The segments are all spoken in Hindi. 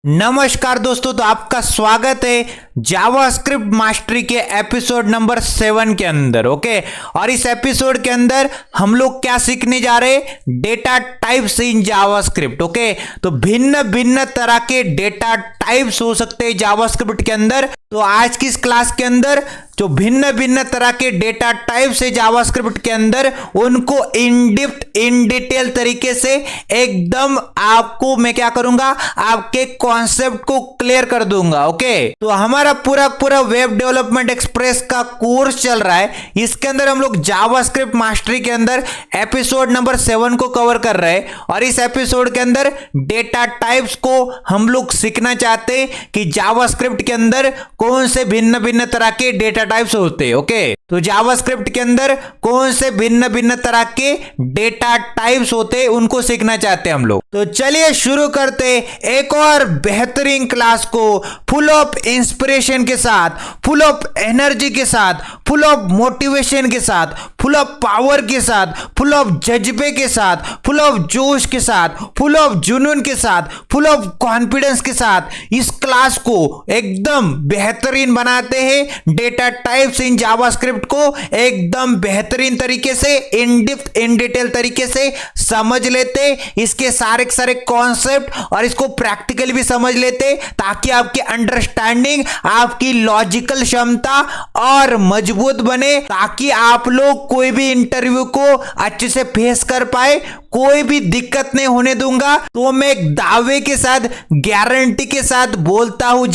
नमस्कार दोस्तों, तो आपका स्वागत है जावास्क्रिप्ट मास्टरी के एपिसोड नंबर 7 के अंदर। ओके, और इस एपिसोड के अंदर हम लोग क्या सीखने जा रहे हैं? Data types in JavaScript. Okay, तो भिन्न भिन्न तरह के डेटा टाइप्स हो सकते हैं जावास्क्रिप्ट के अंदर। तो आज की इस क्लास के अंदर जो भिन्न भिन्न तरह के डेटा टाइप्स है जावास्क्रिप्ट के अंदर, उनको इन डिटेल तरीके से एकदम आपको मैं क्या करूंगा, आपके कॉन्सेप्ट को क्लियर कर दूंगा। ओके, तो हमारा पूरा वेब डेवलपमेंट एक्सप्रेस का कोर्स चल रहा है। इसके अंदर हम लोग जावास्क्रिप्ट मास्टरी के अंदर एपिसोड नंबर 7 को कवर कर रहे हैं, और इस एपिसोड के अंदर डेटा टाइप्स को हम लोग सीखना चाहते हैं कि जावास्क्रिप्ट के अंदर कौन से भिन्न भिन्न तरह के डेटा टाइप्स होते हैं। ओके, तो जावास्क्रिप्ट के अंदर कौन से भिन्न भिन्न तरह के डेटा टाइप्स होते हैं, उनको सीखना चाहते हैं हम लोग। तो चलिए शुरू करते एक और बेहतरीन क्लास को फुल ऑफ इंस्पिरेशन के साथ, फुल ऑफ एनर्जी के साथ, फुल ऑफ मोटिवेशन के साथ, फुल ऑफ पावर के साथ, फुल ऑफ जज्बे के साथ, फुल ऑफ जोश के साथ, फुल ऑफ जुनून के साथ, फुल ऑफ कॉन्फिडेंस के साथ इस क्लास को एकदम बेहतरीन बनाते हैं। डेटा टाइप्स इन जावास्क्रिप्ट को एकदम बेहतरीन तरीके से इन डिटेल तरीके से समझ लेते, इसके सारे कॉन्सेप्ट और इसको प्रैक्टिकली भी समझ लेते, ताकि आपकी अंडरस्टैंडिंग, आपकी लॉजिकल क्षमता और मजबूत बने, ताकि आप लोग कोई भी इंटरव्यू को अच्छे से फेस कर पाए। कोई भी दिक्कत नहीं होने दूंगा। तो मैं एक दावे के साथ, गारंटी के साथ बोलता हूं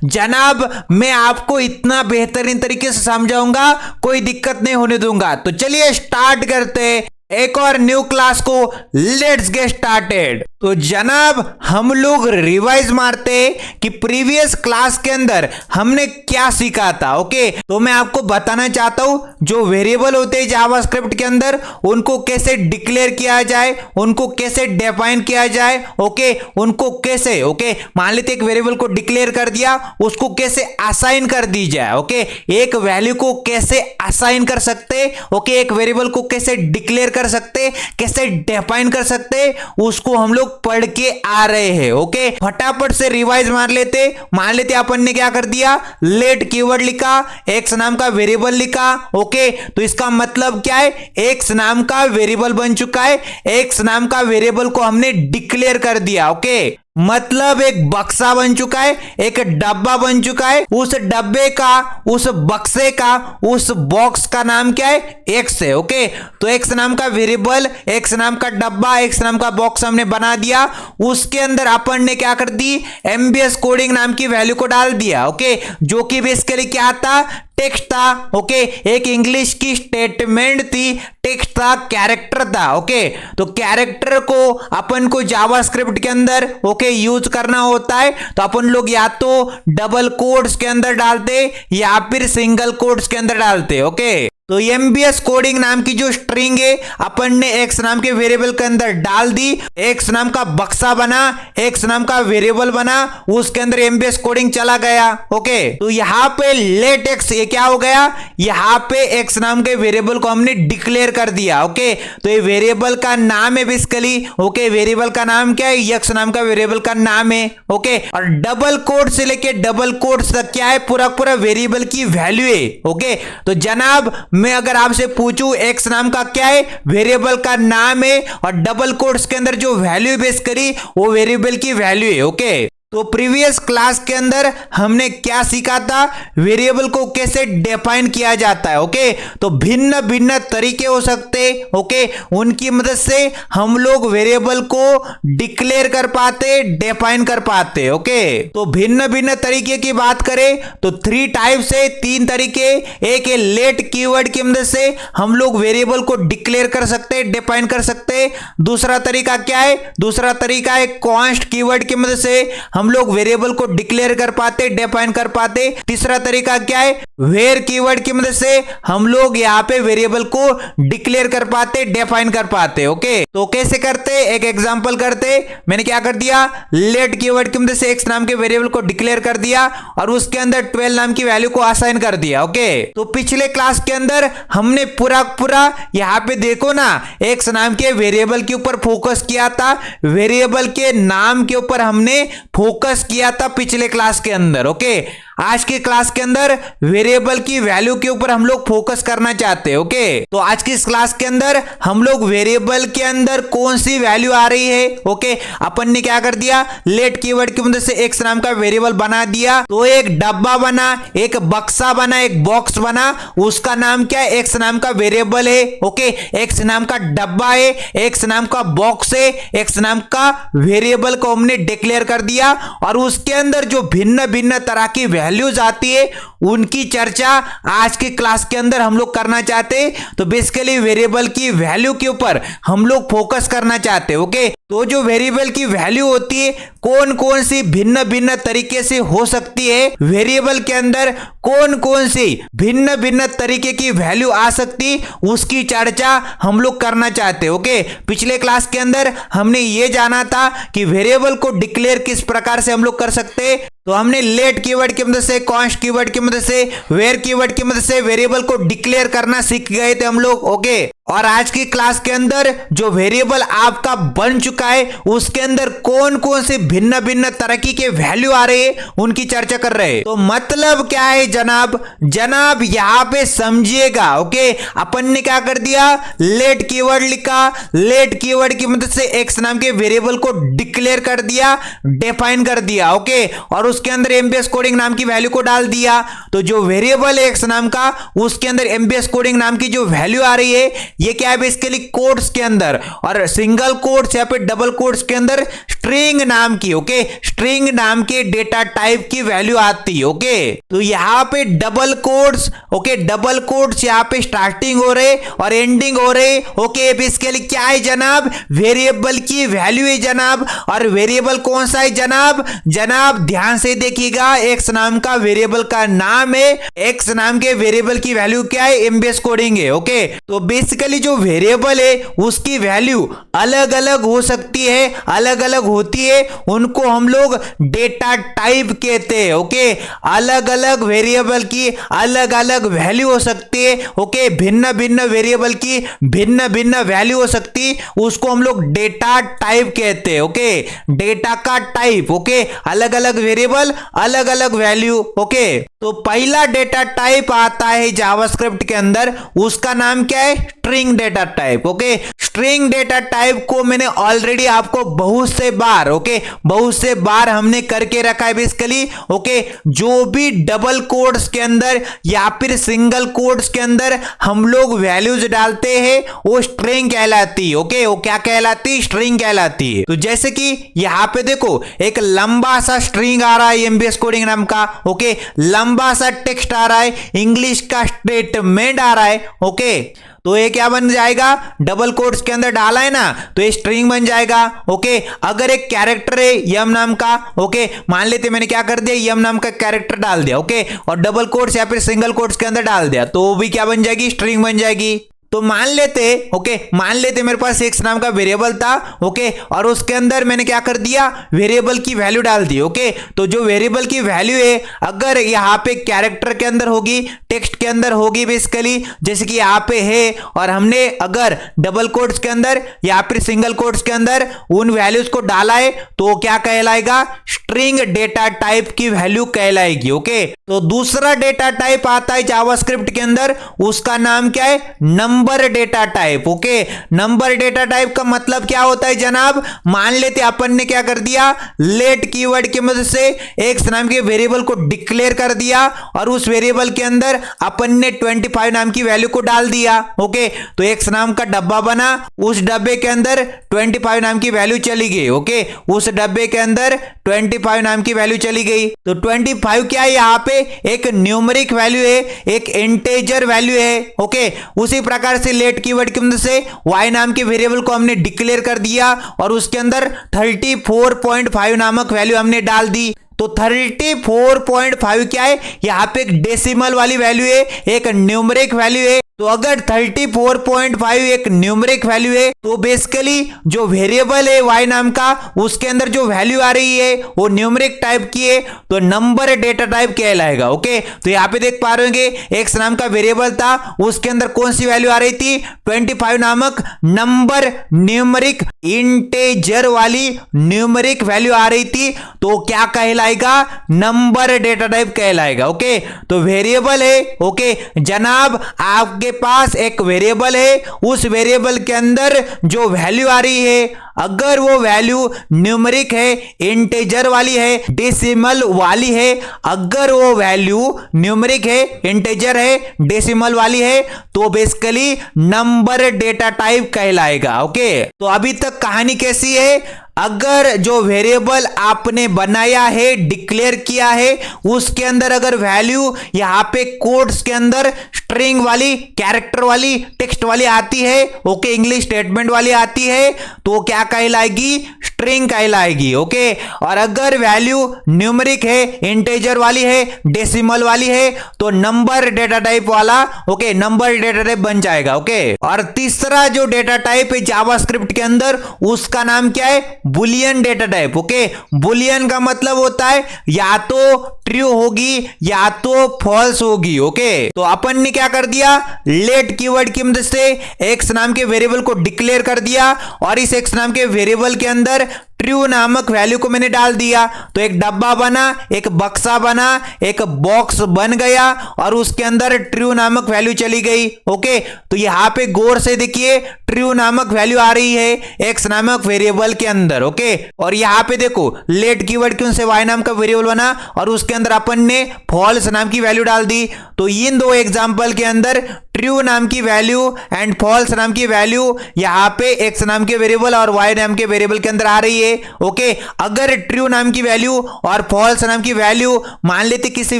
जनाब, मैं आपको इतना बेहतरीन तरीके से समझाऊंगा, कोई दिक्कत नहीं होने दूंगा। तो चलिए स्टार्ट करते हैं एक और न्यू क्लास को। Let's get started. तो जनाब हम लोग रिवाइज मारते कि प्रीवियस क्लास के अंदर हमने क्या सीखा था। ओके, तो मैं आपको बताना चाहता हूं जो वेरिएबल होते हैं जावास्क्रिप्ट के अंदर, उनको कैसे डिक्लेयर किया जाए, उनको कैसे डिफाइन किया जाए। ओके, उनको कैसे, ओके, मान लेते एक वेरिएबल को डिक्लेयर कर दिया, उसको कैसे असाइन कर दी जाए। ओके, एक वैल्यू को कैसे असाइन कर सकते, ओके, एक वेरिएबल को कैसे डिक्लेयर कर सकते, कैसे डिफाइन कर सकते, उसको हम लोग पढ़ के आ रहे हैं। ओके, फटाफट से रिवाइज मार लेते। मान लेते अपन ने क्या कर दिया, लेट कीवर्ड लिखा, एक्स नाम का वेरिएबल लिखा। ओके, तो इसका मतलब क्या है, एक्स नाम का वेरिएबल बन चुका है, एक्स नाम का वेरिएबल को हमने डिक्लेयर कर दिया। ओके, मतलब एक बक्सा बन चुका है, एक डब्बा बन चुका है। उस डब्बे का, उस बक्से का, उस बॉक्स का नाम क्या है, एक्स है। ओके, तो एक्स नाम का वेरिएबल, एक्स नाम का डब्बा, एक्स नाम का बॉक्स हमने बना दिया। उसके अंदर अपन ने क्या कर दी, एमबीएस कोडिंग नाम की वैल्यू को डाल दिया। ओके, जो कि बेसिकली क्या था, टेक्स्ट था। ओके, एक इंग्लिश की स्टेटमेंट थी, टेक्स्ट था, कैरेक्टर था। ओके, तो कैरेक्टर को अपन को जावास्क्रिप्ट के अंदर ओके यूज करना होता है, तो अपन लोग या तो डबल कोट्स के अंदर डालते या फिर सिंगल कोट्स के अंदर डालते। ओके, तो एमबीएस कोडिंग नाम की जो स्ट्रिंग है अपन ने एक्स नाम के वेरिएबल के अंदर डाल दी, एक्स नाम का बक्सा बना, एक्स नाम का वेरिएबल बना, उसके अंदर एमबीएस कोडिंग चला गया। ओके, तो यहां पे लेट एक्स, ये क्या हो गया, यहां पे एक्स नाम के वेरिएबल को हमने डिक्लेयर कर दिया। ओके, तो ये वेरिएबल का नाम है बेसिकली। ओके, वेरिएबल का नाम क्या है, एक्स नाम का वेरिएबल का नाम है। ओके, और डबल कोट से लेके डबल कोट तक क्या है, पूरा वेरिएबल की वैल्यू है। ओके, तो जनाब मैं अगर आपसे पूछूं एक्स नाम का क्या है, वेरिएबल का नाम है, और डबल कोट्स के अंदर जो वैल्यू बेस करी वो वेरिएबल की वैल्यू है। ओके, तो प्रीवियस क्लास के अंदर हमने क्या सीखा था, वेरिएबल को कैसे डिफाइन किया जाता है। ओके, तो भिन्न भिन्न तरीके हो सकते। ओके, उनकी मदद से हम लोग वेरिएबल को डिक्लेयर कर पाते, डिफाइन कर पाते। ओके, तो भिन्न भिन्न तरीके की बात करें तो 3 टाइप्स है, 3 तरीके। एक है लेट कीवर्ड की मदद से हम लोग वेरिएबल को डिक्लेयर कर सकते, डिफाइन कर सकते। दूसरा तरीका क्या है, दूसरा तरीका है कॉन्स्ट कीवर्ड की मदद से हम लोग वेरिएबल को डिक्लेयर कर पाते, डिफाइन कर पाते। तीसरा तरीका क्या है, वेयर कीवर्ड की मदद से हम लोग यहाँ पे वेरिएबल को डिक्लेयर कर पाते, डिफाइन कर पाते। ओके, तो कैसे करते, एक एग्जांपल करते। मैंने क्या कर दिया, लेट कीवर्ड की मदद से x नाम के वेरिएबल को डिक्लेयर कर दिया और उसके अंदर 12 नाम की वैल्यू को असाइन कर दिया। ओके, तो पिछले क्लास के अंदर हमने पूरा यहाँ पे देखो ना, x नाम के वेरिएबल के ऊपर फोकस किया था, वेरिएबल के नाम के ऊपर हमने फोकस किया था पिछले क्लास के अंदर। ओके, आज की क्लास के अंदर वेरिएबल की वैल्यू के ऊपर हम लोग फोकस करना चाहते हैं। ओके, तो आज की इस क्लास के अंदर हम लोग वेरिएबल के अंदर कौन सी वैल्यू आ रही है। ओके, अपन ने क्या कर दिया, लेट कीवर्ड की मदद से x नाम का वेरिएबल बना दिया। तो एक डब्बा बना, एक बक्सा बना, एक बॉक्स बना, उसका नाम क्या है, x नाम का वेरिएबल है। ओके, x नाम का डब्बा है, x नाम का बॉक्स है, x नाम का वेरिएबल को हमने डिक्लेयर कर दिया और उसके अंदर जो भिन्न भिन्न तरह की वैल्यूज आती है उनकी चर्चा आज की क्लास के अंदर हम लोग करना चाहते हैं। तो बेसिकली वेरिएबल की वैल्यू के ऊपर हम लोग फोकस करना चाहते हैं। ओके, तो जो वेरिएबल की वैल्यू होती है कौन कौन सी भिन्न भिन्न तरीके से हो सकती है, वेरिएबल के अंदर कौन कौन सी भिन्न भिन्न तरीके की वैल्यू आ सकती, उसकी चर्चा हम लोग करना चाहते हैं। ओके, पिछले क्लास के अंदर हमने ये जाना था कि वेरिएबल को डिक्लेयर किस प्रकार से हम लोग कर सकते हैं। तो हमने लेट कीवर्ड की मदद से, कॉन्स्ट कीवर्ड की मदद से, वेयर कीवर्ड की मदद से वेरिएबल को डिक्लेयर करना सीख गए थे हम लोग। ओके, और आज की क्लास के अंदर जो वेरिएबल आपका बन चुका है उसके अंदर कौन कौन से भिन्न भिन्न तरह के वैल्यू आ रहे हैं उनकी चर्चा कर रहे हैं। तो मतलब क्या है जनाब यहां पे समझिएगा। ओके, अपन ने क्या कर दिया, लेट कीवर्ड लिखा, लेट कीवर्ड की मदद से x नाम के वेरिएबल को डिक्लेयर कर दिया, डिफाइन कर दिया। ओके, और उसके अंदर एमबीएस कोडिंग नाम की वैल्यू को डाल दिया। तो जो वेरिएबल है x नाम का, उसके अंदर एमबीएस कोडिंग नाम की जो वैल्यू आ रही है ये क्या है, बेसिकली कोट्स के अंदर और सिंगल कोट्स या पे डबल कोट्स के अंदर स्ट्रिंग नाम की, ओके, स्ट्रिंग नाम के डेटा टाइप की वैल्यू आती है। ओके, तो यहां पे double quotes, okay, double quotes यहां पे स्टार्टिंग हो रहे और एंडिंग हो रहे। ओके, बेसिकली क्या है जनाब, वेरिएबल की वैल्यू है जनाब। और वेरिएबल कौन सा है जनाब ध्यान से देखिएगा, एक्स नाम का वेरिएबल का नाम है, एक्स नाम के वेरिएबल की वैल्यू क्या है, एमबीएस कोडिंग है। ओके, तो बेसिकली जो वेरिएबल है उसकी वैल्यू अलग अलग हो सकती है, अलग अलग होती है, उनको हम लोग डेटा टाइप कहते हैं। ओके, अलग अलग वेरिएबल की अलग अलग वैल्यू हो सकती है। ओके, भिन्न भिन्न वेरिएबल की भिन्न भिन्न वैल्यू हो सकती है, उसको हम लोग डेटा टाइप कहते हैं। ओके, डेटा का टाइप, ओके, अलग अलग वेरिएबल अलग अलग वैल्यू। ओके, तो पहला डेटा टाइप आता है जावास्क्रिप्ट के अंदर, उसका नाम क्या है, string data type. Okay, string data type को मैंने ऑलरेडी आपको बहुत से बार, ओके, बहुत से बार हमने करके रखा है बेसिकली। ओके, जो भी डबल कोट्स के अंदर या फिर सिंगल कोट्स के अंदर हम लोग वैल्यूज डालते हैं वो स्ट्रिंग कहलाती है। ओके, वो क्या कहलाती है, स्ट्रिंग कहलाती है। तो जैसे कि यहां पे देखो एक लंबा सा स्ट्रिंग आ रहा है एमबीएस कोडिंग नाम का। ओके, लंबा सा टेक्स्ट आ रहा है, इंग्लिश का स्टेटमेंट आ रहा है। ओके, तो ये क्या बन जाएगा, डबल कोट्स के अंदर डाला है ना तो ये स्ट्रिंग बन जाएगा। ओके, अगर एक कैरेक्टर है यम नाम का, ओके, मान लेते मैंने क्या कर दिया, यम नाम का कैरेक्टर डाल दिया। ओके, और डबल कोट्स या फिर सिंगल कोट्स के अंदर डाल दिया तो वो भी क्या बन जाएगी, स्ट्रिंग बन जाएगी। तो मान लेते, ओके, मान लेते मेरे पास एक्स नाम का वेरिएबल था। ओके, और उसके अंदर मैंने क्या कर दिया, वेरिएबल की वैल्यू डाल दी। ओके, तो जो वेरिएबल की वैल्यू है अगर यहाँ पे कैरेक्टर के अंदर होगी, टेक्स्ट के अंदर होगी बेसिकली, जैसे कि यहाँ पे है, और हमने अगर डबल कोट्स के अंदर या फिर सिंगल कोट्स के अंदर उन वैल्यूज को डाला है तो क्या कहलाएगा, स्ट्रिंग डेटा टाइप की वैल्यू कहलाएगी। ओके, तो दूसरा डेटा टाइप आता है जावास्क्रिप्ट के अंदर, उसका नाम क्या है, number data type. Okay, number data type का मतलब क्या होता है जनाब, मान लेते अपन ने क्या कर दिया, लेट कीवर्ड की मदद से एक्स नाम के वेरिएबल को डिक्लेयर कर दिया और उस वेरिएबल के अंदर अपन ने 25 नाम की वैल्यू को डाल दिया। ओके, तो एक्स नाम का डब्बा बना, उस डब्बे के अंदर 25 नाम की वैल्यू चली गई। ओके, उस डब्बे के अंदर 25 नाम की वैल्यू चली गई। तो 25 क्या है, यहां पे एक न्यूमेरिक वैल्यू है, एक इंटेजर वैल्यू है। ओके, उसी प्रकार प्रकार से लेट कीवर्ड की मदद से y नाम के वेरिएबल को हमने डिक्लेयर कर दिया और उसके अंदर 34.5 नामक वैल्यू हमने डाल दी। तो 34.5 क्या है, यहाँ पे एक डेसिमल वाली वैल्यू है, एक न्यूमेरिक वैल्यू है। तो अगर 34.5 एक न्यूमेरिक वैल्यू है तो बेसिकली जो वेरिएबल है y नाम का उसके अंदर जो वैल्यू आ रही है वो न्यूमेरिक टाइप की है, तो नंबर डेटा टाइप कहलाएगा। ओके, तो यहाँ पे देख पा रहे होंगे x नाम का वेरिएबल था, उसके अंदर कौन सी वैल्यू आ रही थी, 25 नामक नंबर न्यूमेरिक इंटेजर वाली न्यूमेरिक वैल्यू आ रही थी, तो क्या कहलाएगा, नंबर डेटा टाइप कहलाएगा। ओके, तो वेरिएबल है। ओके जनाब, आपके पास एक वेरिएबल है, उस वेरिएबल के अंदर जो वैल्यू आ रही है अगर वो वैल्यू न्यूमेरिक है, इंटेजर वाली है, डेसिमल वाली है, अगर वो वैल्यू न्यूमेरिक है, इंटेजर है, डेसिमल वाली है तो बेसिकली नंबर डेटा टाइप कहलाएगा। ओके, तो अभी तक कहानी कैसी है, अगर जो वेरिएबल आपने बनाया है, डिक्लेयर किया है, उसके अंदर अगर वैल्यू यहां पे कोड्स के अंदर स्ट्रिंग वाली, कैरेक्टर वाली, टेक्स्ट वाली आती है, ओके इंग्लिश स्टेटमेंट वाली आती है, तो क्या कहलाएगी, स्ट्रिंग कहलाएगी। ओके, और अगर वैल्यू न्यूमेरिक है, इंटेजर वाली है, डेसिमल वाली है तो नंबर डेटा टाइप वाला ओके नंबर डेटा टाइप बन जाएगा। ओके, और तीसरा जो डेटा टाइप है जावास्क्रिप्ट के अंदर उसका नाम क्या है, Boolean data type. Okay, Boolean का मतलब होता है या तो ट्रू होगी या तो फॉल्स होगी। ओके, तो अपन ने क्या कर दिया, लेट कीवर्ड की मदद से एक्स नाम के वेरिएबल को डिक्लेयर कर दिया और इस एक्स नाम के वेरिएबल के अंदर ट्रू नामक वैल्यू को मैंने डाल दिया, तो एक डब्बा बना, एक बक्सा बना, एक बॉक्स बन गया और उसके अंदर ट्रू नामक वैल्यू चली गई। ओके, तो यहां पे गौर से देखिए ट्रू नामक वैल्यू आ रही है एक्स नामक वेरिएबल के अंदर। ओके, और यहां पे देखो लेट कीवर्ड की उनसे वाई नाम का वेरिएबल बना और उसके अंदर अपन ने फॉल्स नाम की वैल्यू डाल दी। तो इन दो एग्जांपल के अंदर ट्रू नाम की वैल्यू एंड फॉल्स नाम की वैल्यू यहां पे एक्स नाम के वेरिएबल और वाई नाम के वेरिएबल के अंदर आ रही है। ओके, अगर ट्रू नाम की वैल्यू और फॉल्स नाम की वैल्यू मान लेते किसी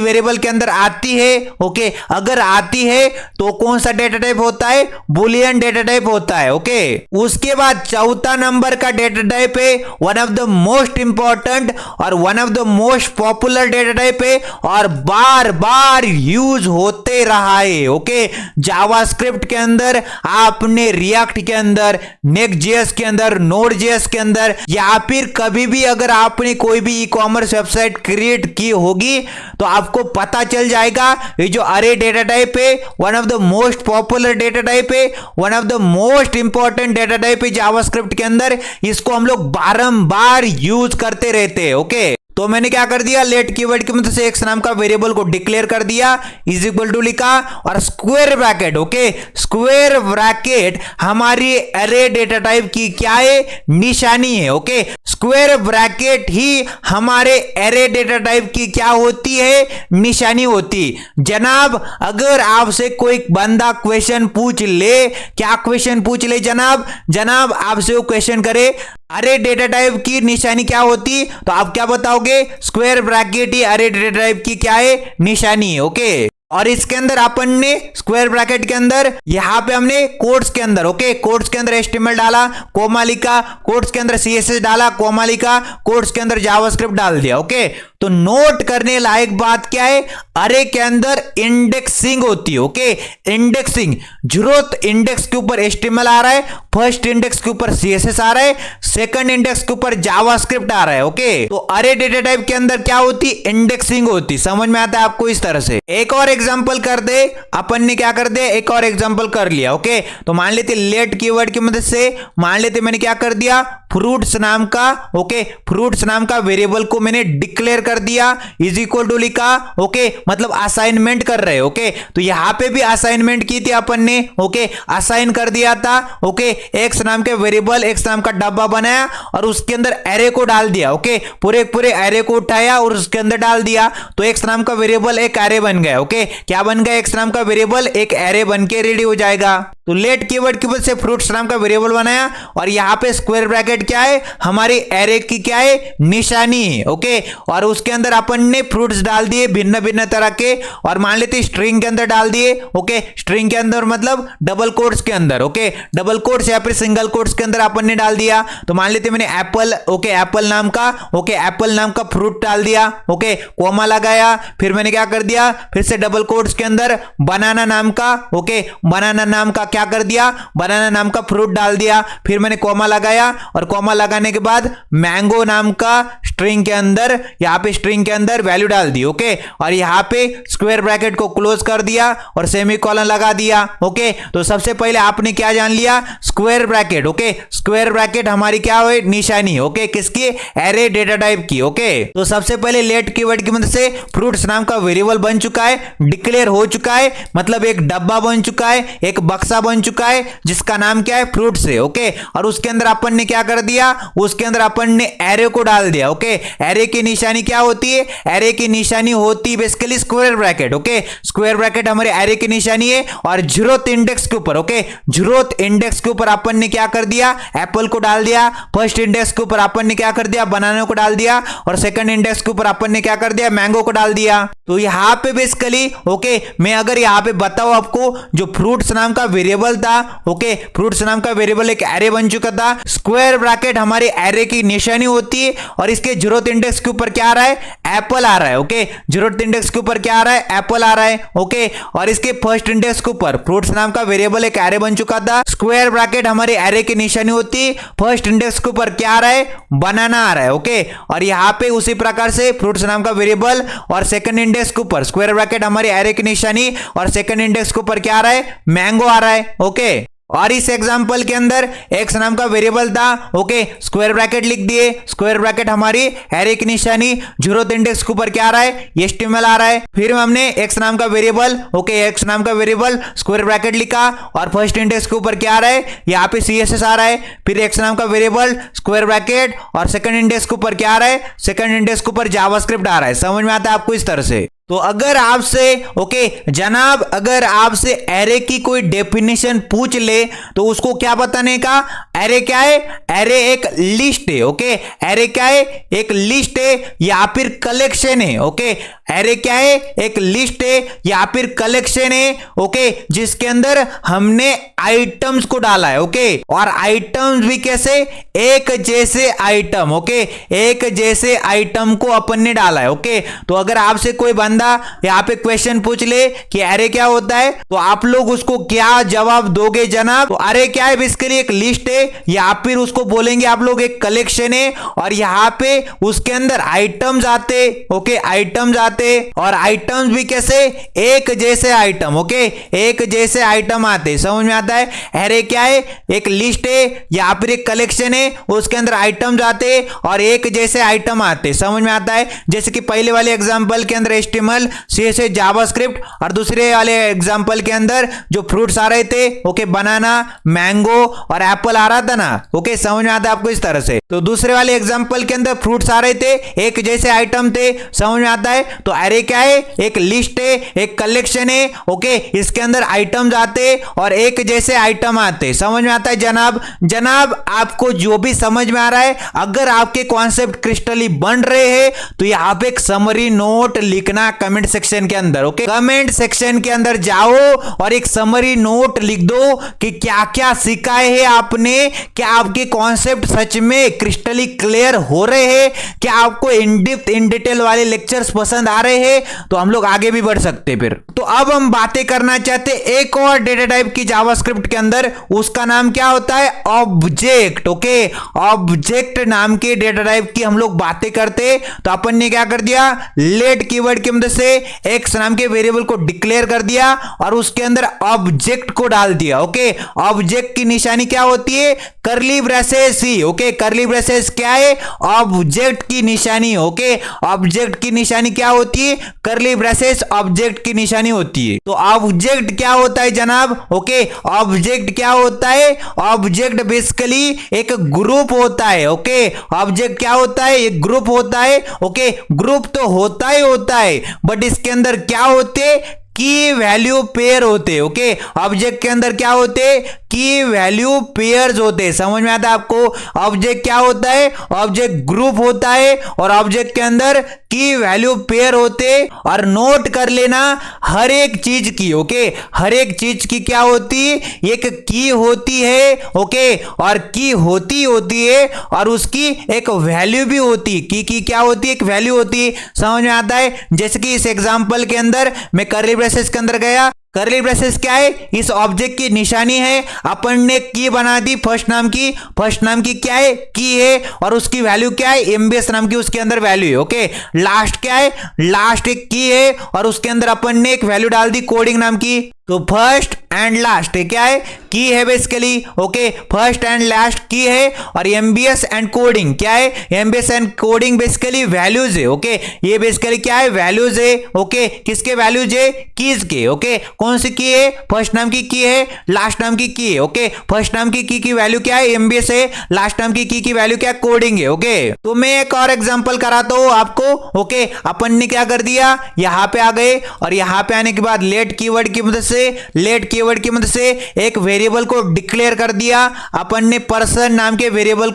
वेरिएबल के अंदर आती है, ओके अगर आती है तो कौन सा डेटा टाइप होता है, बुलियन डेटा टाइप होता है। ओके, उसके बाद चौथा नंबर का डेटा टाइप है one of the most important और one of the most popular data type है और बार बार यूज होते रहा है। ओके, जावास्क्रिप्ट के अंदर, आपने रिएक्ट के अंदर, नेक्स्ट.जेएस के अंदर, नोड.जेएस के अंदर या फिर कभी भी अगर आपने कोई भी ई कॉमर्स वेबसाइट क्रिएट की होगी तो आपको पता चल जाएगा ये जो अरे डेटा टाइप है one of the most popular data type है, one of the most important data type है जावास्क्रिप्ट के अंदर, इसको हम लोग बारंबार यूज करते रहते हैं। ओके, तो मैंने क्या कर दिया, लेट कीवर्ड की मदद से एक्स नाम का वेरिएबल को डिक्लेयर कर दिया, इज इक्वल टू लिखा और square bracket. Okay, square bracket हमारी अरे डेटा टाइप की क्या है, निशानी है। ओके, स्क्वायर ब्रैकेट ही हमारे अरे डेटा टाइप की क्या होती है, निशानी होती। जनाब अगर आपसे कोई बंदा क्वेश्चन पूछ ले, क्या क्वेश्चन पूछ ले जनाब, जनाब आपसे वो क्वेश्चन करे अरे डेटा टाइप की निशानी क्या होती, तो आप क्या बताओगे, स्क्वायर ब्रैकेट ही अरे डेटा टाइप की क्या है, निशानी है। ओके, और इसके अंदर अपन ने स्क्वायर ब्रैकेट के अंदर यहां पे हमने कोट्स के अंदर ओके कोट्स के अंदर एचटीएमएल डाला, कोमा लिखा, कोट्स के अंदर सीएसएस डाला, कोमा लिखा, कोट्स के अंदर जावास्क्रिप्ट डाल दिया। ओके, तो नोट करने लायक बात क्या है, अरे के अंदर इंडेक्सिंग होती है। ओके, इंडेक्सिंग, जरूरत इंडेक्स के ऊपर एचटीएमएल आ रहा है, फर्स्ट इंडेक्स के ऊपर सीएसएस आ रहा है, सेकंड इंडेक्स के ऊपर जावास्क्रिप्ट आ रहा है। ओके, तो अरे डेटा टाइप के अंदर क्या होती, इंडेक्सिंग होती। समझ में आता है आपको इस तरह से। एक और एग्जांपल कर दे, अपन ने क्या कर दे, एक और एग्जांपल कर लिया। ओके, तो मान लेते लेट कीवर्ड की मदद से मान लेते मैंने क्या कर दिया, फ्रूट्स नाम का ओके फ्रूट्स नाम का वेरिएबल को मैंने डिक्लेयर कर दिया, इज इक्वल टू लिखा। ओके, मतलब असाइनमेंट कर रहे। ओके, तो यहां पे भी असाइनमेंट की थी अपन ने। ओके, असाइन कर दिया था। ओके, एक्स नाम के वेरिएबल, एक्स नाम का डब्बा बनाया और उसके अंदर एरे को डाल दिया। ओके, पूरे पूरे एरे को उठाया और उसके अंदर डाल दिया, तो एक्स नाम का वेरिएबल एक एरे बन गया। ओके, क्या बन गया, एक्स नाम का वेरिएबल एक एरे बन के रेडी हो जाएगा। तो लेट कीवर्ड की वजह से फ्रूट्स नाम का वेरिएबल बनाया और यहाँ पे स्क्वायर ब्रैकेट क्या है, हमारी एरे की क्या है, निशानी है। ओके, और उसके अंदर अपन ने फ्रूट्स डाल दिए भिन्न भिन्न तरह के, और मान लेते स्ट्रिंग के अंदर डाल दिए। ओके, स्ट्रिंग के अंदर मतलब डबल कोट्स के अंदर। ओके, डबल कोट्स या फिर सिंगल कोट्स के अंदर अपन ने डाल दिया। तो मान लेते मैंने एप्पल, ओके, एप्पल नाम का, ओके, एप्पल नाम का फ्रूट डाल दिया। ओके, कोमा लगाया, फिर मैंने क्या कर दिया, फिर से डबल कोट्स के अंदर बनाना नाम का, ओके, बनाना नाम का क्या कर दिया, बनाना नाम का फ्रूट डाल दिया। फिर मैंने कोमा लगाया और कोमा लगाने के बाद मैंगो नाम का स्ट्रिंग के अंदर, यहां पे स्ट्रिंग के अंदर वैल्यू डाल दी। ओके, और यहां पे स्क्वायर ब्रैकेट को क्लोज कर दिया और सेमीकोलन लगा दिया। ओके, तो सबसे पहले आपने क्या जान लिया, square bracket. Okay, square bracket हमारी क्या है, निशानी। ओके, किसकी, एरे डेटा टाइप की। ओके, तो सबसे पहले लेट कीवर्ड की मदद से फ्रूट्स नाम का वेरिएबल बन चुका है, डिक्लेयर हो चुका है, मतलब एक डब्बा बन चुका है, एक बक्सा बन चुका है जिसका नाम क्या है, फ्रूट्स है। ओके, और उसके अंदर अपन ने क्या कर दिया, उसके अंदर अपन ने एरे को डाल दिया। ओके, एरे की निशानी क्या होती है, एरे की निशानी होती है basically square bracket. Okay, square bracket हमारे एरे की निशानी है और जीरोथ इंडेक्स के ऊपर, ओके, जीरोथ इंडेक्स के ऊपर अपन ने क्या कर दिया, एप्पल को डाल दिया। फर्स्ट इंडेक्स के ऊपर अपन ने क्या कर दिया, बनाना को डाल दिया, और सेकंड इंडेक्स के ऊपर अपन ने क्या कर दिया, मैंगो को डाल दिया। तो यहां पे बेसिकली, ओके, मैं अगर यहां पे बताऊं आपको, जो फ्रूट्स नाम का वेरिएबल था, ओके, फ्रूट्स नाम का वेरिएबल एक एरे बन चुका था। स्क्वायर ब्रैकेट हमारे एरे की निशानी होती है और इसके जीरोथ इंडेक्स के ऊपर क्या आ रहा है, एप्पल आ रहा है। ओके, जीरोथ इंडेक्स के ऊपर क्या आ रहा है, एप्पल आ रहा है। ओके, और इसके फर्स्ट इंडेक्स के ऊपर फ्रूट्स नाम का वेरिएबल एक एरे बन चुका था। स्क्वायर ब्रैकेट हमारे एरे की निशानी होती है, फर्स्ट इंडेक्स के ऊपर क्या आ रहा है, बनाना आ रहा है। ओके, और यहां पे उसी प्रकार से फ्रूट्स नाम का वेरिएबल और सेकंड इंडेक्स के ऊपर स्क्वायर ब्रैकेट हमारे एरे की निशानी और सेकंड इंडेक्स के ऊपर क्या आ रहा है, मैंगो आ रहा है। ओके, और इस एग्जांपल के अंदर x नाम का वेरिएबल था। ओके, स्क्वायर ब्रैकेट लिख दिए, स्क्वायर ब्रैकेट हमारी एरे की निशानी, जीरोथ इंडेक्स के ऊपर क्या आ रहा है, HTML आ रहा है। फिर हमने x नाम का वेरिएबल, ओके, x नाम का वेरिएबल स्क्वायर ब्रैकेट लिखा और फर्स्ट इंडेक्स के ऊपर क्या आ रहा है, यहाँ पे CSS आ रहा है। फिर x नाम का वेरिएबल स्क्वायर ब्रैकेट और सेकंड इंडेक्स के ऊपर क्या आ रहा है, सेकंड इंडेक्स के ऊपर जावास्क्रिप्ट आ रहा है। समझ में आता है आपको इस तरह से। तो अगर आपसे, ओके जनाब, अगर आपसे एरे की कोई डेफिनेशन पूछ ले तो उसको क्या बताने का, एरे क्या है, एरे एक लिस्ट है। ओके, एरे क्या है, एक लिस्ट है या फिर कलेक्शन है। ओके, एरे क्या है, एक लिस्ट है या फिर कलेक्शन है। ओके, जिसके अंदर हमने आइटम्स को डाला है। ओके, और आइटम्स भी कैसे, एक जैसे आइटम। ओके, एक जैसे आइटम को अपन ने डाला है। ओके, तो अगर आपसे कोई बंदा यहाँ पे क्वेश्चन पूछ ले कि एरे क्या होता है, तो आप लोग उसको क्या जवाब दोगे जनाब, तो एरे क्या है, बेसिकली एक लिस्ट है या फिर उसको बोलेंगे आप लोग एक कलेक्शन है, और यहाँ पे उसके अंदर आइटम्स आते। ओके, आइटम्स आते, और आइटम्स भी कैसे, एक जैसे आइटम। ओके, एक जैसे आइटम आते। समझ में आता है, एरे क्या है, एक लिस्ट है या फिर एक कलेक्शन है, उसके अंदर आइटम्स आते और एक जैसे आइटम आते। समझ में आता है, जैसे कि पहले वाले एग्जांपल के अंदर HTML, CSS, जावास्क्रिप्ट, और दूसरे वाले एग्जांपल के अंदर जो फ्रूट्स आ रहे थे, ओके, बनाना, मैंगो और एप्पल आ रहा था ना। ओके, समझ में आता है आपको इस तरह से। तो दूसरे वाले एग्जांपल के अंदर फ्रूट्स आ रहे थे, एक जैसे आइटम थे। समझ में आता है, तो एरे क्या है, एक लिस्ट है, एक कलेक्शन है। ओके, इसके अंदर आइटम्स आते और एक जैसे आइटम आते। समझ में आता है जनाब। जनाब, आपको जो भी समझ में आ रहा है, अगर आपके कॉन्सेप्ट क्रिस्टली बन रहे हैं तो यहाँ पे एक समरी नोट लिखना कमेंट सेक्शन के अंदर। ओके, कमेंट सेक्शन के अंदर जाओ और एक समरी नोट लिख दो कि क्या क्या सीखा है आपने, क्या आपके कॉन्सेप्ट सच में क्रिस्टली क्लियर हो रहे हैं, क्या आपको इन डेप्थ इन डिटेल वाले लेक्चर्स पसंद आ रहे हैं, तो हम लोग आगे भी बढ़ सकते। फिर तो अब हम बातें करना चाहते एक और डेटा टाइप की जावास्क्रिप्ट के अंदर, उसका नाम क्या होता है, ऑब्जेक्ट। ओके, ऑब्जेक्ट नाम के डेटा टाइप की हम लोग बातें करते। तो अपन ने क्या कर दिया, लेट कीवर्ड की मदद से एक्स नाम के वेरिएबल को डिक्लेयर कर दिया और उसके अंदर ऑब्जेक्ट को डाल दिया। ओके, ऑब्जेक्ट की निशानी क्या होती है, करली ब्रेसेस ही। ओके, करली ब्रेसेस क्या है, ऑब्जेक्ट की निशानी। ओके, ऑब्जेक्ट की निशानी क्या होती है, करली ब्रेसेस ऑब्जेक्ट की निशानी होती है। तो ऑब्जेक्ट क्या होता है जनाब, ओके, ऑब्जेक्ट क्या होता है, ऑब्जेक्ट बेसिकली एक ग्रुप होता है। ओके, ऑब्जेक्ट क्या होता है, एक ग्रुप होता है। ओके, ग्रुप तो होता ही होता है, बट इसके अंदर क्या होते, की वैल्यू पेयर होते। ओके, ऑब्जेक्ट के अंदर क्या होते, की वैल्यू पेयर्स होते। समझ में आता है आपको? ऑब्जेक्ट क्या होता है, ऑब्जेक्ट ग्रुप होता है और ऑब्जेक्ट के अंदर की वैल्यू पेयर होते। और नोट कर लेना हर एक चीज की, ओके, हर एक चीज की क्या होती, एक की होती है। ओके, और की होती है और उसकी एक वैल्यू भी होती। की क्या होती है, एक वैल्यू होती है। समझ में आता है? जैसे कि इस एग्जांपल के अंदर मैं कर्ली ब्रेसेस के अंदर गया, कर्ली ब्रेसेस क्या है, इस ऑब्जेक्ट की निशानी है। अपन ने की बना दी फर्स्ट नाम की क्या है, की है और उसकी वैल्यू क्या है, एमबीएस नाम की उसके अंदर वैल्यू है। ओके, लास्ट क्या है, लास्ट एक की है और उसके अंदर अपन ने एक वैल्यू डाल दी कोडिंग नाम की। तो फर्स्ट एंड लास्ट क्या है, की है basically. Okay, first and last की है और एमबीएस एंड कोडिंग क्या है, MBS and coding basically values है। ओके, ये बेसिकली क्या है, वैल्यूज है। ओके, किसके वैल्यूज है, कीज के। ओके, कौन सी की है, फर्स्ट नाम की है, लास्ट नाम की है। ओके, फर्स्ट नाम की वैल्यू क्या है, एमबीएस है, लास्ट नाम की वैल्यू क्या है, कोडिंग है। ओके, तो मैं एक और एग्जांपल कराता हूं आपको। ओके, अपन ने क्या कर दिया, यहां पे आ गए और यहां पे आने के बाद लेट कीवर्ड की मदद से एक वेरिएबल को डिक्लेयर कर दिया। अपन ने पर्सन नाम के वेरिएबल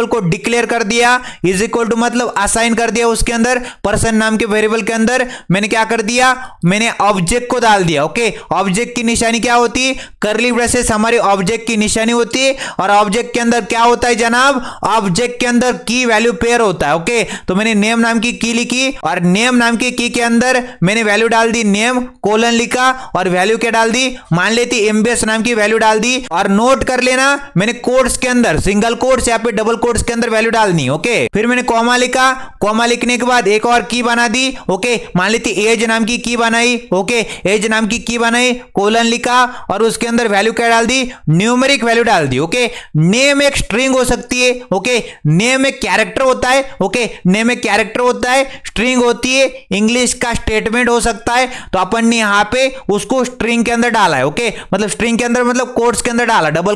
को डिक्लेयर कर दिया, इज इक्वल टू मतलब असाइन कर दिया। उसके अंदर पर्सन नाम के वेरिएबल के अंदर मैंने क्या कर दिया, मैंने ऑब्जेक्ट को डाल दिया। ओके, ऑब्जेक्ट की निशानी क्या होती है, कर्ली ब्रेसेस हमारे ऑब्जेक्ट की निशानी होती है। और ऑब्जेक्ट के अंदर क्या होता है जनाब, ऑब्जेक्ट के अंदर की वैल्यू पेयर होता है। ओके, तो मैंने नेम नाम की लिखी और नेम नाम की के अंदर मैंने वैल्यू डाल दी नेम कोलन लिखा और वैल्यू क्या डाल दी, मान लेती एमबीएस नाम की वैल्यू डाल दी। और नोट कर लेना मैंने कोट्स के अंदर सिंगल कोट्स या पे डबल कोट्स के अंदर वैल्यू डालनी। ओके, फिर मैंने कॉमा लिखा, कॉमा लिखने के बाद एक और की बना दी। ओके, मान लेती एज नाम की बनाई। ओके, एज नाम की बनाई, कोलन लिखा और उसके अंदर वैल्यू क्या डाल दी, न्यूमेरिक वैल्यू डाल दी। ओके, नेम एक स्ट्रिंग हो सकती है। ओके, नेम एक कैरेक्टर होता है। ओके, नेम एक कैरेक्टर होता है, स्ट्रिंग होती है, इंग्लिश का स्टेटमेंट हो सकता है। तो अपन ने यहां पे उसको स्ट्रिंग के अंदर डाला है। ओके, मतलब स्ट्रिंग के अंदर मतलब कोट्स के अंदर डाला, डबल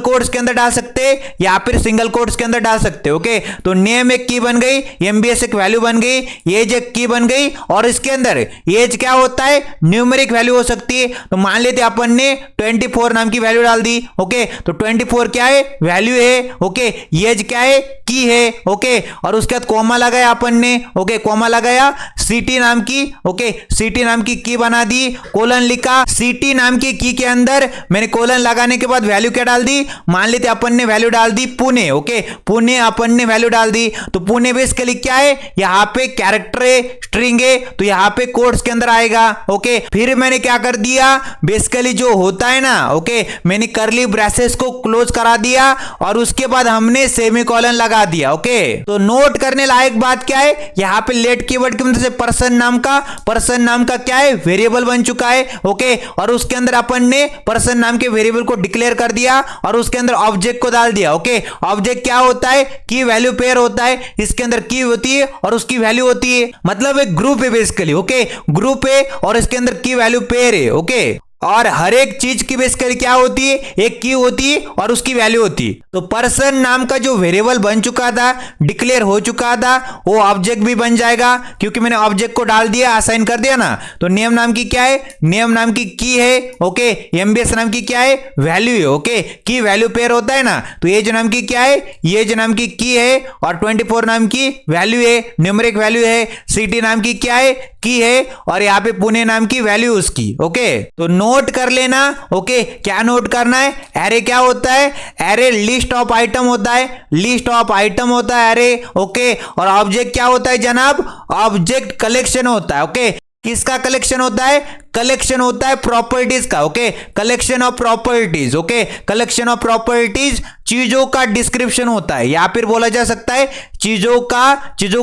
कोट्स के अंदर डाल सकते हैं या फिर सिंगल कोट्स के अंदर डाल सकते हैं। ओके, तो नेम एक की बन गई, एमबीएस एक वैल्यू बन गई, एज एक की बन गई और इसके अंदर एज क्या होता है, न्यूमेरिक वैल्यू हो सकती है। तो मान लेते अपन ने 24 नाम की वैल्यू डाल दी। ओके, तो 24 क्या है, वैल्यू है। ओके, एज क्या है, की है। ओके, और उसके बाद कॉमा लगाया अपन ने। ओके, कॉमा लगाया, सीटी नाम की। ओके, सीटी नाम की बना दी, कोलन लिखा, सीटी नाम की के अंदर मैंने कोलन लगाने के बाद वैल्यू क्या डाल दी, मान लेते अपन ने वैल्यू डाल दी पुणे। ओके, पुणे अपन ने वैल्यू डाल दी। तो पुणे बेसिकली क्या है, यहां पे कैरेक्टर है, स्ट्रिंग है, तो यहां पे कोट्स के अंदर आएगा। ओके, फिर मैंने क्या कर दिया, बेसिकली जो होता है ना, ओके, मैंने कर्ली ब्रेसेस को क्लोज करा दिया और उसके बाद हमने सेमीकोलन लगा दिया। ओके, तो नोट करने लायक बात क्या है, यहां पे लेट कीवर्ड की मदद से पर्सन नाम का क्या है, वेरिएबल बन चुका है। ओके, और उसके अंदर अपन ने पर्सन नाम के वेरिएबल को डिक्लेयर कर दिया और उसके अंदर ऑब्जेक्ट को डाल दिया। ओके, ऑब्जेक्ट क्या होता है, की वैल्यू पेयर होता है, इसके अंदर की होती है और उसकी वैल्यू होती है, मतलब एक ग्रुप है बेसिकली। ओके, ग्रुप है और इसके अंदर की वैल्यू पेयर है। ओके, और हर एक चीज की बेसिकली क्या होती है, एक की होती है और उसकी वैल्यू होती है। तो पर्सन नाम का जो वेरिएबल बन चुका था, डिक्लेयर हो चुका था, वो ऑब्जेक्ट भी बन जाएगा क्योंकि मैंने ऑब्जेक्ट को डाल दिया, असाइन कर दिया ना। तो नेम नाम की क्या है, नेम नाम की है। ओके, एमबीएस नाम की क्या है, वैल्यू है। ओके, की वैल्यू पेयर होता है ना। तो एज नाम की क्या है, एज नाम की है और 24 नाम की वैल्यू है, न्यूमेरिक वैल्यू है। सिटी नाम की क्या है, की है और यहाँ पे पुणे नाम की वैल्यू उसकी। ओके, तो नोट कर लेना। ओके, क्या नोट करना है, एरे क्या होता है, एरे लिस्ट ऑफ आइटम होता है, लिस्ट ऑफ आइटम होता है एरे। ओके, और ऑब्जेक्ट क्या होता है जनाब, ऑब्जेक्ट कलेक्शन होता है। ओके, किसका कलेक्शन होता है, कलेक्शन होता है प्रॉपर्टीज का। Okay, collection of properties. Okay, collection of properties चीजों का डिस्क्रिप्शन होता है, या फिर बोला जा सकता है चीजों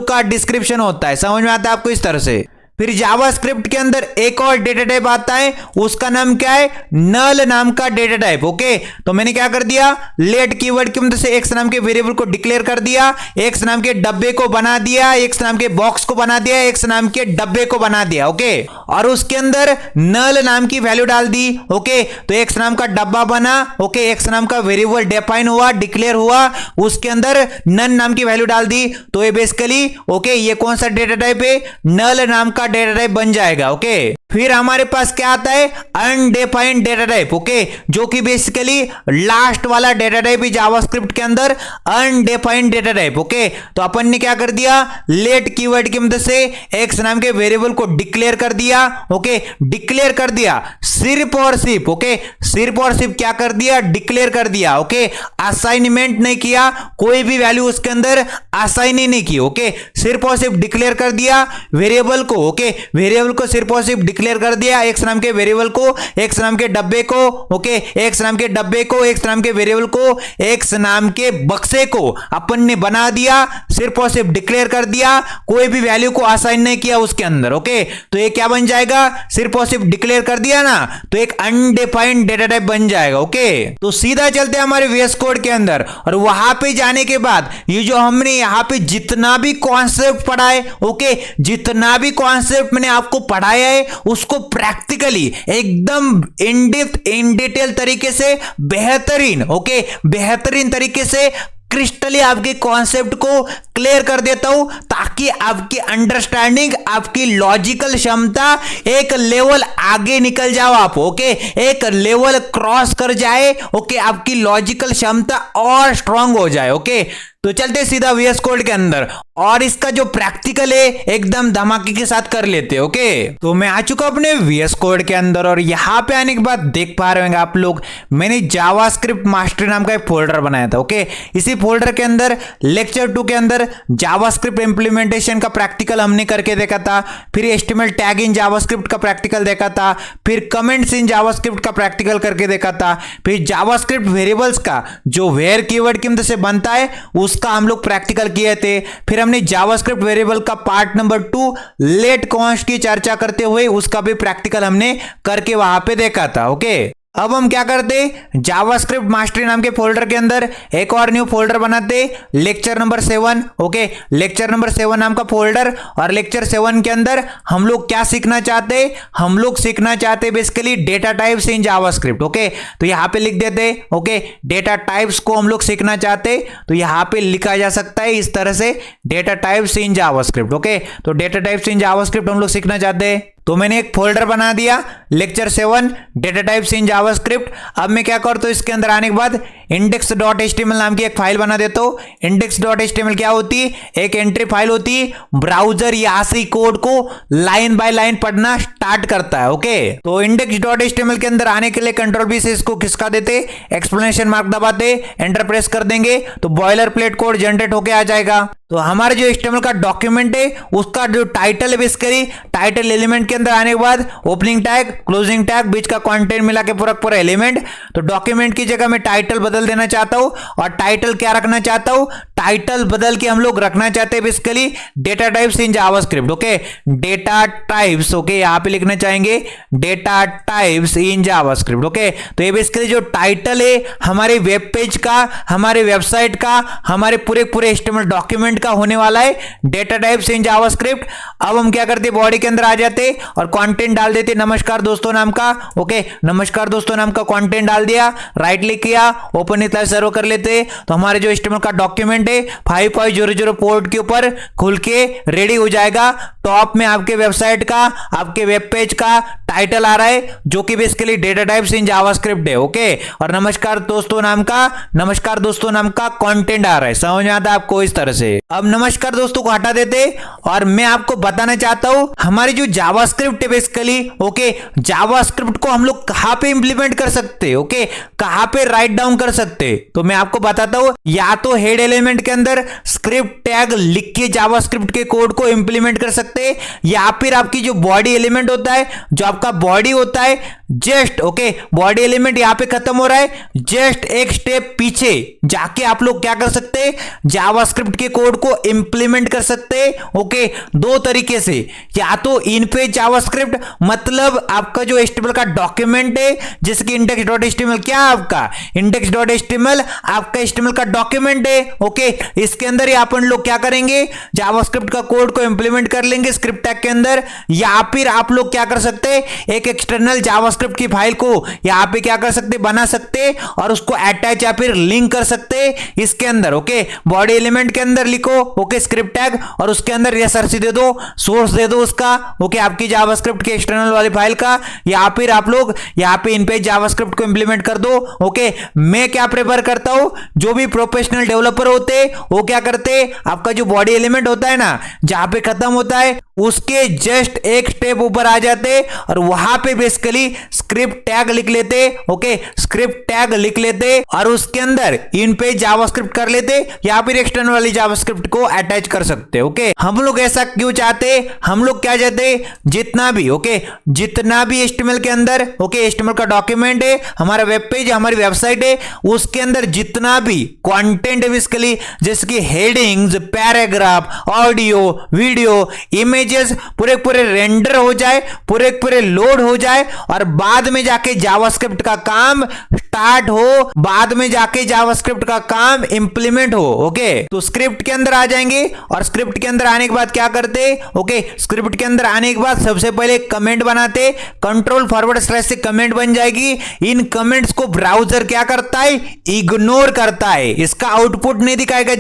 का डिस्क्रिप्शन होता है। समझ में आता है आपको इस तरह से। फिर जावास्क्रिप्ट के अंदर एक और डेटा टाइप आता है, उसका नाम क्या है, नल नाम का डेटा टाइप। ओके, तो मैंने क्या कर दिया, लेट कीवर्ड की मदद से एक्स नाम के वेरिएबल को डिक्लेयर कर दिया, एक्स नाम के डब्बे को बना दिया, एक्स नाम के बॉक्स को बना दिया, एक्स नाम के डब्बे को बना दिया। ओके, और उसके अंदर नल नाम की वैल्यू डाल दी। ओके, तो एक्स नाम का डब्बा बना। ओके, एक्स नाम का वेरिएबल डिफाइन हुआ, डिक्लेयर हुआ, उसके अंदर नन नाम की वैल्यू डाल दी। तो ये बेसिकली ओके, ये कौन सा डेटा टाइप है, नल नाम का आपका डेटा टाइप बन जाएगा। ओके, फिर हमारे पास क्या आता है, अनडिफाइंड डेटा टाइप। ओके, जो कि बेसिकली लास्ट वाला डेटा टाइप है जावास्क्रिप्ट के अंदर, अनडिफाइंड डेटा टाइप। ओके, तो अपन ने क्या कर दिया, लेट कीवर्ड की मदद से एक्स नाम के वेरिएबल को डिक्लेयर कर दिया। ओके, डिक्लेयर कर दिया सिर्फ और सिर्फ, ओके, सिर्फ और सिर्फ क्या कर दिया, डिक्लेयर कर दिया। ओके, असाइनमेंट नहीं किया, कोई भी वैल्यू उसके अंदर असाइन ही नहीं की। ओके, सिर्फ और सिर्फ डिक्लेयर कर दिया वेरिएबल को। ओके, वेरिएबल को सिर्फ और सिर्फ डिक्लेयर कर दिया, एक्स नाम के वेरिएबल को, एक्स नाम के डब्बे को। ओके, एक्स नाम के डब्बे को, एक्स नाम के वेरिएबल को, एक्स नाम के बक्से को अपन ने बना दिया, सिर्फ और सिर्फ डिक्लेयर कर दिया, कोई भी वैल्यू को असाइन नहीं किया उसके अंदर। ओके, तो ये क्या बन जाएगा, सिर्फ और सिर्फ डिक्लेयर कर दिया ना, तो एक अनडिफाइंड डेटा टाइप बन जाएगा। ओके, तो सीधा चलते हैं हमारे वीएस कोड के अंदर, और वहां पे जाने के बाद ये जो हमने यहां पे जितना भी कॉन्सेप्ट पढ़ा है, ओके, जितना भी कॉन्सेप्ट मैंने आपको पढ़ाया है उसको प्रैक्टिकली एकदम इन डेप्थ इन डिटेल तरीके से बेहतरीन, ओके, बेहतरीन तरीके से क्रिस्टली आपके कॉन्सेप्ट को क्लियर कर देता हूं, ताकि आपकी अंडरस्टैंडिंग, आपकी लॉजिकल क्षमता एक लेवल आगे निकल जाओ आप। ओके, एक लेवल क्रॉस कर जाए। ओके, आपकी लॉजिकल क्षमता और स्ट्रांग हो जाए। ओके, तो चलते सीधा वीएस कोड के अंदर, और इसका जो प्रैक्टिकल है एकदम धमाके के साथ कर लेते। ओके, तो मैं आ चुका अपने वीएस कोड के अंदर, और यहां पे आने के बाद देख पा रहे होंगे आप लोग, मैंने जावास्क्रिप्ट मास्टरी नाम का एक फोल्डर बनाया था। ओके, इसी फोल्डर के अंदर लेक्चर 2 के अंदर जावास्क्रिप्ट इंप्लीमेंटेशन का प्रैक्टिकल हमने करके देखा था, फिर एचटीएमएल टैग इन जावास्क्रिप्ट का प्रैक्टिकल देखा था, फिर कमेंट्स इन जावास्क्रिप्ट का प्रैक्टिकल करके देखा था, फिर जावास्क्रिप्ट वेरिएबल्स का जो वेयर कीवर्ड की मदद से बनता है उसका हम लोग प्रैक्टिकल किए थे, फिर हमने जावास्क्रिप्ट वेरिएबल का पार्ट नंबर 2 लेट कॉन्स्ट की चर्चा करते हुए उसका भी प्रैक्टिकल हमने करके वहां पे देखा था। ओके, अब हम क्या करते, जावास्क्रिप्ट मास्टरी नाम के फोल्डर के अंदर एक और न्यू फोल्डर बनाते, lecture number 7। Okay, lecture number 7 नाम का फोल्डर, और लेक्चर 7 के अंदर हम लोग क्या सीखना चाहते, हम लोग सीखना चाहते basically data types in JavaScript. Okay, तो यहां पे लिख देते, ओके, डेटा टाइप्स को हम लोग सीखना चाहते, तो यहां पे लिखा जा सकता है इस तरह से, data types in JavaScript. Okay, तो डेटा टाइप्स इन जावास्क्रिप्ट हम लोग सीखना चाहते हैं, तो मैंने एक फोल्डर बना दिया, lecture 7 data types in JavaScript. अब मैं क्या करता हूं, इसके अंदर आने के बाद index.html नाम की एक फाइल बना देता हूं। index.html क्या होती है, एक एंट्री फाइल होती है, ब्राउजर यहां से कोड को लाइन बाय लाइन पढ़ना स्टार्ट करता है। ओके, तो index.html के अंदर आने के लिए कंट्रोल-V से इसको खिसका देते, एक्सप्लेनेशन मार्क दबाते, एंटर प्रेस कर देंगे तो बॉयलर प्लेट कोड जनरेट होके आ जाएगा। तो हमारे जो HTML का डॉक्यूमेंट है उसका जो टाइटल है बेसिकली, टाइटल एलिमेंट के अंदर आने के बाद ओपनिंग टैग, क्लोजिंग टैग, बीच का कंटेंट मिला के पूरा पूरा एलिमेंट। तो डॉक्यूमेंट की जगह मैं टाइटल बदल देना चाहता हूं, और टाइटल क्या रखना चाहता हूं, टाइटल बदल के हम लोग रखना चाहते हैं basically data types in JavaScript. Okay, data types, okay, यहां पे लिखना चाहेंगे data types in JavaScript. Okay, तो ये बेसिकली जो टाइटल है हमारे वेब पेज का, हमारे वेबसाइट का, हमारे पूरे पूरे HTML डॉक्यूमेंट का होने वाला है डेटा टाइप्स इन जावास्क्रिप्ट। अब हम क्या करते, बॉडी के अंदर आ जाते और कंटेंट डाल देते नमस्कार दोस्तों नाम का। ओके, नमस्कार दोस्तों नाम का कंटेंट डाल दिया, राइट क्लिक किया, ओपन विथ लाइव सर्वर कर लेते, तो हमारे जो HTML का डॉक्यूमेंट है 5500 पोर्ट के ऊपर खुल के रेडी हो जाएगा। टॉप में आपके वेबसाइट का, आपके वेब पेज का टाइटल आ रहा है जो कि basically data types in JavaScript है। ओके, और नमस्कार दोस्तों नाम का कंटेंट आ रहा है। समझ में आता है आपको इस तरह से। अब नमस्कार दोस्तों को हटा देते, और मैं आपको बताना चाहता हूं हमारी जो जावास्क्रिप्ट है बेसिकली, ओके, जावास्क्रिप्ट को हम लोग कहां पे इंप्लीमेंट कर सकते हैं, ओके, कहां पे राइट डाउन कर सकते हैं, तो मैं आपको बताता हूं। या तो हेड एलिमेंट के अंदर स्क्रिप्ट टैग लिख के जावास्क्रिप्ट के कोड को इंप्लीमेंट कर सकते हैं, या फिर आपकी जो बॉडी एलिमेंट होता है, जो आपका बॉडी होता है, जस्ट, ओके, बॉडी एलिमेंट यहां पे खत्म हो रहा है, जस्ट एक स्टेप पीछे जाके आप लोग क्या कर सकते हैं, जावास्क्रिप्ट के कोड को इंप्लीमेंट कर सकते हैं। ओके, दो तरीके से, या तो इन पेज जावास्क्रिप्ट, मतलब आपका जो HTML का डॉक्यूमेंट है, जैसे कि index.html क्या है आपका, index.html index.html आपका HTML का डॉक्यूमेंट है। ओके, इसके अंदर ही अपन लोग क्या करेंगे, जावास्क्रिप्ट का कोड को इंप्लीमेंट कर लेंगे स्क्रिप्ट टैग के अंदर, या फिर आप लोग क्या कर सकते हैं, एक एक्सटर्नल जावास्क्रिप्ट की फाइल को यहां पे क्या कर सकते, बना सकते और उसको अटैच या फिर लिंक कर सकते इसके अंदर। ओके, बॉडी एलिमेंट के अंदर लिखो ओके स्क्रिप्ट टैग, और उसके अंदर एसआरसी दे दो, सोर्स दे दो उसका, ओके आपकी जावास्क्रिप्ट के एक्सटर्नल वाली फाइल का, या फिर आप लोग यहां पे इन पे जावास्क्रिप्ट को इंप्लीमेंट कर दो। ओके, मैं क्या प्रेफर करता हूं, जो भी प्रोफेशनल डेवलपर होते वो क्या करते, आपका जो बॉडी एलिमेंट होता है ना, जहां पे खत्म होता है उसके जस्ट एक स्टेप ऊपर आ जाते और वहां पे बेसिकली स्क्रिप्ट टैग लिख लेते। ओके, स्क्रिप्ट टैग लिख लेते और उसके अंदर इन पे जावास्क्रिप्ट कर लेते, या फिर एक्सटर्नल वाली जावास्क्रिप्ट को अटैच कर सकते। ओके, हम लोग ऐसा क्यों चाहते, हम लोग क्या चाहते, जितना भी ओके जितना भी HTML के अंदर ओके HTML का डॉक्यूमेंट है, हमारा वेब पेज, हमारी वेबसाइट है, उसके अंदर जितना भी कंटेंट है बेसिकली, जैसे कि headings, paragraph, audio, video, images पूरे पूरे रेंडर हो जाए, पूरे पूरे लोड हो जाए, और बाद में जाके जावास्क्रिप्ट का काम स्टार्ट हो, बाद में जाके जावास्क्रिप्ट का काम इंप्लीमेंट हो। ओके, तो स्क्रिप्ट के अंदर आ जाएंगे, और स्क्रिप्ट के अंदर आने के बाद क्या करते, ओके स्क्रिप्ट के अंदर आने के बाद सबसे पहले कमेंट बनाते, कंट्रोल// से कमेंट बन जाएगी। इन कमेंट्स को ब्राउजर क्या करता है, इग्नोर करता है, इसका आउटपुट नहीं दिखाएगा।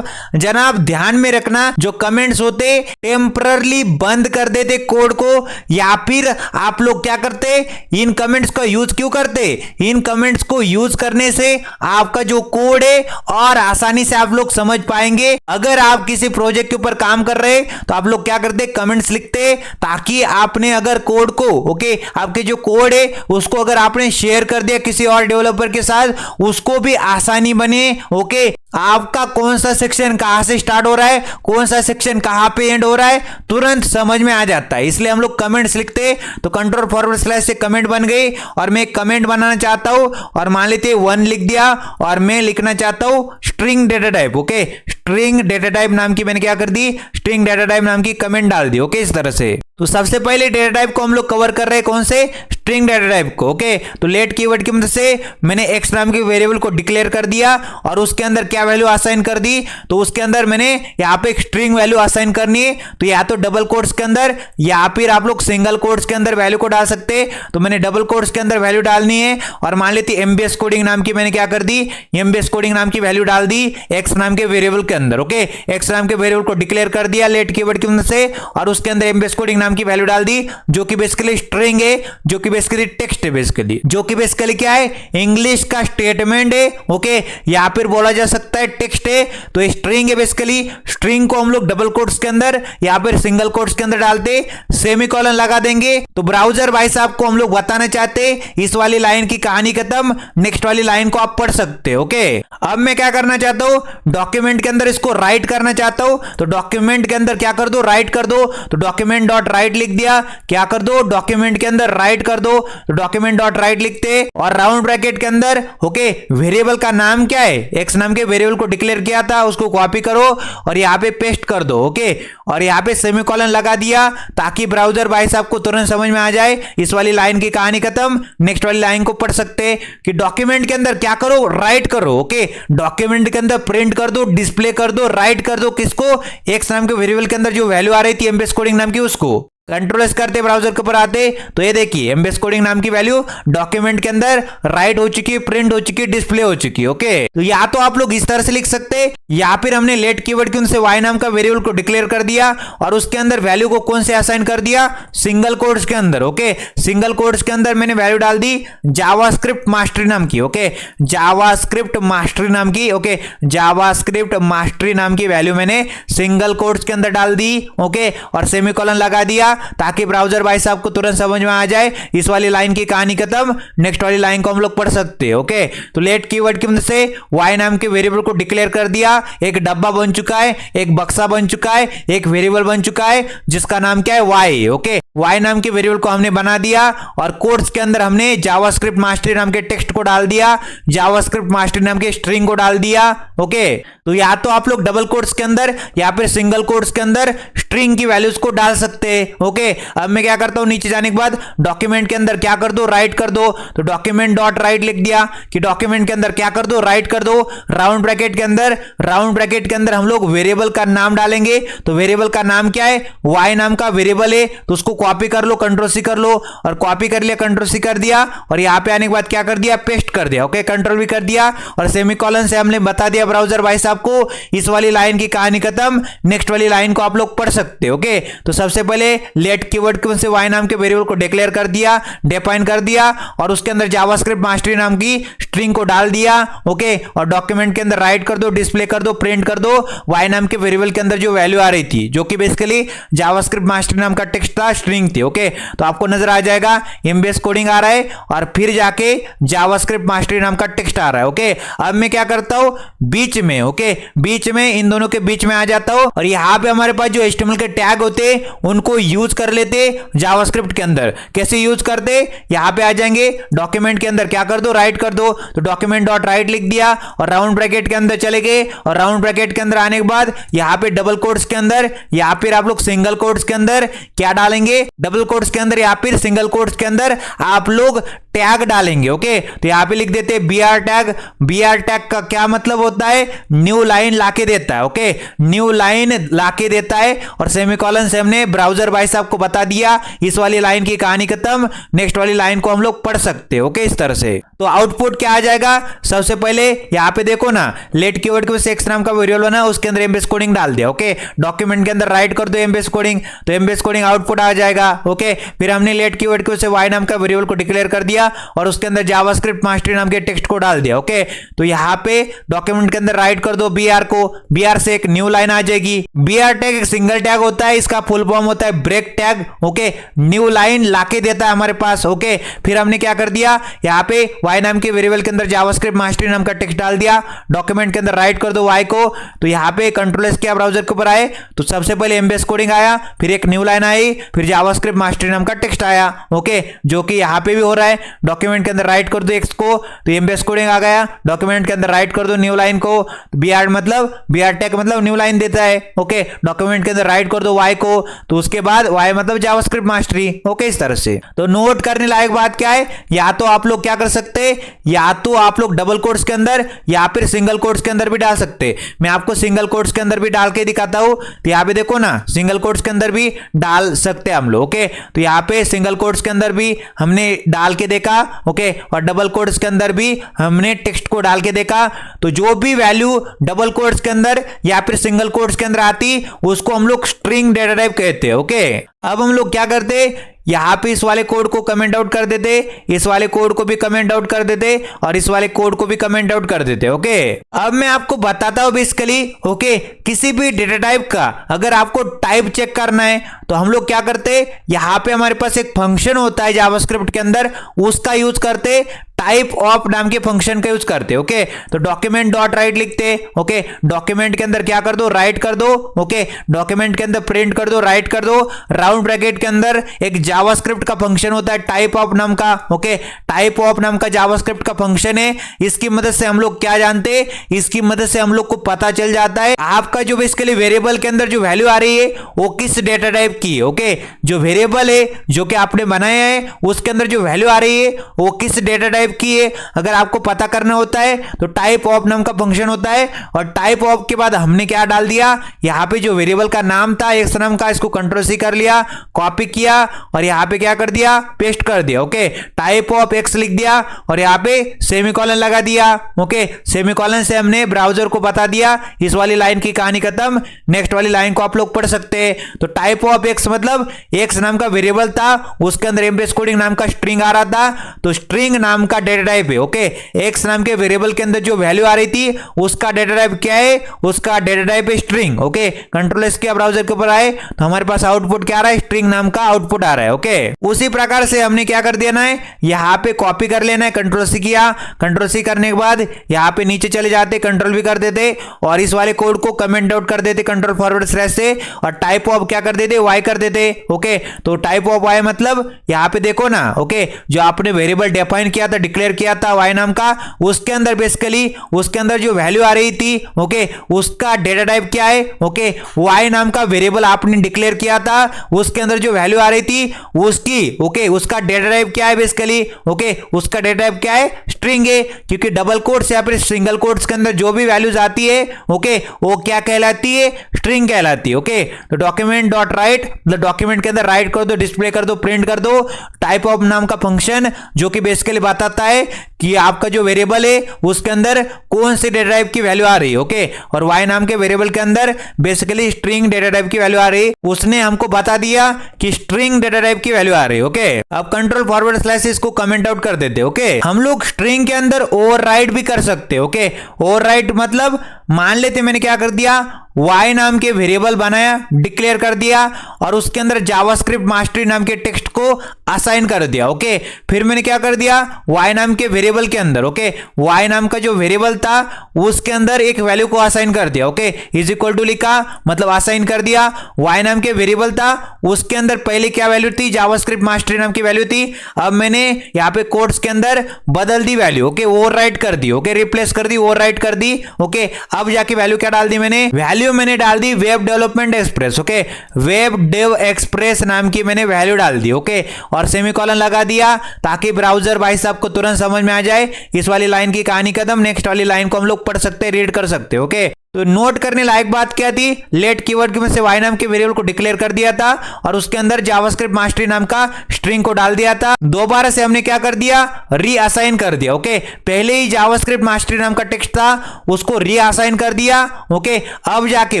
जनाब ध्यान में रखना, जो कमेंट्स होते टेम्पररली बंद कर देते कोड को, या फिर आप लोग क्या करते, इन कमेंट्स का यूज क्यों करते, इन कमेंट्स को यूज करने से आपका जो कोड है और आसानी से आप लोग समझ पाएंगे। अगर आप किसी प्रोजेक्ट के ऊपर काम कर रहे तो आप लोग क्या करते, कमेंट्स लिखते, ताकि आपने अगर कोड को ओके आपके जो कोड है उसको अगर आपने शेयर कर दिया किसी और डेवलपर के साथ, उसको भी आसानी बने। ओके, आपका कौन सा सेक्शन कहां से स्टार्ट हो रहा है, कौन सा सेक्शन कहां पे एंड हो रहा है, तुरंत समझ में आ जाता है। इसलिए हम लोग कमेंट्स लिखते, तो कंट्रोल// से कमेंट बन गई, और मैं कमेंट बनाना चाहता हूं और मान लेते 1 लिख दिया, और मैं लिखना चाहता हूं string data type. Okay, string data type नाम की मैंने क्या कर दी, स्ट्रिंग डेटा टाइप नाम की कमेंट डाल दी। ओके, इस तरह से। तो सबसे पहले डेटा टाइप को हम लोग कवर कर रहे हैं, कौन से, स्ट्रिंग डेटा टाइप को। ओके, तो लेट कीवर्ड की मदद से मैंने x नाम के वेरिएबल को डिक्लेयर कर दिया, और उसके अंदर क्या वैल्यू असाइन कर दी, तो उसके अंदर मैंने यहाँ पे एक स्ट्रिंग वैल्यू असाइन करनी है, तो या तो डबल कोट्स के अंदर या फिर आप लोग सिंगल कोट्स के अंदर वैल्यू को डाल सकते। तो मैंने डबल कोट्स के अंदर वैल्यू डालनी है, और मान लेती MBS कोडिंग नाम की मैंने क्या कर दी, MBS कोडिंग नाम की वैल्यू डाल दी x नाम के वेरिएबल के अंदर। ओके, x नाम के वेरिएबल को डिक्लेयर कर दिया लेट कीवर्ड की मदद से, और उसके अंदर MBS कोडिंग नाम की वैल्यू डाल दी, जो कि बेसिकली स्ट्रिंग है, जो कि बेसिकली टेक्स्ट है, बेसिकली जो कि बेसिकली क्या है, इंग्लिश का स्टेटमेंट है। ओके, यहां पर बोला जा सकता है टेक्स्ट है, तो स्ट्रिंग है बेसिकली। स्ट्रिंग को हम लोग डबल कोट्स के अंदर या फिर सिंगल कोट्स के अंदर डालते, सेमीकोलन लगा देंगे। तो ब्राउजर भाई साहब को हम लोग बताना चाहते इस वाली लाइन की कहानी खत्म, नेक्स्ट वाली लाइन को आप पढ़ सकते हो। ओके, अब मैं क्या करना चाहता हूं, डॉक्यूमेंट के अंदर इसको राइट करना चाहता हूं, तो डॉक्यूमेंट के अंदर क्या कर दो, राइट कर दो। तो डॉक्यूमेंट डॉट राइट लिख दिया, क्या कर दो, डॉक्यूमेंट के अंदर राइट कर दो। तो डॉक्यूमेंट डॉट राइट लिखते, और राउंड ब्रैकेट के अंदर ओके वेरिएबल का नाम क्या है, एक्स नाम के वेरिएबल को डिक्लेयर किया था, उसको कॉपी करो और यहां पे पेस्ट कर दो। ओके, और यहां पे सेमीकोलन लगा दिया, ताकि ब्राउजर भाई साहब को तुरंत समझ में आ जाए इस वाली लाइन की कहानी खत्म, नेक्स्ट वाली लाइन को पढ़ सकते कि डॉक्यूमेंट के अंदर क्या करो, राइट करो। ओके, डॉक्यूमेंट के अंदर प्रिंट कर दो, डिस्प्ले कर दो, राइट कर दो, किसको, एक्स नाम के वेरिएबल के अंदर जो वैल्यू आ रही थी MBS कोडिंग नाम की, उसको। कंट्रोल एस करते ब्राउजर के ऊपर आते, तो ये देखिए MBS कोडिंग नाम की वैल्यू डॉक्यूमेंट के अंदर राइट हो चुकी है, प्रिंट हो चुकी है, डिस्प्ले हो चुकी है। ओके, तो या तो आप लोग इस तरह से लिख सकते, या फिर हमने लेट कीवर्ड की उनसे y नाम का वेरिएबल को डिक्लेयर कर दिया, और उसके अंदर वैल्यू को कौन से असाइन कर दिया, सिंगल कोट्स के अंदर। ओके, सिंगल कोट्स के अंदर मैंने वैल्यू डाल दी जावास्क्रिप्ट मास्टरी नाम की। ओके, जावास्क्रिप्ट मास्टरी नाम की। ओके, जावास्क्रिप्ट मास्टरी नाम की वैल्यू मैंने सिंगल कोट्स के अंदर डाल दी। ओके, और सेमीकोलन लगा दिया, ताकि ब्राउजर भाई साहब को तुरंत समझ में आ जाए इस वाली लाइन की कहानी खत्म, नेक्स्ट वाली लाइन को हम लोग पढ़ सकते हैं। ओके, तो लेट कीवर्ड की मदद से y नाम के वेरिएबल को डिक्लेयर कर दिया, एक डब्बा बन चुका है, एक बक्सा बन चुका है, एक वेरिएबल बन चुका है जिसका नाम क्या है, y। ओके, y नाम के वेरिएबल को हमने बना दिया, और कोट्स के अंदर हमने जावास्क्रिप्ट मास्टरी नाम के टेक्स्ट को डाल दिया, जावास्क्रिप्ट मास्टरी नाम के स्ट्रिंग को डाल दिया। ओके, तो या तो आप लोग डबल कोट्स के अंदर या फिर सिंगल कोट्स के अंदर स्ट्रिंग की वैल्यूज को डाल सकते हैं। ओके, अब मैं क्या करता हूं, नीचे जाने के बाद डॉक्यूमेंट के अंदर क्या कर दो, राइट कर दो। तो डॉक्यूमेंट डॉट राइट लिख दिया कि डॉक्यूमेंट के अंदर क्या कर दो, राइट कर दो। राउंड ब्रैकेट के अंदर हम लोग वेरिएबल का नाम डालेंगे। तो वेरिएबल का नाम क्या है, y नाम का वेरिएबल है, तो उसको कॉपी कर लो, कंट्रोल सी कर लो, और कॉपी कर लिया, कंट्रोल सी कर दिया, और यहां पे आने के बाद क्या कर दिया, पेस्ट कर दिया। ओके, कंट्रोल भी कर दिया, और सेमीकोलन से हमने बता दिया ब्राउजर भाई साहब को इस वाली लाइन की कहानी खत्म। नेक्स्ट वाली लाइन को आप लोग पढ़ सकते हो। ओके, तो सबसे पहले लेट कीवर्ड से y नाम के वेरिएबल को डिक्लेयर कर दिया, डिफाइन कर दिया, और उसके अंदर जावास्क्रिप्ट मास्टरी नाम की स्ट्रिंग को डाल दिया। ओके, और डॉक्यूमेंट के अंदर राइट कर दो, डिस्प्ले कर दो, प्रिंट कर दो y नाम के वेरिएबल के अंदर जो वैल्यू आ रही थी, जो कि बेसिकली जावास्क्रिप्ट मास्टरी नाम का टेक्स्ट था, स्ट्रिंग थी। ओके, तो आपको नजर आ जाएगा एमबीएस कोडिंग आ रहा है, और फिर जाके जावास्क्रिप्ट मास्टरी नाम का टेक्स्ट आ रहा है। ओके, अब मैं क्या करता हूं, बीच में, ओके, बीच में, इन दोनों के बीच में आ जाता हूं, और यहां पे हमारे पास जो HTML के टैग होते उनको यूज कर लेते जावास्क्रिप्ट के अंदर। कैसे यूज करते, यहां पे आ जाएंगे, डॉक्यूमेंट के अंदर क्या कर दो, राइट कर दो। तो डॉक्यूमेंट डॉट राइट लिख दिया, और राउंड ब्रैकेट के अंदर चले गए, और राउंड ब्रैकेट के अंदर आने के बाद यहां पे डबल कोट्स के अंदर, या फिर आप लोग सिंगल कोट्स के अंदर क्या डालेंगे, डबल कोट्स के अंदर या फिर सिंगल कोट्स के अंदर आप लोग टैग डालेंगे। ओके, तो यहां पे लिख देते हैं बीआर टैग। बीआर टैग का क्या मतलब होता है, न्यू लाइन लाके देता है। ओके, न्यू लाइन लाके देता है, और सेमीकोलन से हमने ब्राउजर भाई साहब को बता दिया इस वाली लाइन की कहानी खत्म, नेक्स्ट वाली लाइन को हम लोग पढ़ सकते हैं। ओके, इस तरह से। तो आउटपुट क्या आ जाएगा, सबसे पहले यहां पे देखो ना, लेट कीवर्ड के वजह एक्स नाम का वेरिएबल बना, उसके अंदर एमबीएस कोडिंग डाल दिया। ओके, डॉक्यूमेंट के अंदर राइट कर दो एमबीएस कोडिंग, तो एमबीएस कोडिंग आउटपुट आ जाएगा। ओके, फिर हमने लेट कीवर्ड के वजह से y नाम का वेरिएबल को डिक्लेयर कर दिया, और उसके अंदर जावास्क्रिप्ट मास्टरी नाम के टेक्स्ट को डाल दिया। ओके, तो यहां पे डॉक्यूमेंट के अंदर राइट कर दो बीआर को, बीआर से एक न्यू लाइन आ जाएगी। बीआर टैग एक सिंगल टैग होता है, इसका फुल फॉर्म होता है break tag. Okay, new line लाके देता है हमारे पास। ओके, फिर हमने क्या कर दिया, यहां पे y नाम के वेरिएबल के अंदर जावास्क्रिप्ट मास्टरी नाम का टेक्स्ट डाल दिया, डॉक्यूमेंट के अंदर राइट कर दो y को। तो यहां पे कंट्रोल एस किया, ब्राउजर के ऊपर आए, तो सबसे पहले एमबीएस कोडिंग आया, फिर एक न्यू लाइन आई, फिर जावास्क्रिप्ट मास्टरी नाम का टेक्स्ट आया। ओके, जो कि यहां पे भी हो रहा है, डॉक्यूमेंट के अंदर राइट कर दो x को, तो एमबीएस कोडिंग आ गया, डॉक्यूमेंट के अंदर राइट कर दो न्यू लाइन को, बीआर मतलब बीआर टैग मतलब न्यू लाइन देता है। ओके, डॉक्यूमेंट के अंदर राइट कर दो y को, तो उसके बाद y मतलब जावास्क्रिप्ट मास्टरी। ओके, इस तरह से। तो नोट करने लायक बात क्या है, या तो आप लोग क्या कर सकते हैं, या तो आप लोग डबल कोट्स के अंदर या फिर सिंगल कोट्स के अंदर भी डाल सकते। मैं आपको सिंगल कोट्स के अंदर भी डाल के दिखाता हूं, तो यहां पे देखो ना, सिंगल कोट्स के अंदर भी डाल सकते हैं हम लोग। ओके, तो यहां पे सिंगल कोट्स के अंदर भी हमने डाल के देखा। ओके, और डबल कोट्स के अंदर भी हमने टेक्स्ट को डाल के देखा। तो जो भी वैल्यू डबल कोट्स के अंदर या फिर सिंगल कोट्स के अंदर आती, उसको हम लोग स्ट्रिंग डेटा टाइप कहते हैं। ओके, अब हम लोग क्या करते, यहां पे इस वाले कोड को कमेंट आउट कर देते, इस वाले कोड को भी कमेंट आउट कर देते, और इस वाले कोड को भी कमेंट आउट कर देते। ओके, अब मैं आपको बताता हूं बेसिकली। ओके, किसी भी डेटा टाइप का अगर आपको टाइप चेक करना है, तो हम लोग क्या करते, यहां पे हमारे पास एक फंक्शन होता है जावास्क्रिप्ट के अंदर, उसका यूज करते, टाइप ऑफ नाम के फंक्शन का यूज करते। ओके, तो डॉक्यूमेंट डॉट राइट लिखते। ओके, डॉक्यूमेंट के अंदर क्या कर दो, राइट कर दो। ओके, डॉक्यूमेंट के अंदर प्रिंट कर दो, राइट कर दो। राउंड ब्रैकेट के अंदर एक जावास्क्रिप्ट का फंक्शन होता है टाइप ऑफ नाम का। ओके, टाइप ऑफ नाम का जावास्क्रिप्ट का फंक्शन है। इसकी मदद से हम लोग क्या जानते, इसकी मदद से हम लोग को पता चल जाता है आपका जो बेसिकली वेरिएबल के अंदर जो वैल्यू आ रही है वो किस डेटा टाइप की है। ओके, जो वेरिएबल है जो कि आपने बनाया है उसके अंदर जो वैल्यू आ रही है वो किस डेटा टाइप की है, अगर आपको पता करना होता है तो टाइप ऑफ नाम का फंक्शन होता है। और टाइप ऑफ के बाद हमने क्या डाल दिया, यहां पे जो वेरिएबल का नाम था एक्स नाम का, इसको कंट्रोल सी कर लिया, कॉपी किया, और यहां पे क्या कर दिया, पेस्ट कर दिया। ओके, टाइप ऑफ एक्स लिख दिया, और यहां पे सेमीकोलन लगा दिया। ओके, सेमीकोलन से हमने ब्राउजर को बता दिया इस वाली लाइन की कहानी खत्म, नेक्स्ट वाली लाइन को आप लोग पढ़ सकते हैं। तो टाइप ऑफ एक्स मतलब एक्स नाम का वेरिएबल था, उसके अंदर एमबीएस कोडिंग नाम का स्ट्रिंग आ रहा था, तो स्ट्रिंग नाम का डेटा टाइप है। ओके, एक्स नाम के वेरिएबल के अंदर जो वैल्यू आ रही थी उसका डेटा टाइप क्या है, उसका डेटा टाइप है स्ट्रिंग। ओके, कंट्रोल एस किया, ब्राउजर के ऊपर आए, तो हमारे पास आउटपुट क्या आ रहा है, स्ट्रिंग नाम का आउटपुट आ रहा है। ओके। उसी प्रकार से हमने क्या कर देना है, यहाँ पे कॉपी कर लेना है, कंट्रोल सी किया, कंट्रोल सी करने के बाद यहाँ पे नीचे चले जाते, कंट्रोल भी कर देते और इस वाले कोड को कमेंट आउट कर देते कंट्रोल फॉरवर्ड स्लैश से और टाइप ऑफ क्या कर देते, वाई कर देते। ओके, तो टाइप ऑफ वाई मतलब यहाँ पे देखो ना, ओके, जो आपने वेरिएबल डिफाइन किया था, डिक्लेयर किया था वाई नाम का, उसके अंदर बेसिकली उसके अंदर जो वैल्यू आ रही थी, ओके, उसका डेटा टाइप क्या है, ओके, वाई नाम का वेरिएबल आपने डिक्लेयर किया था, उसके अंदर जो वैल्यू आ रही थी उसकी, ओके, उसका डेटा टाइप क्या है बेसिकली, ओके, उसका डेटा टाइप क्या है, स्ट्रिंग है, क्योंकि डबल कोट्स या फिर सिंगल कोट्स के अंदर जो भी वैल्यूज आती है, ओके, वो क्या कहलाती है, स्ट्रिंग कहलाती है। ओके, तो डॉक्यूमेंट डॉट राइट, मतलब डॉक्यूमेंट के अंदर राइट कर दो, डिस्प्ले कर दो, प्रिंट कर दो टाइप ऑफ नाम का फंक्शन, जो कि बेसिकली बताता है कि आपका जो वेरिएबल है उसके अंदर कौन सी डेटा टाइप की वैल्यू आ रही है। ओके, और वाई नाम के वेरिएबल के अंदर बेसिकली स्ट्रिंग डेटा टाइप की वैल्यू आ रही है, उसने हमको बता दिया कि स्ट्रिंग डेटा टाइप की वैल्यू आ रही है। ओके, अब कंट्रोल फॉरवर्ड स्लैश इसको कमेंट आउट कर देते। ओके, हम लोग स्ट्रिंग के अंदर ओवरराइड भी कर सकते हैं। ओके, ओवरराइड मतलब मान लेते मैंने क्या कर दिया, वाई नाम के वेरिएबल बनाया, डिक्लेयर कर दिया और उसके अंदर जावास्क्रिप्ट मास्टरी नाम के टेक्स्ट को असाइन कर दिया। ओके, फिर मैंने क्या कर दिया, वाई नाम के वेरिएबल के अंदर, ओके, वाई नाम का जो वेरिएबल था उसके अंदर एक वैल्यू को असाइन कर दिया। ओके, इज इक्वल टू लिखा, मतलब असाइन कर दिया, वाई नाम के वेरिएबल था उसके अंदर पहले क्या वैल्यू थी, जावास्क्रिप्ट मास्टरी नाम की वैल्यू थी, अब मैंने यहाँ पे कोड्स के अंदर बदल दी वैल्यू। ओके, ओवरराइट कर दी, ओके, रिप्लेस कर दी, ओवरराइट कर दी। ओके, अब जाके वैल्यू क्या डाल दी वैल्यू मैंने डाल दी web development express. Okay, web dev express नाम की मैंने वैल्यू डाल दी। ओके, और सेमीकोलन लगा दिया ताकि ब्राउजर भाई साहब को तुरंत समझ में आ जाए इस वाली लाइन की कहानी खत्म, नेक्स्ट वाली लाइन को हम लोग पढ़ सकते हैं, रीड कर सकते हैं। ओके, तो नोट करने लायक बात क्या थी, लेट कीवर्ड में से वाई नाम के वेरिएबल को डिक्लेयर कर दिया था और उसके अंदर जावास्क्रिप्ट मास्टरी नाम का स्ट्रिंग को डाल दिया था। दोबारा से हमने क्या कर दिया, रीअसाइन कर दिया। ओके, पहले ही जावास्क्रिप्ट मास्टरी नाम का टेक्स्ट था उसको रीअसाइन कर दिया। ओके, अब जाके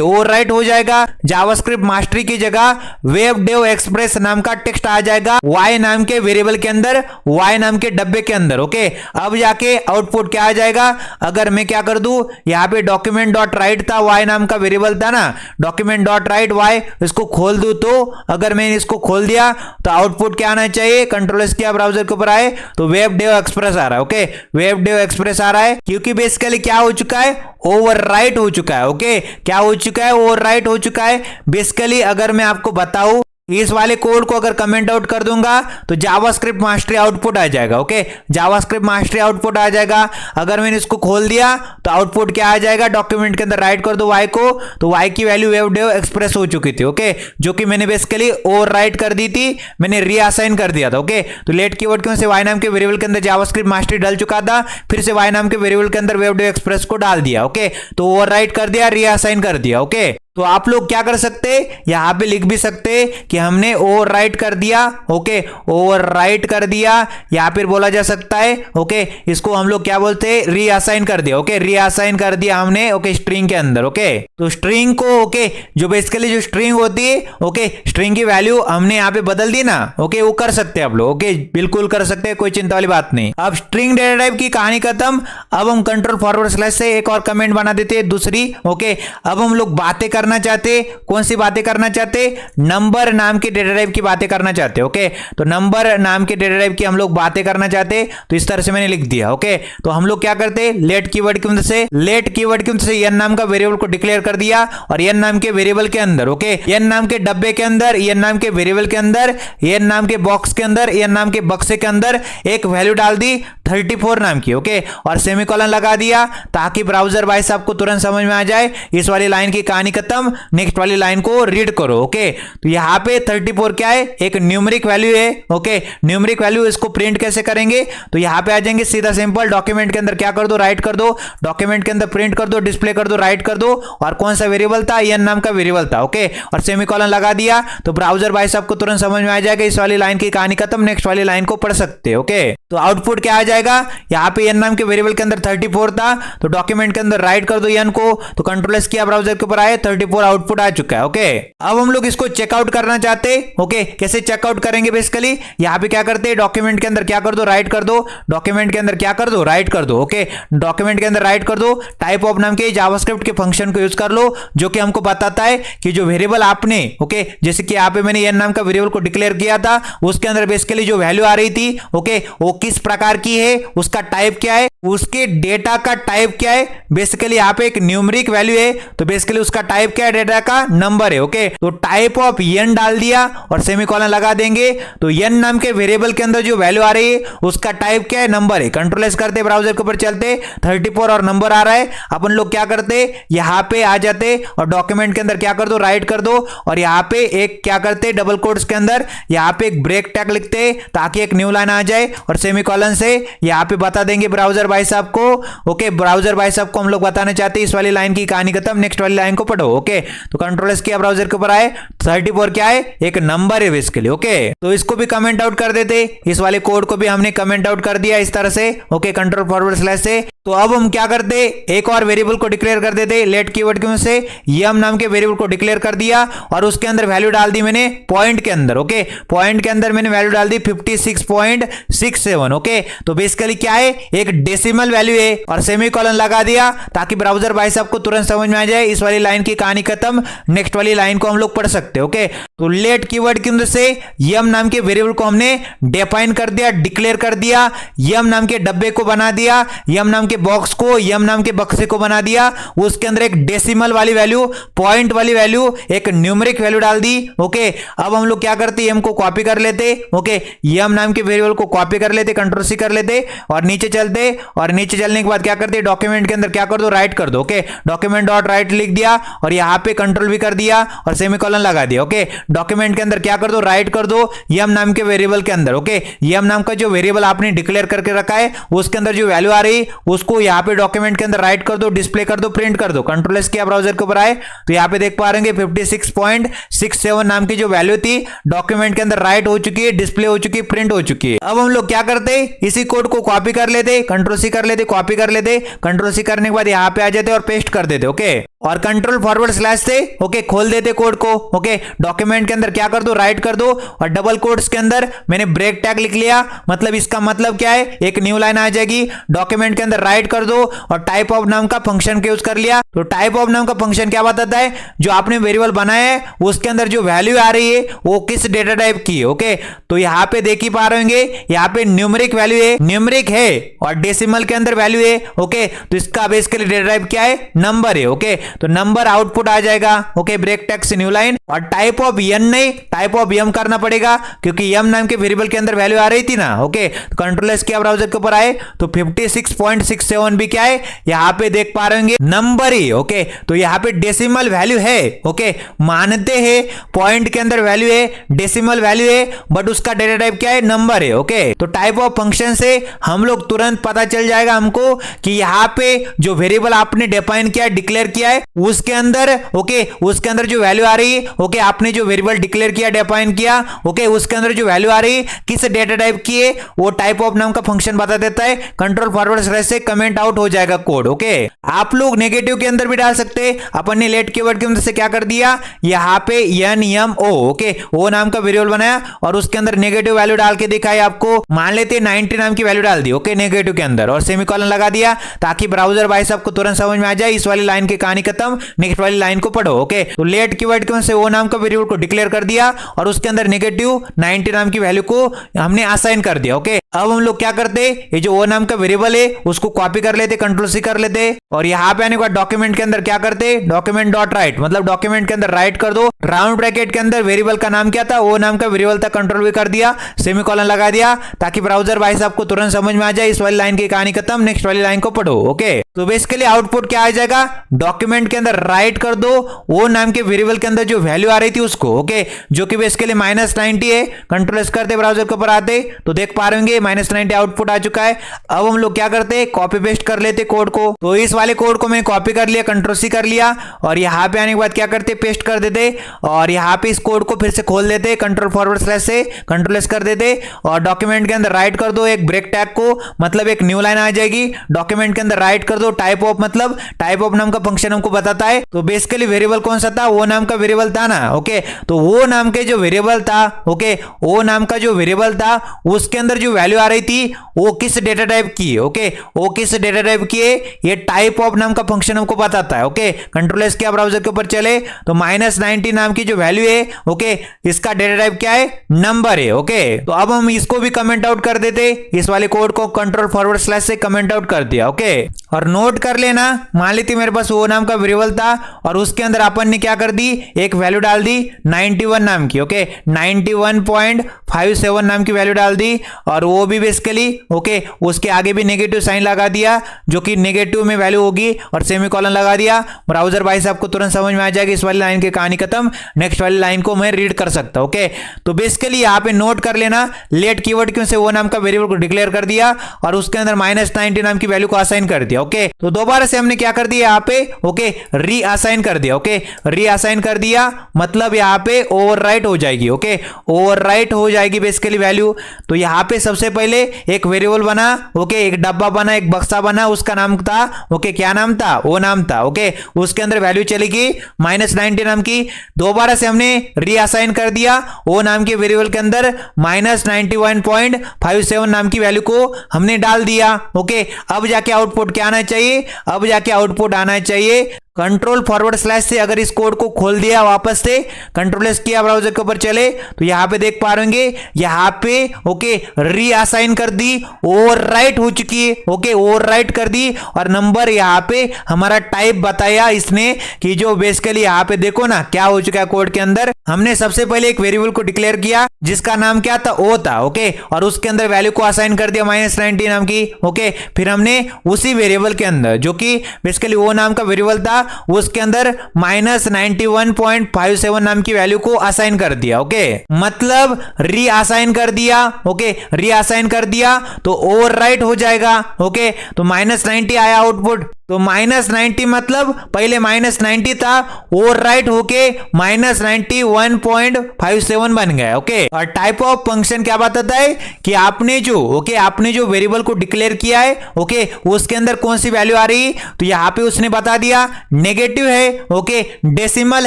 ओवरराइट हो जाएगा, जावास्क्रिप्ट मास्टरी की जगह वेब डेव एक्सप्रेस नाम का टेक्स्ट आ जाएगा वाई नाम के वेरिएबल के अंदर, वाई नाम के डब्बे के अंदर। ओके, अब जाके आउटपुट क्या आ जाएगा, अगर मैं क्या कर दूं, यहां पे डॉक्यूमेंट डॉट राइट था, वाई नाम का वेरिएबल था ना, डॉक्यूमेंट डॉट राइट वाई, इसको खोल दूं तो अगर मैंने इसको खोल दिया तो आउटपुट क्या आना चाहिए, कंट्रोल एस किया, ब्राउजर के ऊपर आए तो वेब डेव एक्सप्रेस आ रहा है। ओके, वेब डेव एक्सप्रेस आ रहा है क्योंकि बेसिकली क्या हो चुका है, ओवरराइट हो चुका है। ओके, क्या हो चुका है, ओवरराइट हो चुका है। बेसिकली अगर मैं आपको बताऊं इस वाले कोड को अगर कमेंट आउट कर दूंगा तो जावास्क्रिप्ट मास्टरी आउटपुट आ जाएगा। ओके, जावास्क्रिप्ट मास्टरी आउटपुट आ जाएगा। अगर मैंने इसको खोल दिया तो आउटपुट क्या आ जाएगा, डॉक्यूमेंट के अंदर राइट कर दो वाई को, तो वाई की वैल्यू वेब डेव एक्सप्रेस हो चुकी थी। ओके, जो कि मैंने बेसिकली ओवरराइट कर दी थी, मैंने रीअसाइन कर दिया था। ओके, तो लेट कीवर्ड के से वाई नाम के वेरिएबल के अंदर जावास्क्रिप्ट मास्टरी डल चुका था, फिर से वाई नाम के वेरिएबल के अंदर वेब डेव एक्सप्रेस को डाल दिया। ओके, तो ओवरराइट कर दिया, रीअसाइन कर दिया। ओके, तो आप लोग क्या कर सकते, यहां पे लिख भी सकते कि हमने ओवरराइट कर दिया। ओके, ओवरराइट कर दिया, या फिर बोला जा सकता है ओके, इसको हम लोग क्या बोलते हैं, रीअसाइन कर दिया। ओके, रीअसाइन कर दिया हमने। ओके, स्ट्रिंग के अंदर। ओके, तो स्ट्रिंग को, ओके, जो बेसिकली जो स्ट्रिंग होती है, ओके, स्ट्रिंग की वैल्यू हमने यहाँ पे बदल दी ना। ओके, वो कर सकते हैं आप लोग। ओके, बिल्कुल कर सकते हैं, कोई चिंता वाली बात नहीं। अब स्ट्रिंग डेटा टाइप की कहानी खत्म। अब हम कंट्रोल फॉरवर्ड स्लैश से एक और कमेंट बना देते हैं दूसरी। ओके, अब हम लोग बातें करना चाहते, कौन सी बातें करना चाहते, नंबर नाम के डेटा टाइप की बातें करना चाहते। ओके, तो नंबर नाम के डेटा टाइप की हम लोग बातें करना चाहते, तो इस तरह से मैंने लिख दिया। ओके, तो हम लोग क्या करते, लेट कीवर्ड की मदद से, लेट कीवर्ड की मदद से एन नाम का वेरिएबल को डिक्लेयर कर दिया और एन नाम के वेरिएबल के अंदर, ओके, एन नाम के डब्बे के अंदर, एन नाम के वेरिएबल के अंदर, एन नाम के बॉक्स के अंदर, एन नाम के बक्से के अंदर एक वैल्यू डाल दी 34 नाम की। ओके, और सेमीकोलन लगा दिया ताकि ब्राउजर भाई साहब को तुरंत समझ में आ जाए इस वाली लाइन की कहानी खत्म, नेक्स्ट वाली लाइन को रीड करो। ओके, तो यहां पे 34 क्या है, एक न्यूमेरिक वैल्यू है। ओके, न्यूमेरिक वैल्यू, इसको प्रिंट कैसे करेंगे, तो यहां पे आ जाएंगे सीधा सिंपल, डॉक्यूमेंट के अंदर क्या कर दो, राइट कर दो, डॉक्यूमेंट के अंदर प्रिंट कर दो, डिस्प्ले कर दो, राइट कर दो, और कौन सा वेरिएबल था, एन नाम का वेरिएबल था। ओके, और सेमीकोलन लगा दिया तो ब्राउजर भाई साहब को तुरंत समझ में आ जाएगा इस वाली लाइन की कहानी खत्म, नेक्स्ट वाली लाइन को पढ़ सकते हैं। ओके, तो आउटपुट क्या आ जाएगा, यहां पे एन नाम के वेरिएबल के अंदर 34 था, तो डॉक्यूमेंट के अंदर राइट कर दो एन को, तो कंट्रोल एस किया, ब्राउजर के ऊपर आए, 34 आउटपुट आ चुका है। ओके, अब हम लोग इसको चेकआउट करना चाहते हैं। ओके, कैसे चेकआउट करेंगे? बेसिकली यहाँ पे क्या करते हैं, डॉक्यूमेंट के अंदर क्या कर दो, राइट कर दो। डॉक्यूमेंट के अंदर क्या कर दो, राइट कर दो। ओके, डॉक्यूमेंट के अंदर राइट कर दो। टाइप ऑफ नाम के जावास्क्रिप्ट के फंक्शन को यूज कर लो, जो कि हमको बताता है कि जो वेरिएबल आपने, ओके, जैसे कि यहाँ पे मैंने n नाम का वेरिएबल को डिक्लेयर किया था, उसके अंदर बेसिकली जो वैल्यू आ रही थी, ओके, वो किस प्रकार की है, उसका टाइप क्या है, उसके डेटा का टाइप क्या है। बेसिकली यहाँ पे एक न्यूमेरिक वैल्यू है, तो बेसिकली उसका टाइप क्या है, डेटा का नंबर है। ओके, तो टाइप ऑफ n डाल दिया और सेमीकोलन लगा देंगे, तो n नाम के वेरिएबल के अंदर जो वैल्यू आ रही है उसका टाइप क्या है, नंबर है। कंट्रोल एस करते, ब्राउजर के ऊपर चलते, 34 और नंबर आ रहा है। अपन लोग क्या करते, यहां पे आ जाते और डॉक्यूमेंट के अंदर क्या कर दो, राइट कर दो, और यहां पे एक क्या करते, डबल कोट्स के अंदर यहां पे एक ब्रेक टैग लिखते ताकि एक न्यू लाइन आ जाए, और सेमीकोलन से यहां पे बता देंगे ब्राउजर भाई साहब को। ओके, ब्राउजर भाई साहब को हम लोग बताना चाहते हैं इस वाली लाइन की कहानी खत्म, नेक्स्ट वाली लाइन को पढ़ो। ओके, तो कंट्रोल एस किया, ब्राउजर के ऊपर आए, 34 क्या है, एक नंबर है बेसिकली। ओके, तो इसको भी कमेंट आउट कर देते, इस वाले कोड को भी हमने कमेंट आउट कर दिया इस तरह से। ओके, कंट्रोल फॉरवर्ड स्लैश से। तो अब हम क्या करते, एक और वेरिएबल को डिक्लेयर कर देते, लेट कीवर्ड की से यम नाम के वेरिएबल को डिक्लेयर कर दिया और उसके अंदर वैल्यू डाल दी मैंने पॉइंट के अंदर। ओके, पॉइंट के अंदर मैंने वैल्यू डाल दी 56.67। ओके, तो बेसिकली क्या है, एक डेसिमल वैल्यू है, और सेमीकोलन लगा दिया ताकि ब्राउजर भाई साहब को तुरंत समझ में आ जाए इस वाली लाइन की कहानी खत्म, नेक्स्ट वाली लाइन को हम लोग पढ़ सकते हैं। ओके, तो लेट कीवर्ड की मदद से यम नाम के वेरिएबल को हमने डिफाइन कर दिया, डिक्लेयर कर दिया, यम नाम के डब्बे को बना दिया, यम नाम के बॉक्स को, यम नाम के बक्से को बना दिया, उसके अंदर एक डेसिमल वाली वैल्यू, पॉइंट वाली वैल्यू, एक न्यूमेरिक वैल्यू डाल दी। ओके, अब हम लोग क्या करते, यम को कॉपी कर लेते। ओके, यम नाम के वेरिएबल को कॉपी कर लेते, कंट्रोल सी कर लेते और नीचे चलते, और नीचे चलने के बाद क्या करते, डॉक्यूमेंट के अंदर क्या कर दो, राइट कर दो। ओके, डॉक्यूमेंट डॉट राइट लिख दिया और यहां पे कंट्रोल भी कर दिया और सेमीकोलन लगा दिया। ओके, डॉक्यूमेंट के अंदर क्या कर दो, राइट कर दो यम नाम के वेरिएबल के अंदर। ओके, यम नाम का जो वेरिएबल आपने डिक्लेयर करके रखा है उसके अंदर जो वैल्यू आ रही उसको यहां पे डॉक्यूमेंट के अंदर राइट कर दो, डिस्प्ले कर दो, प्रिंट कर दो। कंट्रोल एस किया, ब्राउजर के ऊपर आए तो यहां पे देख पा रहे हैं 56.67 नाम की जो वैल्यू थी डॉक्यूमेंट के अंदर राइट हो चुकी है, डिस्प्ले हो चुकी है, प्रिंट हो चुकी है। अब हम लोग क्या करते, इसी कोड को कॉपी कर लेते, कंट्रोल सी कर लेते, कॉपी कर लेते, कंट्रोल सी करने के बाद यहां पे आ जाते और पेस्ट कर देते। ओके, और कंट्रोल फॉरवर्ड स्लैश से ओके खोल देते कोड को। ओके, डॉक्यूमेंट के अंदर क्या कर दो, राइट कर दो और डबल कोट्स के अंदर मैंने ब्रेक टैग लिख लिया, मतलब इसका मतलब क्या है, एक न्यू लाइन आ जाएगी। डॉक्यूमेंट के अंदर राइट कर दो और टाइप ऑफ नाम का फंक्शन का यूज कर लिया। तो टाइप ऑफ नाम का फंक्शन क्या बताता है, जो आपने वेरिएबल बनाया है उसके अंदर जो वैल्यू आ रही है वो किस डेटा टाइप की है। ओके, तो यहां पे देख ही पा रहे होंगे, यहां पे न्यूमेरिक वैल्यू है, न्यूमेरिक है और डेसिमल के अंदर वैल्यू है। ओके, तो इसका बेसिकली डेटा टाइप क्या है, नंबर है। ओके, तो नंबर आउटपुट आ जाएगा। ओके, ब्रेक टैग से न्यू लाइन, और टाइप ऑफ एन नहीं, टाइप ऑफ यम करना पड़ेगा क्योंकि यम नाम के वेरिएबल के अंदर वैल्यू आ रही थी ना। ओके, तो कंट्रोल एस किया, ब्राउजर के ऊपर आए तो 56.67 भी क्या है, यहां पे देख पा रहे होंगे नंबर ही। ओके, तो यहां पे डेसिमल वैल्यू है। ओके, मानते हैं पॉइंट के अंदर वैल्यू है, डेसिमल वैल्यू है, बट उसका डेटा टाइप क्या है, नंबर है। ओके, तो टाइप ऑफ फंक्शन से हम लोग तुरंत पता चल जाएगा हमको कि यहां पे जो वेरिएबल आपने डिफाइन किया, डिक्लेयर किया है उसके अंदर, ओके, उसके अंदर जो वैल्यू आ रही है, ओके, आपने जो वेरिएबल डिक्लेयर किया, डिफाइन किया, ओके, उसके अंदर जो वैल्यू आ रही है किस डेटा टाइप की है वो टाइप ऑफ नाम का फंक्शन बता देता है। कंट्रोल फॉरवर्ड स्लैश से कमेंट आउट हो जाएगा कोड। ओके, आप लोग नेगेटिव के अंदर भी डाल सकते हैं, अपन ने लेट कीवर्ड की मदद से क्या कर दिया, यहां पे एन एम ओ, ओके, ओ नाम का वेरिएबल बनाया और उसके अंदर नेगेटिव वैल्यू डाल के दिखाई आपको, मान लेते 90 नाम की वैल्यू डाल दी। ओके, नेगेटिव के अंदर और सेमीकोलन लगा दिया ताकि ब्राउजर भाई साहब को तुरंत समझ में आ जाए इस वाली लाइन की कहानी खत्म, नेक्स्ट वाली लाइन को पढ़ो। ओके, तो लेट कीवर्ड की मदद से ओ नाम का वेरिएबल को डिक्लेयर कर दिया और उसके अंदर नेगेटिव 90 नाम की वैल्यू को हमने असाइन कर दिया। ओके, अब हम लोग क्या करते, ये जो ओ नाम का वेरिएबल है उसको कॉपी कर लेते, कंट्रोल सी कर लेते और यहां पे आने के बाद डॉक्यूमेंट के अंदर क्या करते, डॉक्यूमेंट डॉट राइट, मतलब डॉक्यूमेंट के अंदर राइट कर दो, राउंड ब्रैकेट के अंदर वेरिएबल का नाम क्या था, ओ नाम का वेरिएबल था, कंट्रोल भी कर दिया, सेमीकोलन लगा दिया ताकि ब्राउजर भाई साहब को तुरंत समझ में आ जाए इस वाली लाइन की कहानी खत्म, नेक्स्ट वाली लाइन को पढ़ो। ओके, तो बेसिकली आउटपुट क्या आ जाएगा, डॉक्यूमेंट के अंदर राइट कर दो ओ नाम के वेरिएबल के अंदर जो वैल्यू आ रही थी उसको। ओके, जो कि बेसिकली -90 है, कंट्रोल एस करते ब्राउजर के ऊपर आते तो देख पा रहे होंगे -90 आउटपुट आ चुका है। अब हम लोग क्या करते, कॉपी पेस्ट कर लेते कोड को। तो इस वाले कोड को मैंने कॉपी कर लिया, कंट्रोल सी कर लिया और यहां पे आने के बाद क्या करते, पेस्ट कर देते और यहां पे इस कोड को फिर से खोल देते, कंट्रोल फॉरवर्ड स्लैश से कंट्रोल एस कर देते और डॉक्यूमेंट के अंदर राइट कर दो एक ब्रेक टैग को, मतलब एक न्यू लाइन आ जाएगी। डॉक्यूमेंट के अंदर राइट कर दो दो टाइप ऑफ, मतलब टाइप ऑफ नाम का फंक्शन हमको बताता है। तो बेसिकली वेरिएबल कौन सा था, वो नाम का वेरिएबल था ना। ओके, तो वो नाम के जो वेरिएबल था, ओके, वो नाम का जो वेरिएबल था उसके अंदर जो वैल्यू आ रही थी वो किस डेटा टाइप की है। ओके, वो किस डेटा टाइप की है, ये टाइप ऑफ नाम का फंक्शन हमको बताता है। ओके, कंट्रोल एस किया, ब्राउजर के ऊपर चले तो -90 नाम की जो वैल्यू है, ओके, इसका डेटा टाइप क्या है, नंबर है। ओके, तो अब हम इसको भी कमेंट आउट कर देते, इस वाले कोड को कंट्रोल फॉरवर्ड स्लैश से कमेंट आउट कर दिया। ओके, और नोट कर लेना, मान लीजिए मेरे पास वो नाम का वेरिएबल था और उसके अंदर अपन ने क्या कर दी, एक वैल्यू डाल दी 91 नाम की। ओके, 91.57 नाम की वैल्यू डाल दी और वो भी बेसिकली ओके, उसके आगे भी नेगेटिव साइन लगा दिया जो कि नेगेटिव में वैल्यू होगी और सेमीकोलन लगा दिया। ब्राउजर भाई साहब को तुरंत समझ में आ जाएगी इस वाली लाइन की कहानी खत्म, नेक्स्ट वाली लाइन को मैं रीड कर सकता हूं। ओके, तो बेसिकली यहां पे नोट कर लेना, लेट कीवर्ड क्यों से वो नाम का वेरिएबल को डिक्लेयर कर दिया और उसके अंदर -90 नाम की वैल्यू को असाइन कर दिया। ओके, तो दोबारा से हमने क्या कर दिया यहाँ पे, ओके, री असाइन कर दिया। ओके, री असाइन कर दिया मतलब यहाँ पे ओवरराइट हो जाएगी। ओके, ओवरराइट हो जाएगी बेसिकली वैल्यू। तो यहाँ पे सबसे पहले एक वेरिएबल बना, ओके, एक डब्बा बना, एक बक्सा बना, उसका नाम था, ओके, क्या नाम था, वो नाम था। ओके, उसके अंदर वैल्यू चलेगी -90 नाम की। दोबारा से हमने री असाइन कर दिया, वो नाम के वेरिएबल के अंदर -91.57 नाम की वैल्यू को हमने डाल दिया। ओके, अब जाके आउटपुट क्या आना चाहिए, अब जाके आउटपुट आना चाहिए कंट्रोल फॉरवर्ड स्लैश से। अगर इस कोड को खोल दिया वापस से, कंट्रोल एस किया, ब्राउजर के ऊपर चले तो यहां पे देख पा रहे होंगे, यहां पे ओके री असाइन कर दी, ओवरराइट हो चुकी है। ओके, ओवरराइट कर दी और नंबर यहां पे हमारा टाइप बताया इसने कि जो बेसिकली यहां पे देखो ना क्या हो चुका है कोड के अंदर। हमने सबसे पहले एक वेरिएबल को डिक्लेयर किया जिसका नाम क्या था, ओ था। ओके, और उसके अंदर वैल्यू को असाइन कर दिया -90 नाम की। ओके, फिर हमने उसी वेरिएबल के अंदर जो कि बेसिकली वो नाम का वेरिएबल था उसके अंदर -91.57 नाम की वैल्यू को असाइन कर दिया। ओके, मतलब री असाइन कर दिया। ओके, री असाइन कर दिया तो ओवरराइट हो जाएगा। ओके, तो -90 आया आउटपुट। तो -90 मतलब पहले -90 था, ओवरराइट होके -91.57 बन गया। ओके, और टाइप ऑफ फंक्शन क्या बताता है कि आपने जो आपने जो वेरिएबल को डिक्लेयर किया है, ओके, उसके अंदर कौन सी वैल्यू आ रही, तो यहां पे उसने बता दिया नेगेटिव है, ओके, डेसिमल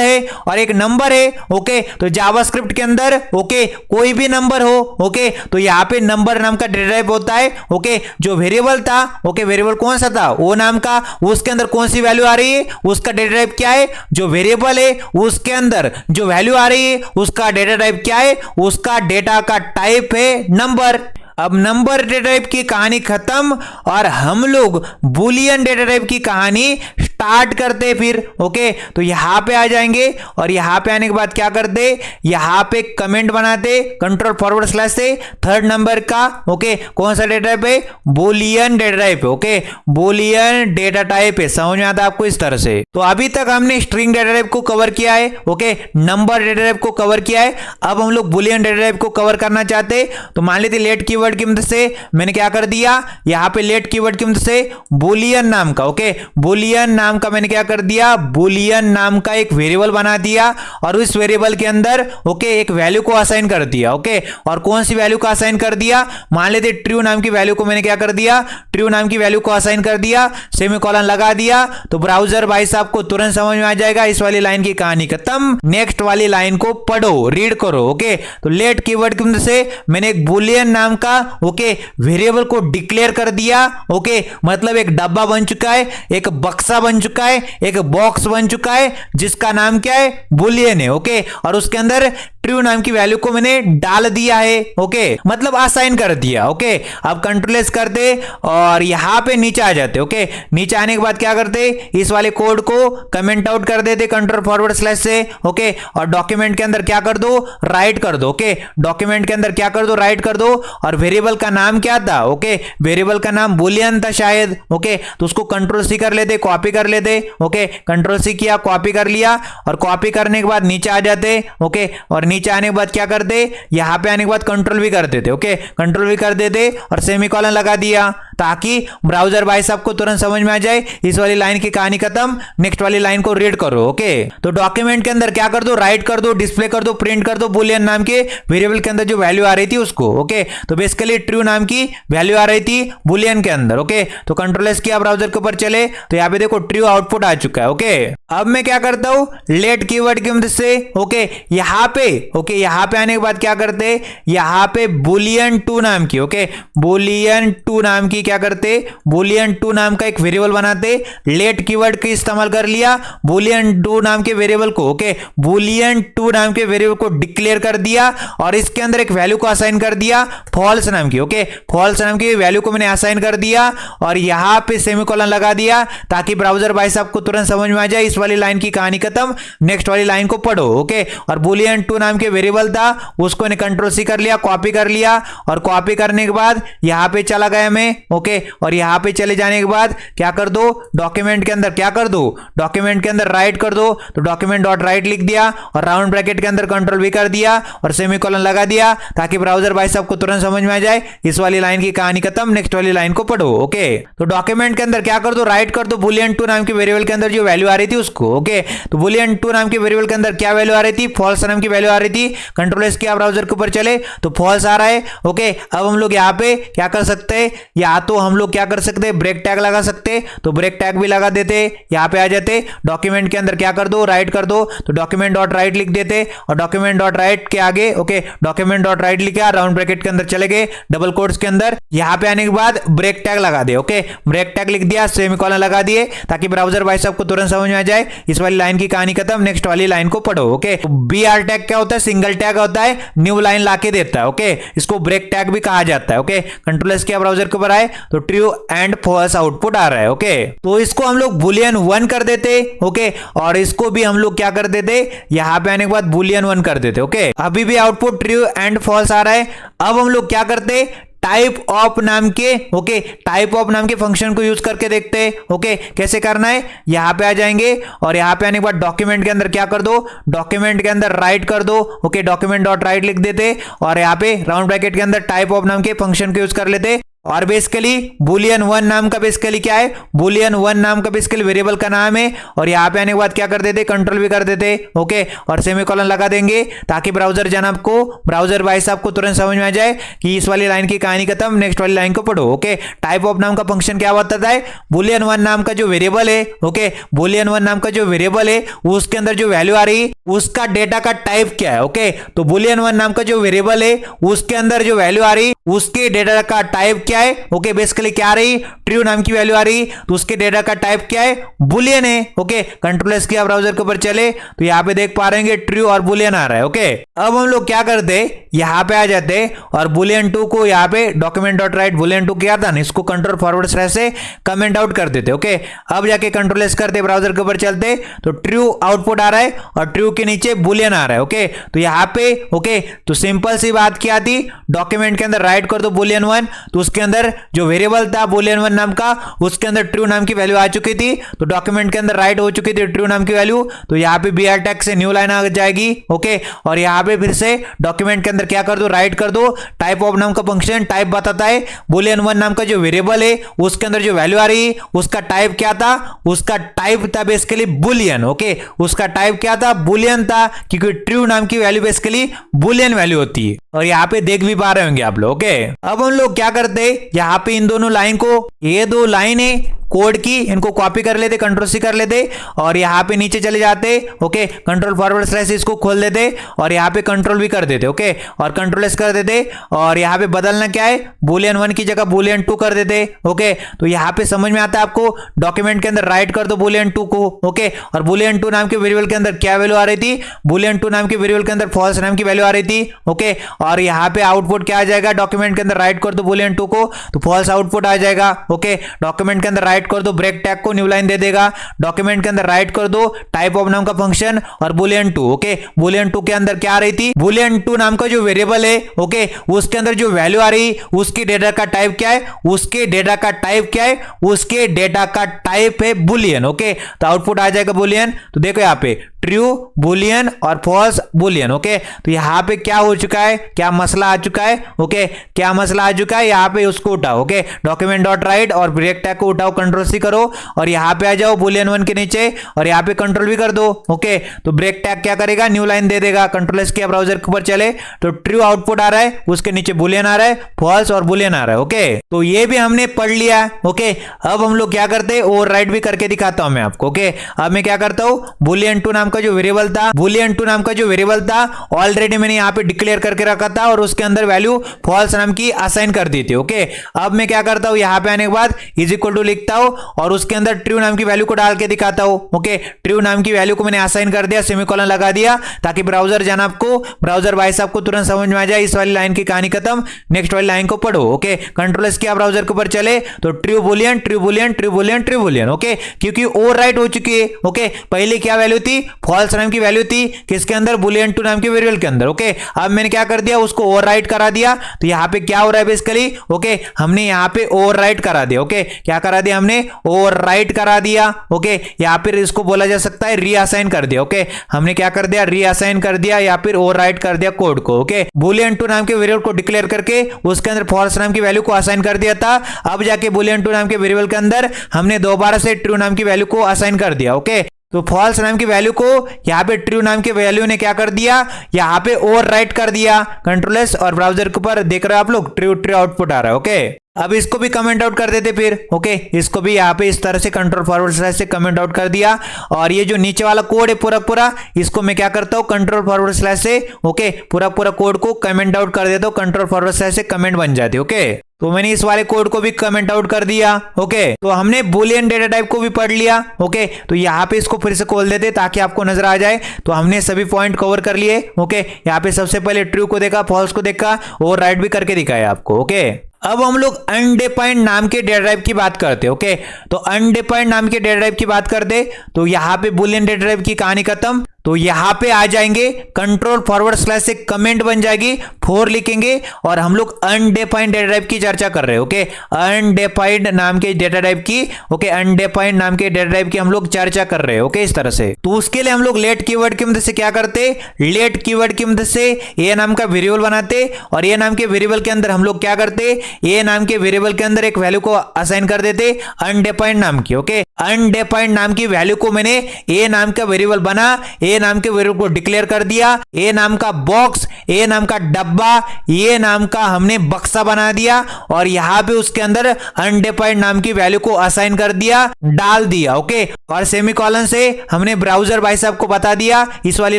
है और एक नंबर है। ओके, तो जावास्क्रिप्ट के अंदर ओके कोई भी नंबर हो, ओके, तो यहां पे नंबर नाम का डेटा टाइप होता है। ओके, जो वेरिएबल था, ओके, वेरिएबल कौन सा था, वो नाम का, उसके अंदर कौन सी वैल्यू आ रही है, उसका डेटा टाइप क्या है, जो वेरिएबल है उसके अंदर जो वैल्यू आ रही है उसका डेटा टाइप क्या है, उसका डेटा का टाइप है नंबर। अब नंबर डेटा टाइप की कहानी खत्म और हम लोग बुलियन डेटा टाइप की कहानी स्टार्ट करते फिर। ओके, तो यहां पे आ जाएंगे और यहां पे आने के बाद क्या करते, यहां पे कमेंट बनाते कंट्रोल फॉरवर्ड स्लैश से थर्ड नंबर का। ओके, कौन सा डेटा टाइप है, बुलियन डेटा टाइप है। ओके, बुलियन डेटा टाइप है, समझ में आता है आपको इस तरह से। तो अभी तक हमने स्ट्रिंग डेटा टाइप को कवर किया है, ओके, नंबर डेटा टाइप को कवर किया है। अब हम लोग बुलियन डेटा टाइप को कवर करना चाहते, तो मान लेते लेट कीवर्ड की मदद से मैंने क्या कर दिया, यहां पे लेट कीवर्ड की मदद से बुलियन नाम का, ओके, बुलियन नाम का मैंने क्या कर दिया, बुलियन नाम का एक वेरिएबल बना दिया और उस वेरिएबल के अंदर ओके एक वैल्यू को असाइन कर दिया। ओके, और कौन सी वैल्यू को असाइन कर दिया, मान लेते ट्रू नाम की वैल्यू को मैंने क्या कर दिया, ट्रू नाम की वैल्यू को असाइन कर दिया, सेमीकोलन लगा दिया। तो ब्राउजर भाई साहब को तुरंत समझ में आ जाएगा इस वाली लाइन की कहानी खत्म, नेक्स्ट वाली लाइन को पढ़ो, रीड करो। ओके, तो लेट कीवर्ड की मदद से मैंने एक बुलियन नाम का ओके वेरिएबल को डिक्लेयर कर दिया। ओके, मतलब एक डब्बा बन चुका है, एक बक्सा बन चुका है, एक बॉक्स बन चुका है जिसका नाम क्या है, बुलियन है। ओके, और उसके अंदर ट्रू नाम की वैल्यू को मैंने डाल दिया है। ओके, मतलब असाइन कर दिया। ओके, अब कंट्रोल एस करते और यहां पे नीचे आ जाते। ओके, नीचे आने के बाद क्या करते, इस वाले कोड को कमेंट आउट कर देते कंट्रोल फॉरवर्ड स्लैश से। ओके, और डॉक्यूमेंट के अंदर क्या कर दो, राइट कर दो। ओके, डॉक्यूमेंट के अंदर क्या कर दो, राइट कर दो। और वेरिएबल का नाम क्या था, ओके, वेरिएबल का नाम बुलियन था शायद। ओके, तो उसको कंट्रोल सी कर लेते, कॉपी कर लेते। ओके, कंट्रोल सी किया, कॉपी कर लिया और कॉपी करने के बाद नीचे आ जाते। ओके, और नीचे आने के बाद क्या करते, यहाँ पे आने के बाद कंट्रोल भी कर देते। ओके, कंट्रोल भी कर देते और सेमीकोलन लगा दिया ताकि ब्राउजर भाई साहब को तुरंत समझ में आ जाए इस वाली लाइन की कहानी खत्म, नेक्स्ट वाली लाइन को रीड करो। ओके, तो डॉक्यूमेंट के अंदर क्या कर दो, राइट कर दो, डिस्प्ले कर दो, प्रिंट कर दो बुलियन नाम के वेरिएबल के अंदर जो वैल्यू आ रही थी उसको। ओके, तो बेसिकली ट्रू नाम की वैल्यू आ रही थी बुलियन के अंदर। ओके, तो कंट्रोल एस किया, ब्राउजर के ऊपर चले तो यहाँ पे देखो ट्रू आउटपुट आ चुका है। ओके, अब मैं क्या करता हूं, लेट कीवर्ड की मदद से ओके यहां पे ओके यहां पे आने के बाद क्या करते, यहां पे बुलियन 2 नाम की ओके बुलियन 2 नाम की क्या करते, बुलियन 2 नाम का एक वेरिएबल बनाते। लेट कीवर्ड का इस्तेमाल कर लिया, बुलियन 2 नाम के वेरिएबल को ओके बुलियन 2 नाम के वेरिएबल को डिक्लेयर कर दिया और इसके अंदर एक वैल्यू को असाइन कर दिया फॉल्स नाम की। ओके, फॉल्स नाम की वैल्यू को मैंने असाइन कर दिया और यहां पे सेमीकोलन लगा दिया ताकि ब्राउजर भाई साहब को तुरंत समझ में आ जाए इस वाली लाइन की कहानी खत्म, नेक्स्ट वाली लाइन को पढ़ो। ओके, और बुलियन 2 नाम के वेरिएबल था उसको ने कंट्रोल सी कर लिया, कॉपी कर लिया और कॉपी करने के बाद यहां पे चला गया मैं। ओके, और यहां पे चले जाने के बाद क्या कर दो, डॉक्यूमेंट के अंदर क्या कर दो, डॉक्यूमेंट के अंदर राइट कर दो, तो डॉक्यूमेंट डॉट राइट लिख दिया और राउंड ब्रैकेट के अंदर कंट्रोल भी कर दिया और सेमीकोलन लगा दिया ताकि ब्राउजर भाई साहब को तुरंत समझ में आ जाए इस वाली लाइन की कहानी खत्म, नेक्स्ट वाली लाइन को पढ़ो। ओके, तो डॉक्यूमेंट के अंदर क्या कर दो, राइट कर दो बुलियन 2 नाम के वेरिएबल के अंदर जो वैल्यू आ रही थी उसको। ओके, तो बुलियन 2 नाम के वेरिएबल के अंदर क्या वैल्यू आ रही थी, फॉल्स नाम की वैल्यू आ रही थी। कंट्रोल एस किया, ब्राउजर के ऊपर चले तो फॉल्स आ रहा है। ओके, अब हम लोग यहाँ पे क्या कर सकते हैं, या तो हम लोग क्या कर सकते हैं, ब्रेक टैग लगा सकते, तो ब्रेक टैग भी लगा देते, यहाँ पे आ जाते। डॉक्यूमेंट के अंदर क्या कर दो, राइट कर दो, तो डॉक्यूमेंट डॉट राइट लिख देते और डॉक्यूमेंट डॉट राइट के आगे ओके डॉक्यूमेंट डॉट राइट लिखा, राउंड ब्रैकेट के अंदर चले गए, डबल कोट्स के अंदर यहाँ पे आने के बाद ब्रेक टैग लगा दे। ओके, ब्रेक टैग लिख दिया, सेमीकोलन लगा दिए ताकि ब्राउजर भाई साहब को तुरंत समझ में आ जाए इस वाली लाइन की कहानी खत्म, नेक्स्ट वाली लाइन को पढ़ो। ओके, बीआर टैग क्या होता है, सिंगल टैग होता है, न्यू लाइन लाके देता है। ओके, इसको ब्रेक टैग भी कहा जाता है। ओके, कंट्रोल एस किया, ब्राउजर के ऊपर आए तो ट्रू एंड फॉल्स आउटपुट आ रहा है। ओके, तो इसको हम लोग बुलियन 1 कर देते। ओके, और इसको भी हम लोग क्या कर देते, यहां पे आने के बाद बुलियन 1 कर देते। ओके, अभी भी आउटपुट ट्रू एंड फॉल्स आ रहा है। अब हम लोग क्या करते, टाइप ऑफ नाम के ओके टाइप ऑफ नाम के फंक्शन को यूज करके देखते हैं। ओके, कैसे करना है, यहां पे आ जाएंगे और यहां पे आने के बाद डॉक्यूमेंट के अंदर क्या कर दो, डॉक्यूमेंट के अंदर राइट कर दो। ओके, डॉक्यूमेंट डॉट राइट लिख देते और यहां पे राउंड ब्रैकेट के अंदर टाइप ऑफ नाम के फंक्शन को यूज कर लेते और बेसिकली बुलियन 1 नाम का बेसिकली क्या है, बुलियन 1 नाम का बेसिकली वेरिएबल का नाम है और यहां पे आने के बाद क्या कर देते, कंट्रोल भी कर देते। ओके, और सेमीकोलन लगा देंगे ताकि ब्राउजर जनाब को, ब्राउजर भाई साहब को तुरंत समझ में आ जाए कि इस वाली लाइन की कहानी खत्म, नेक्स्ट वाली लाइन को पढ़ो। ओके, टाइप ऑफ नाम का फंक्शन क्या बताता है, बुलियन 1 नाम का जो वेरिएबल है ओके बुलियन 1 नाम का जो वेरिएबल है उसके अंदर जो वैल्यू आ रही उसका डेटा का टाइप क्या है। ओके, तो बुलियन 1 नाम का जो वेरिएबल है उसके अंदर जो वैल्यू आ रही उसके डेटा का टाइप क्या है। ओके, बेसिकली क्या आ रही, ट्रू नाम की वैल्यू आ रही तो उसके डेटा का टाइप क्या है, बुलियन है। ओके, कंट्रोल एस किया, ब्राउजर के ऊपर चले तो यहां पे देख पा रहे हैं ट्रू और बुलियन आ रहा है। ओके, अब हम लोग क्या करते, यहां पे आ जाते और बुलियन 2 को यहां पे डॉक्यूमेंट डॉट राइट बुलियन 2 किया था ना, इसको कंट्रोल फॉरवर्ड स्लैश से कमेंट आउट कर देते। ओके, अब जाके कंट्रोल एस करते, ब्राउजर के ऊपर चलते तो ट्रू आउटपुट आ रहा है और ट्रू के नीचे बुलियन आ रहा है। ओके, तो यहां पे ओके तो सिंपल सी बात क्या थी, डॉक्यूमेंट के अंदर राइट कर दो बुलियन 1 तो उसके अंदर जो वेरिएबल था बुलियन 1 नाम का उसके अंदर ट्रू नाम की वैल्यू आ चुकी थी, तो डॉक्यूमेंट के अंदर राइट हो चुकी थी ट्रू नाम की वैल्यू, तो यहां पे बीआर टैग से न्यू लाइन आ जाएगी। ओके, और यहां पे फिर से डॉक्यूमेंट के अंदर क्या कर दो, राइट कर दो, टाइप ऑफ नाम का फंक्शन टाइप बताता है बुलियन 1 नाम का जो वेरिएबल है उसके अंदर जो वैल्यू आ रही उसका टाइप क्या था, उसका टाइप था बेसिकली बुलियन। ओके, उसका टाइप क्या था, बुलियन था, क्योंकि ट्रू नाम की वैल्यू बेसिकली बुलियन वैल्यू होती है और यहां पे देख भी पा रहे होंगे आप लोग। ओके, अब हम लोग क्या करते, यहां पे इन दोनों लाइन को, ये 2 लाइन है कोड की, इनको कॉपी कर लेते, कंट्रोल सी कर लेते और यहां पे नीचे चले जाते। ओके, कंट्रोल फॉरवर्ड स्लैश इसको खोल देते और यहां पे कंट्रोल भी कर देते। ओके, और कंट्रोल एस कर देते और यहां पे बदलना क्या है, बुलियन 1 की जगह बुलियन 2 कर देते। ओके, तो यहां पे समझ में आता है आपको, डॉक्यूमेंट के अंदर राइट कर दो बुलियन 2 को। ओके, और बुलियन 2 नाम के वेरिएबल के अंदर क्या वैल्यू आ रही थी, बुलियन 2 नाम के वेरिएबल के अंदर फॉल्स नाम की वैल्यू आ रही थी। ओके, और यहां पे आउटपुट क्या आ जाएगा, डॉक्यूमेंट के अंदर राइट कर दो बुलियन 2 को तो फॉल्स आउटपुट आ जाएगा। ओके, डॉक्यूमेंट के अंदर राइट राइट कर दो ब्रेक टैग को, न्यू लाइन दे देगा। डॉक्यूमेंट के अंदर राइट कर दो टाइप ऑफ नाम का फंक्शन और बुलियन 2। ओके, बुलियन 2 के अंदर क्या आ रही थी, बुलियन 2 नाम का जो वेरिएबल है, ओके, उसके अंदर जो वैल्यू आ रही उसकी डेटा का टाइप क्या है, उसके डेटा का टाइप क्या है, उसके डेटा का टाइप है बुलियन। ओके, तो आउटपुट आ जाएगा बुलियन। तो देखो यहाँ पे ट्रू बुलियन और फॉल्स बुलियन। ओके, तो यहाँ पे क्या हो चुका है, क्या मसला आ चुका है, ओके, क्या मसला आ चुका है, यहाँ पे उसको उठाओ। ओके, डॉक्यूमेंट डॉट राइट और ब्रेक टैग को उठाओ, कंट्रोल सी करो और यहाँ पे आ जाओ बुलियन 1 के नीचे और यहाँ पे कंट्रोल भी कर दो। ओके, तो ब्रेक टैग क्या करेगा, न्यू लाइन दे देगा। कंट्रोल एस किया, ब्राउजर के ऊपर चले तो ट्रू आउटपुट आ रहा है, उसके नीचे बुलियन आ रहा है, फॉल्स और बुलियन आ रहा है। ओके, तो ये भी हमने पढ़ लिया। ओके, अब हम लोग क्या करते हैं, ओवरराइट भी करके दिखाता हूं मैं आपको। ओके, अब मैं क्या करता हूं, बुलियन 2 नाम का जो वेरिएबल था, बुलियन 2 नाम का जो वेरिएबल था ऑलरेडी मैंने यहाँ पे डिक्लेयर करके रखा था और उसके अंदर वैल्यू फॉल्स नाम की असाइन कर दी थी। ओके, अब मैं क्या करता हूं, यहाँ पे आने के बाद इज इक्वल टू लिखता हूं और उसके अंदर ट्रू नाम की वैल्यू को डाल के दिखाता हूं। ओके, ट्रू नाम की वैल्यू को मैंने असाइन कर दिया, सेमीकोलन लगा दिया ताकि ब्राउजर जाना आपको, ब्राउजर भाई साहब को तुरंत समझ में आ जाए इस वाली लाइन की कहानी खत्म, नेक्स्ट वाली लाइन को पढ़ो। ओके, कंट्रोल एस किया, ब्राउजर के ऊपर चले तो true Boolean true Boolean true Boolean true Boolean. Okay, क्योंकि ओवरराइट हो चुकी है। ओके, पहले क्या वैल्यू थी, फॉल्स नाम की वैल्यू थी किसके अंदर, बुलियन 2 नाम के वेरिएबल के अंदर। ओके, अब मैंने क्या कर दिया, उसको ओवरराइट करा दिया। तो यहाँ पे क्या हो रहा है बेसिकली, ओके, हमने यहाँ पे ओवरराइट करा दिया। ओके, क्या करा दिया हमने, ओवरराइट करा दिया। ओके, यहाँ पे इसको बोला जा सकता है रीअसाइन कर दिया। ओके, हमने क्या कर दिया, रीअसाइन कर दिया या फिर ओवरराइट कर दिया कोड को। ओके, बुलियन 2 नाम के वेरिएबल को डिक्लेयर करके उसके अंदर फॉल्स नाम की वैल्यू को असाइन कर दिया था। अब जाके बुलियन 2 नाम के वेरिएबल के अंदर हमने दोबारा से ट्रू नाम की वैल्यू को असाइन कर दिया। ओके, तो फॉल्स नाम की वैल्यू को यहाँ पे ट्रू नाम के वैल्यू ने क्या कर दिया, यहाँ पे ओवरराइट कर दिया। कंट्रोल एस और ब्राउजर के ऊपर देख रहे हो आप लोग, ट्रू ट्रू आउटपुट आ रहा है। ओके, अब इसको भी कमेंट आउट कर देते फिर। ओके, इसको भी यहाँ पे इस तरह से कंट्रोल फॉरवर्ड स्लैश से कमेंट आउट कर दिया और ये जो नीचे वाला कोड है पूरा पूरा, इसको मैं क्या करता हूँ, कंट्रोल फॉरवर्ड स्लैश से, ओके, पूरा पूरा कोड को कमेंट आउट कर देता हूँ, कंट्रोल फॉरवर्ड स्लैश से कमेंट बन जाती है। ओके, तो मैंने इस वाले कोड को भी कमेंट आउट कर दिया। ओके, तो हमने बुलियन डेटा टाइप को भी पढ़ लिया। ओके, तो यहाँ पे इसको फिर से खोल देते ताकि आपको नजर आ जाए। तो हमने सभी पॉइंट कवर कर लिए। ओके, यहाँ पे सबसे पहले ट्रू को देखा, फॉल्स को देखा, ओवरराइट भी करके दिखाया आपको। ओके, अब हम लोग अनडिफाइंड नाम के डेटा टाइप की बात करते हैं। ओके, तो अनडिफाइंड नाम के डेटा टाइप की बात करते तो यहाँ पे बुलियन डेटा टाइप की कहानी खत्म। तो यहां पे आ जाएंगे, कंट्रोल फॉरवर्ड स्लैश से कमेंट बन जाएगी, 4 लिखेंगे और हम लोग अनडिफाइंड डेटा टाइप की चर्चा कर रहे हैं। ओके, अनडिफाइंड नाम के डेटा टाइप की, ओके, अनडिफाइंड नाम के डेटा टाइप की हम लोग चर्चा कर रहे हैं। ओके, इस तरह से। तो उसके लिए हम लोग लेट कीवर्ड की मदद से क्या करते, लेट कीवर्ड की मदद से ए नाम का वेरिएबल बनाते और ए नाम के वेरिएबल के अंदर हम लोग क्या करते, ए नाम के वेरिएबल के अंदर एक वैल्यू को असाइन कर देते अनडिफाइंड नाम की। ओके, अनडिफाइंड नाम की वैल्यू को मैंने ए नाम का वेरिएबल बना, ए नाम के वेरिएबल को डिक्लेयर कर दिया, ए नाम का बॉक्स, ए नाम का डब्बा, ए नाम का हमने बक्सा बना दिया और यहां पे उसके अंदर अनडिफाइंड नाम की वैल्यू को असाइन कर दिया, डाल दिया। ओके, और सेमीकोलन से हमने ब्राउजर भाई साहब को बता दिया इस वाली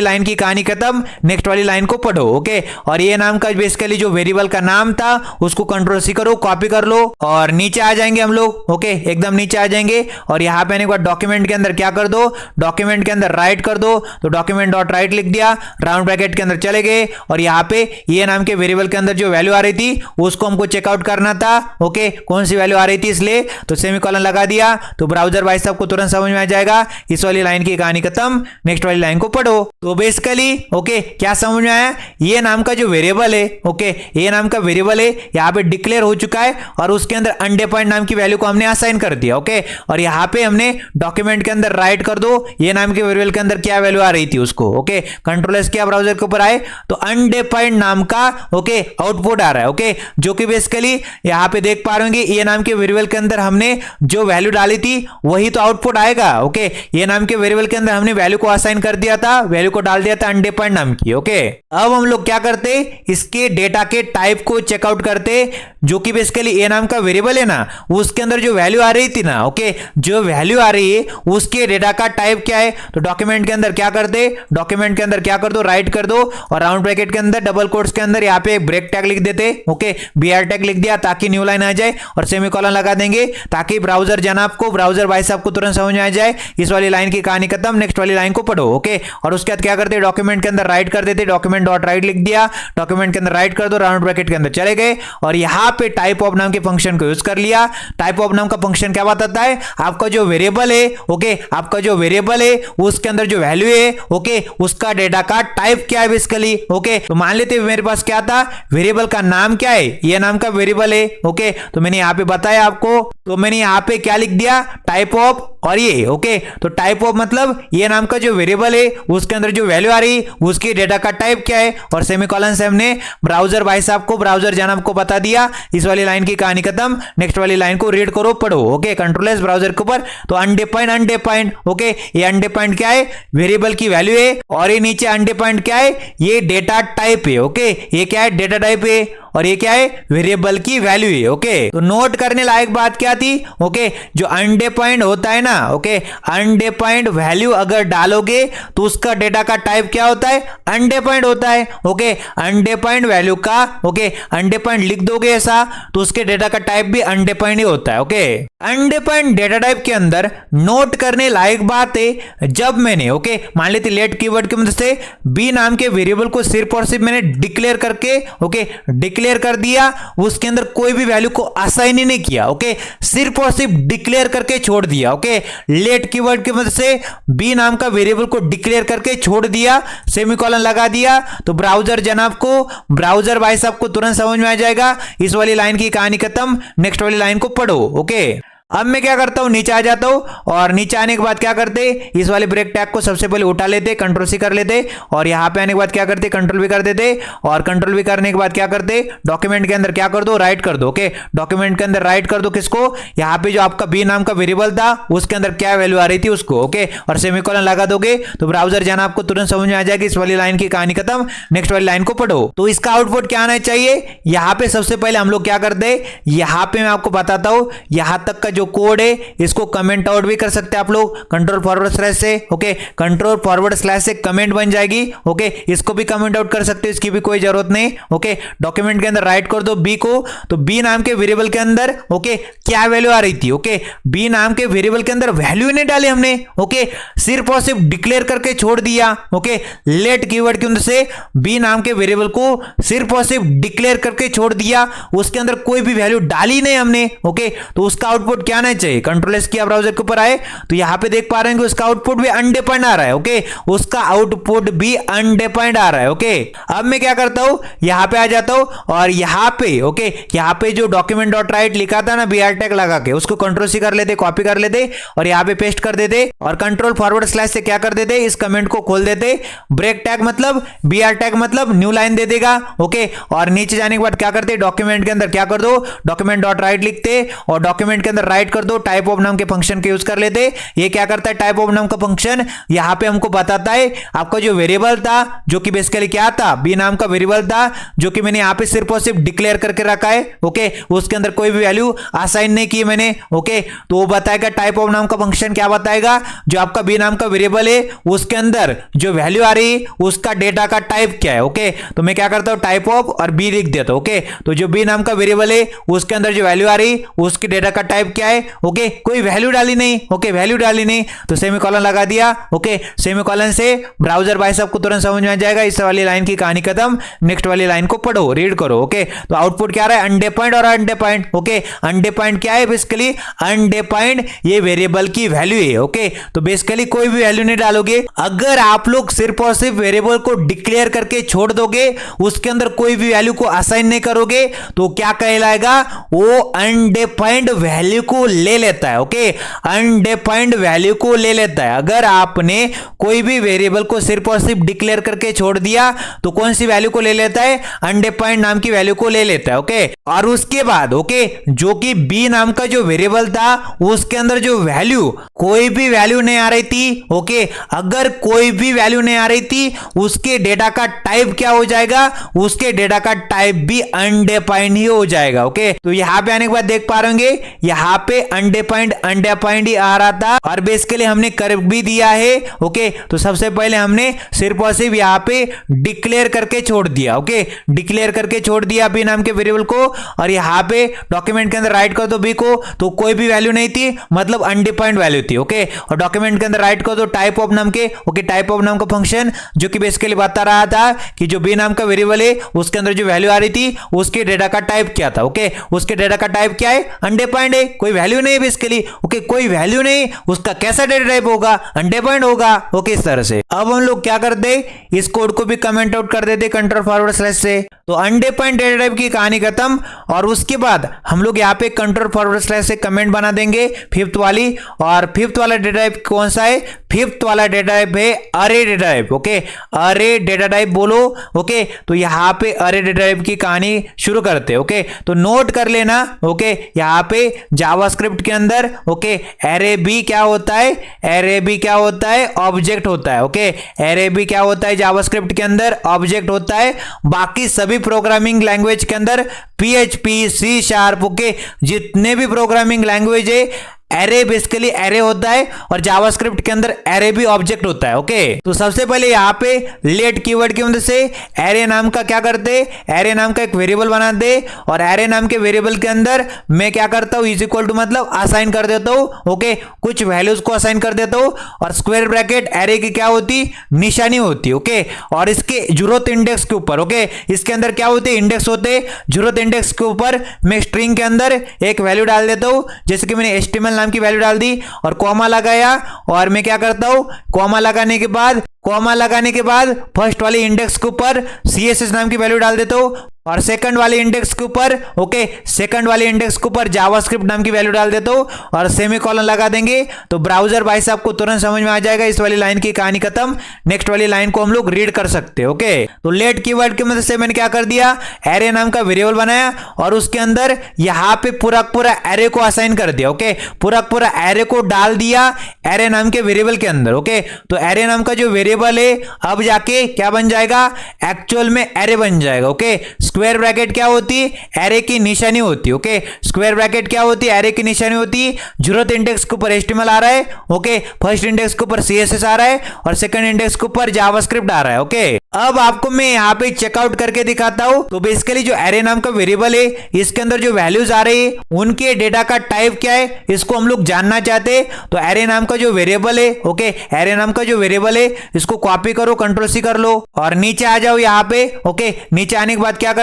लाइन की कहानी खत्म, नेक्स्ट वाली लाइन को पढ़ो। ओके, और ये नाम का बेसिकली जो वेरिएबल का नाम था उसको कंट्रोल सी करो, कॉपी कर लो और नीचे आ जाएंगे हम लोग। ओके, एकदम नीचे आ जाएंगे और यहां पे आने के बाद डॉक्यूमेंट के अंदर क्या कर दो, डॉक्यूमेंट के अंदर राइट कर दो। तो डॉक्यूमेंट डॉट राइट लिख दिया, राउंड ब्रैकेट के अंदर चले गए और यहां पे ये नाम के वेरिएबल के अंदर जो वैल्यू आ रही थी उसको हमको चेकआउट करना था। ओके, कौन सी वैल्यू आ रही थी इसलिए तो सेमीकोलन लगा दिया। तो ब्राउजर भाई साहब को तुरंत समझ में आ जाएगा इस वाली लाइन की कहानी खत्म, नेक्स्ट वाली लाइन को पढ़ो। तो बेसिकली ओके, क्या समझ में आया, ये नाम का जो वेरिएबल है, ओके, ये नाम का वेरिएबल है यहां पे डिक्लेयर हो चुका है और उसके अंदर अनडिफाइंड नाम की वैल्यू को हमने असाइन कर दिया। ओके, और यहां पे हमने डॉक्यूमेंट के अंदर राइट कर दो ये नाम के वेरिएबल के अंदर क्या वैल्यू आ रही थी उसको। ओके, कंट्रोल एस किया, ब्राउजर के ऊपर आए तो अनडिफाइंड नाम का ओके आउटपुट आ रहा है। ओके, जो कि बेसिकली यहां पे देख पा रहे होंगे ये नाम के वेरिएबल के अंदर हमने जो वैल्यू डाली थी वही तो आउटपुट आएगा। ओके, ये नाम के वेरिएबल के अंदर हमने वैल्यू को असाइन कर दिया था, वैल्यू को डाल दिया था अनडिफाइंड नाम की। ओके, अब हम लोग क्या करते, इसके डेटा के टाइप को चेकआउट करते, जो कि बेसिकली ए नाम का वेरिएबल है ना उसके अंदर जो वैल्यू आ रही थी ना, ओके, जो वैल्यू आ रही है उसके डेटा का टाइप क्या है। तो डॉक्यूमेंट के अंदर क्या कर कर दे, डॉक्यूमेंट के अंदर क्या कर दो, राइट कर दो और राउंड ब्रैकेट के अंदर डबल कोट्स के अंदर यहाँ पे ब्रेक टैग लिख देते, ओके, BR टैग लिख दिया ताकि न्यू लाइन आ जाए और सेमीकोलन लगा देंगे ताकि ब्राउजर जनाब को, ब्राउजर भाई साहब को तुरंत समझ में आ जाए इस वाली लाइन की कहानी खत्म, नेक्स्ट वाली लाइन को पढ़ो, ओके। और उसके बाद क्या करते, डॉक्यूमेंट के अंदर राइट कर देते, डॉक्यूमेंट डॉट राइट लिख दिया, डॉक्यूमेंट के अंदर राइट कर दो, राउंड ब्रैकेट के अंदर चले गए और यहां पे टाइप ऑफ नाम के फंक्शन को यूज कर लिया। टाइप ऑफ नाम का फंक्शन क्या बताता है, आपका जो वेरिएबल है, ओके, आपका जो वेरिएबल है उसके अंदर जो वैल्यू है, ओके, उसका डेटा का टाइप क्या है बेसिकली, ओके। तो मान लेते मेरे पास क्या था, वेरिएबल का नाम क्या है, ये नाम का वेरिएबल है, ओके। तो मैंने यहां पे बताया आपको, तो मैंने यहां पे क्या लिख दिया, टाइप ऑफ और ये, ओके। तो टाइप ऑफ मतलब ये नाम का जो वेरिएबल है उसके अंदर जो वैल्यू आ रही उसकी डेटा का टाइप क्या है और सेमीकोलन से हमने ब्राउजर भाई साहब को, ब्राउजर जनाब को बता दिया, इस वाली लाइन की कहानी खत्म, नेक्स्ट वाली लाइन को रीड करो, पढ़ो, ओके। कंट्रोल एस ब्राउजर के ऊपर, तो अनडिफाइंड, ओके, ये अनडिफाइंड क्या है, वेरिएबल की वैल्यू है और ये नीचे अनडिफाइंड क्या है, ये डेटा टाइप है, ओके, ये क्या है, डेटा टाइप है और ये क्या है, वेरिएबल की वैल्यू है, ओके। तो नोट करने लायक बात क्या थी, ओके, जो अनडिफाइंड होता है ना, ओके, अनडिफाइंड वैल्यू अगर डालोगे तो उसका डेटा का टाइप क्या होता है, अनडिफाइंड होता है, ओके। अनडिफाइंड वैल्यू का, ओके, अनडिफाइंड लिख दोगे ऐसा तो उसके डेटा का टाइप भी अनडिफाइंड ही होता है, ओके। अनडिफाइंड डेटा टाइप के अंदर नोट करने लायक बात है, जब मैंने, ओके, मान लेते लेट कीवर्ड की मदद से बी नाम के वेरिएबल को सिर्फ और सिर्फ मैंने डिक्लेयर करके, ओके, डिक्लेयर कर दिया, उसके अंदर कोई भी वैल्यू को असाइन ही नहीं किया, ओके, सिर्फ और सिर्फ डिक्लेयर करके छोड़ दिया, ओके। लेट कीवर्ड की मदद से बी नाम का वेरिएबल को डिक्लेयर करके छोड़ दिया, सेमीकोलन लगा दिया, तो ब्राउजर जनाब को, ब्राउजर भाई साहब को तुरंत समझ में आ जाएगा इस वाली लाइन की कहानी खत्म, नेक्स्ट वाली लाइन को पढ़ो, ओके। अब मैं क्या करता हूं, नीचे आ जाता हूं और नीचे आने के बाद क्या करते, इस वाले ब्रेक टैग को सबसे पहले उठा लेते, कंट्रोल सी कर लेते और यहां पे आने के बाद क्या करते, कंट्रोल भी कर देते और कंट्रोल भी करने के बाद क्या करते, डॉक्यूमेंट के अंदर क्या कर दो, राइट कर दो, ओके। डॉक्यूमेंट के अंदर राइट कर दो किसको, यहां पे जो आपका बी नाम का वेरिएबल था उसके अंदर क्या वैल्यू आ रही थी उसको, ओके, और सेमीकोलन लगा दोगे तो ब्राउजर जाना आपको तुरंत समझ में आ जाएगी इस वाली लाइन की कहानी खत्म, नेक्स्ट वाली लाइन को पढ़ो। तो इसका आउटपुट क्या आना चाहिए, यहां पे सबसे पहले हम लोग क्या करते हैं, यहां पे मैं आपको बताता हूं, यहां तक का जो कोड है इसको कमेंट आउट भी कर सकते हैं आप लोग, कंट्रोल फॉरवर्ड स्लैश से, ओके, कंट्रोल फॉरवर्ड स्लैश से कमेंट बन जाएगी, ओके, इसको भी कमेंट आउट कर सकते हो, इसकी भी कोई जरूरत नहीं, ओके। डॉक्यूमेंट के अंदर राइट कर दो बी को, तो बी नाम के वेरिएबल के अंदर, ओके, क्या वैल्यू आ रही थी, ओके, बी नाम के वेरिएबल के अंदर वैल्यू नहीं डाली हमने, ओके, सिर्फ और सिर्फ डिक्लेयर करके छोड़ दिया, ओके। लेट कीवर्ड के अंदर से बी नाम के वेरिएबल को सिर्फ और सिर्फ डिक्लेयर करके छोड़ दिया, उसके अंदर कोई भी वैल्यू डाली नहीं हमने, ओके। तो उसका आउटपुट क्या आना चाहिए, कंट्रोल एस किया, ब्राउजर के ऊपर आए तो यहां पे देख पा रहे हैं कि उसका आउटपुट भी अनडिफाइंड आ रहा है, ओके, उसका आउटपुट भी अनडिफाइंड आ रहा है, ओके। अब मैं क्या करता हूं, यहां पे आ जाता हूं और यहां पे, ओके, यहां पे जो डॉक्यूमेंट डॉट राइट लिखा था ना BR टैग लगा के, उसको कंट्रोल सी कर लेते, कॉपी कर लेते और यहां पे पेस्ट कर देते और कंट्रोल फॉरवर्ड स्लैश से क्या कर देते, इस कमेंट को खोल देते, ब्रेक टैग मतलब BR टैग मतलब न्यू लाइन दे देगा, ओके। और नीचे जाने के बाद क्या करते, डॉक्यूमेंट के अंदर क्या कर दो, डॉक्यूमेंट डॉट राइट लिखते और डॉक्यूमेंट के अंदर राइट कर दो, टाइप ऑफ नाम के फंक्शन के यूज कर लेते। ये क्या करता है, टाइप ऑफ नाम का फंक्शन यहां पे हमको बताता है आपका जो वेरिएबल था, जो कि बेसिकली क्या था, बी नाम का वेरिएबल था, जो कि मैंने यहां पे सिर्फ और सिर्फ डिक्लेयर करके रखा है, ओके, उसके अंदर कोई भी वैल्यू असाइन नहीं की मैंने, ओके। तो वो बताएगा, टाइप ऑफ नाम का फंक्शन क्या बताएगा, जो आपका बी नाम का वेरिएबल है उसके अंदर जो वैल्यू आ रही उसका डेटा का टाइप क्या है, ओके। तो मैं क्या करता हूं, टाइप ऑफ और बी लिख देता हूं, ओके। तो जो बी नाम का वेरिएबल है उसके अंदर जो वैल्यू आ रही उसकी डेटा का टाइप क्या है, ओके, कोई वैल्यू डाली नहीं, ओके, वैल्यू डाली नहीं तो सेमीकोलन लगा दिया, ओके। सेमीकोलन से ब्राउजर भाई साहब को तुरंत समझ में आ जाएगा इस वाली लाइन की कहानी खत्म, नेक्स्ट वाली लाइन को पढ़ो, रीड करो, ओके। तो आउटपुट क्या आ रहा है, अनडिफाइंड और अनडिफाइंड, ओके। अनडिफाइंड क्या है, बेसिकली अनडिफाइंड ये वेरिएबल की वैल्यू है, ओके। तो बेसिकली कोई भी वैल्यू नहीं डालोगे, अगर आप लोग सिर्फ और सिर्फ वेरिएबल को डिक्लेयर करके छोड़ दोगे, उसके अंदर कोई भी वैल्यू को असाइन नहीं करोगे तो क्या कहलाएगा, वो अनडिफाइंड वैल्यू को ले लेता है, ओके, अनडिफाइंड वैल्यू को ले लेता है। अगर आपने कोई भी वेरिएबल को सिर्फ और सिर्फ डिक्लेयर करके छोड़ दिया तो कौन सी वैल्यू को ले लेता है, अनडिफाइंड नाम की वैल्यू को ले लेता है, ओके। और उसके बाद ओके जो कि बी नाम का जो वेरिएबल था उसके अंदर जो वैल्यू कोई भी वैल्यू नहीं आ रही थी ओके, अगर कोई भी वैल्यू नहीं आ रही थी उसके डेटा का टाइप क्या हो जाएगा, उसके डेटा का टाइप भी अनडिफाइंड ही हो जाएगा ओके। तो यहां पे आने के बाद देख पा रहे होंगे यहां पे अनडिफाइंड ही आ रहा था और बेसिकली हमने कर भी दिया है ओके। तो सबसे पहले हमने सिर्फ और सिर्फ यहां पे डिक्लेयर करके छोड़ दिया ओके, डिक्लेयर करके छोड़ दिया बी नाम के वेरिएबल को और यहां पे डॉक्यूमेंट के अंदर राइट कर दो बी को, तो कोई भी वैल्यू नहीं थी मतलब अनडिफाइंड वैल्यू थी ओके। और डॉक्यूमेंट के अंदर राइट कर दो टाइप ऑफ नाम के ओके, टाइप ऑफ नाम का फंक्शन जो कि बेसिकली बता रहा था कि जो बी नाम का वेरिएबल है उसके अंदर जो वैल्यू आ रही थी उसके डेटा का टाइप क्या था ओके, उसके डेटा का टाइप क्या है, अनडिफाइंड है, कोई वैल्यू नहीं है बेसिकली ओके, कोई वैल्यू नहीं, उसका कैसा डेटा टाइप होगा, अनडिफाइंड होगा ओके इस तरह से। अब हम लोग क्या करते, इस कोड को भी कमेंट आउट कर देते कंट्रोल फॉरवर्ड स्लैश से, तो अनडिफाइंड डेटा टाइप की कहानी खत्म। और उसके बाद हम लोग यहाँ पे कंट्रोल फॉरवर्ड स्लैश से कमेंट बना देंगे फिफ्थ वाली, और फिफ्थ वाला डेटा टाइप कौन सा है, फिफ्थ वाला डेटा टाइप है अरे डेटा टाइप ओके, अरे डेटा टाइप बोलो ओके। तो यहाँ पे अरे डेटा टाइप की कहानी शुरू करते ओके। तो नोट कर लेना ओके, यहाँ पे जावास्क्रिप्ट के अंदर ओके एरे बी क्या होता है, एरे बी क्या होता है, ऑब्जेक्ट होता है ओके, एरे बी क्या होता है जावास्क्रिप्ट के अंदर, ऑब्जेक्ट होता है। बाकी सभी प्रोग्रामिंग लैंग्वेज के अंदर PHP C शार्प ओके जितने भी प्रोग्रामिंग लैंग्वेज है एरे बेसिकली एरे होता है और जावास्क्रिप्ट के अंदर एरे भी ऑब्जेक्ट होता है ओके। तो सबसे पहले यहाँ पे लेट कीवर्ड की मदद से एरे नाम का क्या करते, एरे नाम का एक वेरिएबल बनाते और एरे नाम के वेरिएबल के अंदर मैं क्या करता हूँ इज इक्वल टू मतलब असाइन कर देता हूँ ओके, कुछ वैल्यूज को असाइन कर देता हूँ और स्क्वायर ब्रैकेट एरे की क्या होती, निशानी होती ओके। और इसके जरूरत इंडेक्स के ऊपर ओके, इसके अंदर क्या होते, इंडेक्स होते, जरूरत इंडेक्स के ऊपर मैं स्ट्रिंग के अंदर एक वैल्यू डाल देता हूँ, जैसे कि मैंने HTML नाम की वैल्यू डाल दी और कॉमा लगाया और मैं क्या करता हूं, कॉमा लगाने के बाद फर्स्ट वाली इंडेक्स के ऊपर CSS नाम की वैल्यू डाल देता हूं और सेकंड वाले इंडेक्स के ऊपर ओके, सेकंड वाले इंडेक्स के ऊपर जावास्क्रिप्ट नाम की वैल्यू डाल देता हूं और सेमीकोलन लगा देंगे। तो ब्राउजर भाई साहब को तुरंत समझ में आ जाएगा इस वाली लाइन की कहानी खत्म। नेक्स्ट वाली लाइन को हम लोग रीड कर सकते हैं ओके। तो लेट कीवर्ड की मदद से मैंने क्या कर दिया, एरे नाम का वेरिएबल बनाया और उसके अंदर यहां पे पूरा एरे को असाइन कर दिया ओके, पूरा एरे को डाल दिया एरे नाम के वेरिएबल के अंदर ओके। तो एरे नाम का जो वेरिएबल है अब जाके क्या बन जाएगा, एक्चुअल में एरे बन जाएगा ओके। स्क्वायर ब्रैकेट क्या होती, एरे की निशानी होती ओके, स्क्वायर ब्रैकेट क्या होती, एरे की निशानी होती। जरूरत इंडेक्स के ऊपर HTML आ रहा है ओके, फर्स्ट इंडेक्स के ऊपर CSS आ रहा है और सेकंड इंडेक्स के ऊपर जावास्क्रिप्ट आ रहा है ओके। अब आपको मैं यहाँ पे चेकआउट करके दिखाता हूं। तो बेसिकली जो एरे नाम का वेरिएबल है इसके अंदर जो वैल्यूज आ रही है उनके डेटा का टाइप क्या है इसको हम लोग जानना चाहते हैं। तो एरे नाम का जो वेरिएबल है ओके, एरे नाम का जो वेरिएबल है इसको कॉपी करो, Ctrl+C कर लो और नीचे आ जाओ यहाँ पे ओके। नीचे आने के बाद क्या करते,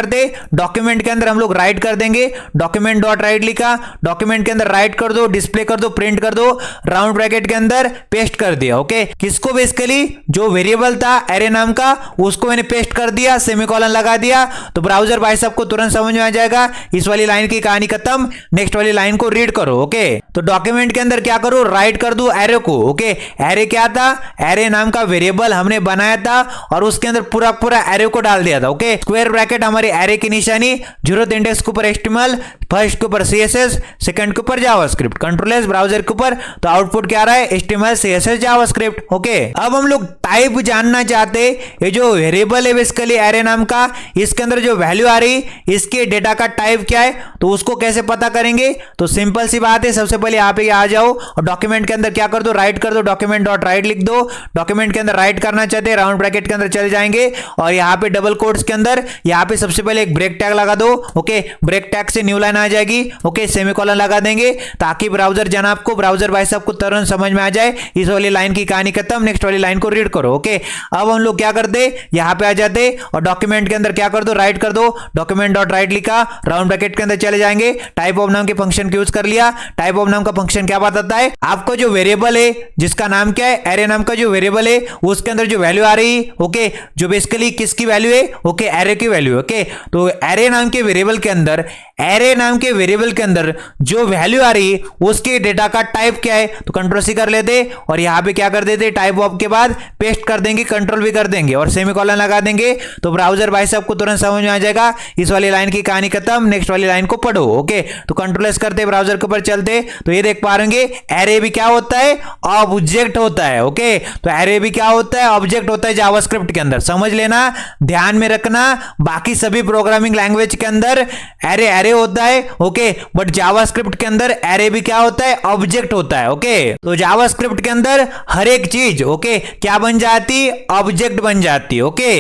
डॉक्यूमेंट के अंदर हम लोग राइट कर देंगे, डॉक्यूमेंट डॉट राइट लिखा, डॉक्यूमेंट के अंदर राइट कर दो, डिस्प्ले कर दो, प्रिंट कर दो, राउंड ब्रैकेट के अंदर पेस्ट कर दिया ओके। किसको, बेसिकली जो वेरिएबल था एरे नाम का उसको मैंने पेस्ट कर दिया, सेमीकोलन लगा दिया। तो ब्राउजर भाई साहब को तुरंत समझ में आ जाएगा इस वाली लाइन की कहानी खत्म। नेक्स्ट वाली लाइन को रीड करो ओके। तो डॉक्यूमेंट के अंदर क्या करो, राइट कर दो एरे को ओके। एरे क्या था, एरे नाम का वेरिएबल हमने बनाया था और उसके अंदर पूरा एरे को डाल दिया था ओके। स्क्वायर ब्रैकेट हमारी एरे की निशानी, जरूरत इंडेक्स के ऊपर HTML, फर्स्ट के ऊपर CSS, सेकंड के ऊपर जावास्क्रिप्ट, Ctrl+S ब्राउजर के ऊपर। तो आउटपुट क्या आ रहा है, HTML CSS जावास्क्रिप्ट ओके। अब हम लोग टाइप जानना चाहते, ये जो वेरिएबल है बेसिकली एरे नाम का, इसके अंदर जो वैल्यू आ रही इसके डेटा का टाइप क्या है, तो उसको कैसे पता करेंगे। तो सिंपल सी बात है, सबसे पहले यहाँ पे आ जाओ और डॉक्यूमेंट के अंदर क्या कर दो, राइट कर दो, डॉक्यूमेंट डॉट राइट लिख दो। डॉक्यूमेंट के अंदर राइट करना चाहते हैं, राउंड ब्रैकेट के अंदर चले जाएंगे और यहाँ पे डबल कोट्स के अंदर यहाँ पे सबसे पहले एक ब्रेक टैग लगा दो ओके। ब्रेक टैग से न्यू लाइन आ जाएगी ओके, सेमीकोलन लगा देंगे ताकि ब्राउजर जनाब को, ब्राउजर भाई साहब को तुरंत समझ में आ जाए इस वाली लाइन की कहानी खत्म। नेक्स्ट वाली लाइन को रीड करो ओके। अब हम लोग क्या करते, यहाँ पे आ जाते और डॉक्यूमेंट के अंदर क्या कर दो, राइट कर दो, डॉक्यूमेंट डॉट राइट लिखा, राउंड ब्रैकेट के अंदर चले जाएंगे, टाइप ऑफ नाम के फंक्शन को यूज कर लिया। टाइप ऑफ नाम का फंक्शन क्या बताता है, आपको जो वेरिएबल है जिसका नाम क्या है, एरे नाम का जो वेरिएबल है उसके अंदर जो वैल्यू आ रही ओके, जो बेसिकली किसकी वैल्यू है ओके, एरे की वैल्यू ओके। तो एरे नाम के वेरिएबल के अंदर, एरे नाम के वेरिएबल के अंदर जो वैल्यू आ रही है उसके डेटा का टाइप क्या है, तो Ctrl+C कर लेते और यहां पे क्या कर देते, टाइप ऑफ के बाद पेस्ट कर देंगे, कंट्रोल भी कर देंगे और सेमीकोलन लगा देंगे तो ब्राउजर भाई साहब को तुरंत समझ में आ जाएगा, इस वाली लाइन की कहानी खत्म, नेक्स्ट वाली लाइन को पढ़ो। ओके, तो कंट्रोल एस करते ब्राउजर के ऊपर चलते तो ये देख पा रहे एरे भी क्या होता है, ऑब्जेक्ट होता है। ओके, तो एरे भी क्या होता है, ऑब्जेक्ट होता है जावास्क्रिप्ट के अंदर, समझ लेना, ध्यान में रखना। बाकी सभी प्रोग्रामिंग लैंग्वेज के अंदर एरे एरे होता है, ओके, बट जावास्क्रिप्ट के अंदर एरे भी क्या होता है, ऑब्जेक्ट होता है। ओके, तो जावास्क्रिप्ट के अंदर हर एक चीज ओके क्या बन जाती, ऑब्जेक्ट बन जाती। ओके,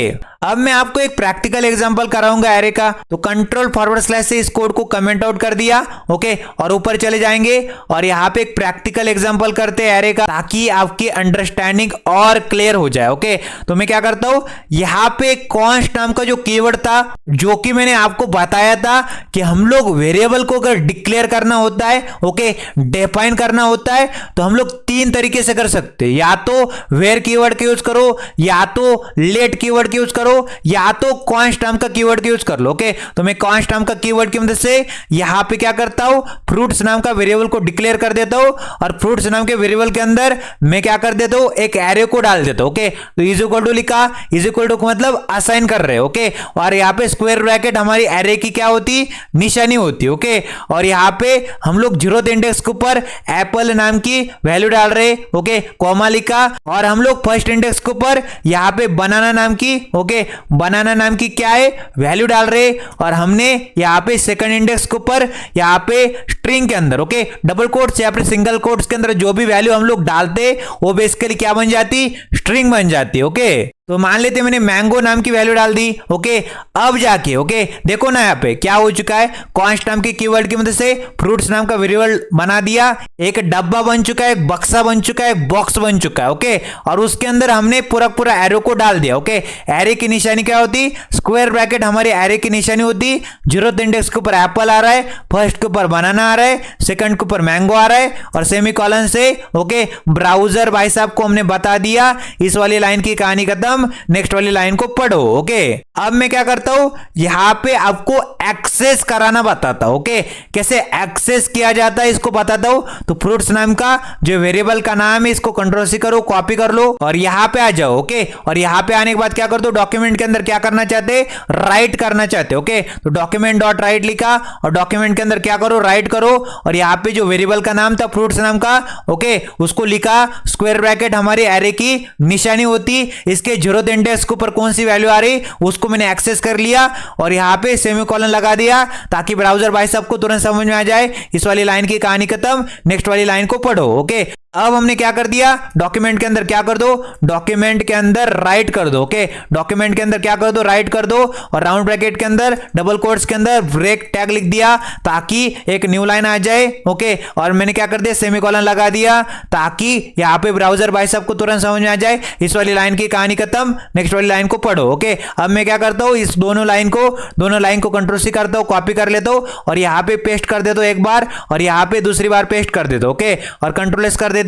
अब मैं आपको एक प्रैक्टिकल एग्जांपल कराऊंगा एरे का। तो कंट्रोल फॉरवर्ड स्लैश से इस कोड को कमेंट आउट कर दिया, ओके, और ऊपर चले जाएंगे और यहाँ पे एक प्रैक्टिकल एग्जांपल करते हैं एरे का, ताकि आपकी अंडरस्टैंडिंग और क्लियर हो जाए। ओके, तो मैं क्या करता हूं, यहाँ पे कॉन्स्ट नाम का जो कीवर्ड था, जो कि मैंने आपको बताया था कि हम लोग वेरिएबल को अगर डिक्लेयर करना होता है, ओके, डिफाइन करना होता है, तो हम लोग तीन तरीके से कर सकते हैं। या तो वेयर कीवर्ड का यूज करो, या तो लेट कीवर्ड का यूज करो, या तो कॉन्स्ट नाम का कीवर्ड का यूज कर लो। ओके, तो मैं कॉन्स्ट नाम का कीवर्ड की मदद से यहां पे क्या करता हूं, फ्रूट्स नाम का वेरिएबल को डिक्लेयर कर देता हूं, और फ्रूट्स नाम के वेरिएबल के अंदर मैं क्या कर देता हूं, एक एरे को डाल देता हूं। ओके, तो इज इक्वल टू लिखा, इज इक्वल टू मतलब असाइन कर रहे हैं। ओके, और यहां पे स्क्वायर ब्रैकेट हमारी एरे की क्या होती, निशानी होती। ओके, और यहां पे हम लोग 0th इंडेक्स के ऊपर एप्पल नाम की वैल्यू डाल रहे, ओके, कॉमा लिखा, और हम लोग फर्स्ट इंडेक्स के ऊपर यहां पे बनाना नाम की, ओके, बनाना नाम की क्या है, वैल्यू डाल रहे, और हमने यहां पे सेकंड इंडेक्स के ऊपर यहां पे स्ट्रिंग के अंदर, ओके, डबल कोट्स या फिर सिंगल कोट्स के अंदर जो भी वैल्यू हम लोग डालते वो बेसिकली क्या बन जाती, स्ट्रिंग बन जाती। ओके, तो मान लेते मैंने मैंगो नाम की वैल्यू डाल दी। ओके, अब जाके ओके देखो ना यहाँ पे क्या हो चुका है, कॉन्स्ट नाम के कीवर्ड की मदद से फ्रूट्स नाम का वेरिएबल बना दिया, एक डब्बा बन चुका है, एक बक्सा बन चुका है, बॉक्स बन चुका है। ओके, और उसके अंदर हमने पूरा पूरा एरो को डाल दिया। ओके, एरे की निशानी क्या होती, स्क्वायर ब्रैकेट हमारी एरे की निशानी होती, 0th इंडेक्स के ऊपर एप्पल आ रहा है, फर्स्ट के ऊपर बनाना आ रहा है, सेकंड के ऊपर मैंगो आ रहा है, और सेमीकोलन से ओके ब्राउजर भाई साहब को हमने बता दिया, इस वाली लाइन की कहानी खत्म, नेक्स्ट वाली लाइन को पढ़ो। ओके, अब मैं क्या करता हूं, यहां पे आपको एक्सेस कराना बताता हूं। ओके, कैसे एक्सेस किया जाता है इसको बताता हूं। तो फ्रूट्स नाम का जो वेरिएबल का नाम है, इसको कंट्रोल सी करो, कॉपी कर लो और यहां पे आ जाओ। ओके, और यहां पे आने के बाद क्या कर दो, डॉक्यूमेंट के अंदर क्या करना चाहते, राइट करना चाहते। ओके, तो डॉक्यूमेंट डॉट राइट लिखा, और डॉक्यूमेंट के अंदर क्या करो, राइट करो, और यहां पे जो वेरिएबल का नाम था फ्रूट्स नाम का, ओके, उसको लिखा, स्क्वायर ब्रैकेट हमारी एरे की निशानी होती, इसके 0th इंडेक्स के ऊपर कौन सी वैल्यू आ रही उसको मैंने एक्सेस कर लिया, और यहां पे सेमीकोलन लगा दिया, ताकि ब्राउजर भाई साहब को तुरंत समझ में आ जाए, इस वाली लाइन की कहानी खत्म, नेक्स्ट वाली लाइन को पढ़ो। ओके, अब हमने क्या कर दिया, डॉक्यूमेंट के अंदर क्या कर दो, डॉक्यूमेंट के अंदर राइट कर दो। ओके, डॉक्यूमेंट के अंदर क्या कर दो, राइट कर दो, और राउंड ब्रैकेट के अंदर डबल कोट्स के अंदर ब्रेक टैग लिख दिया, ताकि एक न्यू लाइन आ जाए। ओके, और मैंने क्या कर दिया, सेमीकोलन लगा दिया, ताकि यहां पे ब्राउजर भाई साहब को तुरंत समझ में आ जाए, इस वाली लाइन की कहानी खत्म, नेक्स्ट वाली लाइन को पढ़ो। ओके, अब मैं क्या करता हूं, इस दोनों लाइन को कंट्रोल सी करता हूं, कॉपी कर लेता हूं, और यहां पे पेस्ट कर देता हूं एक बार, और यहां पे दूसरी बार पेस्ट कर देता हूं। ओके, और कंट्रोल एस कर देते,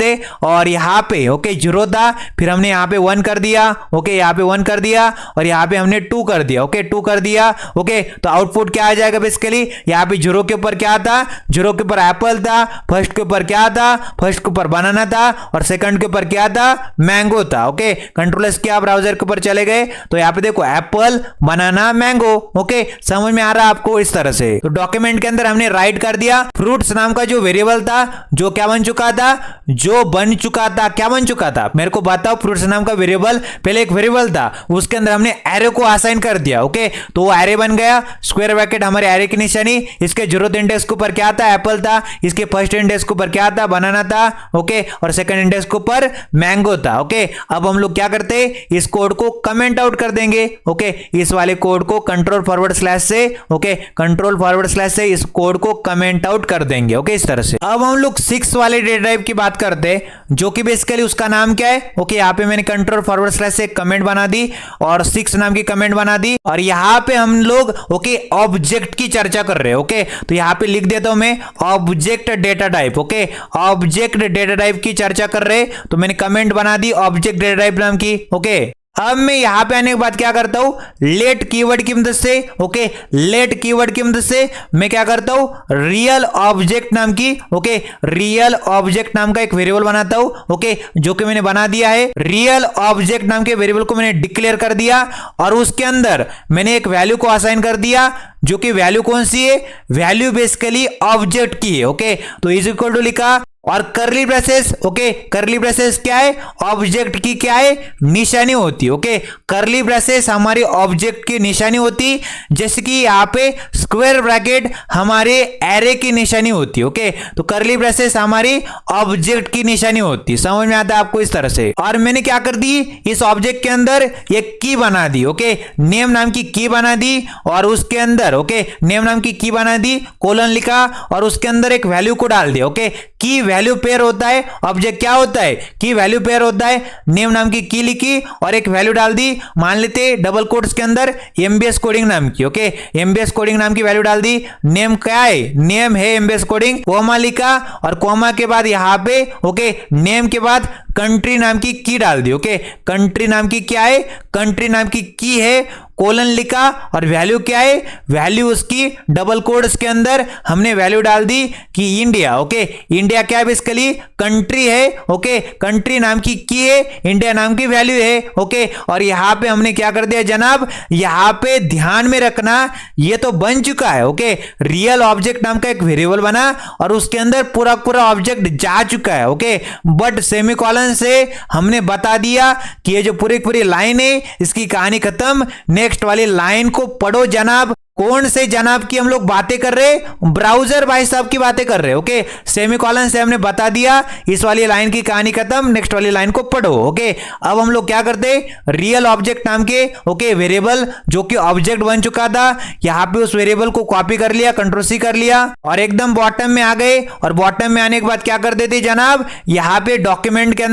और यहां पे ओके 0 था, फिर हमने यहां पे 1 कर दिया। ओके, यहां पे 1 कर दिया, और यहां पे हमने 2 कर दिया। ओके, 2 कर दिया। ओके, तो आउटपुट क्या आ जाएगा, बेसिकली यहां पे 0 के ऊपर क्या था, 0 के ऊपर एप्पल था, फर्स्ट के ऊपर क्या था, फर्स्ट के ऊपर बनाना था, और सेकंड के ऊपर क्या था, मैंगो था। ओके, कंट्रोल एस किया, ब्राउजर के ऊपर चले गए, तो यहां पे देखो एप्पल, बनाना, मैंगो। ओके, समझ में आ रहा है आपको, इस तरह से। तो डॉक्यूमेंट के अंदर हमने राइट कर दिया, फ्रूट्स नाम का जो वेरिएबल था, जो क्या बन चुका था, जो बन चुका था, क्या बन चुका था, मेरे को बताओ। फ्रूट्स नाम का वेरिएबल पहले एक वेरिएबल था, उसके अंदर हमने एरे को असाइन कर दिया। ओके, तो वो एरे बन गया, स्क्वायर ब्रैकेट हमारे एरे की निशानी, इसके 0th इंडेक्स के ऊपर क्या था, एप्पल था, इसके फर्स्ट इंडेक्स के ऊपर क्या था, बनाना था। ओके, और सेकंड इंडेक्स के ऊपर मैंगो था। ओके, अब हम लोग क्या करते, इस कोड को कमेंट आउट कर देंगे। ओके, इस वाले कोड को कंट्रोल फॉरवर्ड स्लैश से, ओके, कंट्रोल फॉरवर्ड स्लैश से इस कोड को कमेंट आउट कर देंगे। ओके, इस तरह से। अब हम लोग 6 वाले डेटा टाइप की बात करते हैं, जो कि बेसिकली उसका नाम क्या है। ओके, यहाँ पे मैंने कंट्रोल फॉरवर्ड स्लैश से कमेंट बना दी, और 6 नाम की कमेंट बना दी, और यहाँ पे हम लोग ओके ऑब्जेक्ट की चर्चा कर रहे हैं। ओके, तो यहाँ पे लिख देता हूं मैं object data type. Okay, object data type की चर्चा कर रहे हैं, तो मैंने कमेंट बना दी ऑब्जेक्ट डेटा टाइप नाम की। ओके, अब मैं यहां पे आने के बाद क्या करता हूं, लेट कीवर्ड की मदद से, ओके, लेट कीवर्ड की मदद से मैं क्या करता हूं, रियल ऑब्जेक्ट नाम की, ओके, रियल ऑब्जेक्ट नाम का एक वेरिएबल बनाता हूं, ओके, जो कि मैंने बना दिया है। रियल ऑब्जेक्ट नाम के वेरिएबल को मैंने डिक्लेयर कर दिया और उसके अंदर मैंने एक वैल्यू को असाइन कर दिया, जो कि वैल्यू कौन सी है, वैल्यू बेसिकली ऑब्जेक्ट की है, ओके। तो इज इक्वल टू लिखा और करली ब्रेसेस, ओके, करली ब्रेसेस क्या है, ऑब्जेक्ट की क्या है, निशानी होती है, ओके। करली ब्रेसेस हमारी ऑब्जेक्ट की निशानी होती, जैसे कि यहाँ पे स्क्वायर ब्रैकेट हमारे एरे की निशानी होती है, ओके। तो करली ब्रेसेस हमारी ऑब्जेक्ट की निशानी होती, समझ में आता है आपको इस तरह से। और मैंने क्या कर दी, इस ऑब्जेक्ट के अंदर एक की बना दी, ओके, नेम नाम की की बना दी और उसके अंदर, ओके, नेम नाम की बना दी, कोलन लिखा और उसके अंदर एक वैल्यू को डाल दिया, ओके। की वैल्यू पेयर होता है, ऑब्जेक्ट क्या होता है, की वैल्यू पेयर होता है, नेम नाम की लिखी और एक वैल्यू डाल दी, मान लेते डबल कोट्स के अंदर एमबीएस कोडिंग नाम की, ओके, एमबीएस कोडिंग नाम की वैल्यू डाल दी। नेम क्या है, नेम है एमबीएस कोडिंग, कोमा लिखा और कोमा के बाद यहां पे, ओके, नेम के बाद कंट्री नाम की डाल दी, ओके, कंट्री नाम की क्या है, कंट्री नाम की है, कोलन लिखा और वैल्यू क्या है, वैल्यू उसकी डबल कोड्स के अंदर हमने वैल्यू डाल दी कि इंडिया, ओके, इंडिया क्या है बेसिकली, कंट्री है, ओके, कंट्री नाम की है, इंडिया नाम की वैल्यू है, ओके। और यहां पे हमने क्या कर दिया जनाब, यहां पे ध्यान में रखना ये तो बन चुका है, ओके, रियल ऑब्जेक्ट नाम का एक वेरिएबल बना और उसके अंदर पूरा पूरा ऑब्जेक्ट जा चुका है, ओके। बट सेमीकोलन से हमने बता दिया कि ये जो पूरी पूरी लाइन है इसकी कहानी खत्म, नेक्स्ट वाली लाइन को पढ़ो जनाब। कौन से जनाब की हम लोग बातें कर रहे हैं, ब्राउजर भाई साहब की बातें कर रहे हैं, ओके। सेमीकोलन से हमने बता दिया इस वाली लाइन की कहानी खत्म, नेक्स्ट वाली लाइन को पढ़ो, ओके। अब हम लोग क्या करते, रियल ऑब्जेक्ट नाम के, ओके, वेरिएबल जो कि ऑब्जेक्ट बन चुका था, यहां पे उस वेरिएबल को कॉपी कर लिया, कंट्रोल सी कर लिया और एकदम बॉटम में आ गए। और बॉटम में आने के बाद क्या कर देते जनाब, यहां पे डॉक्यूमेंट के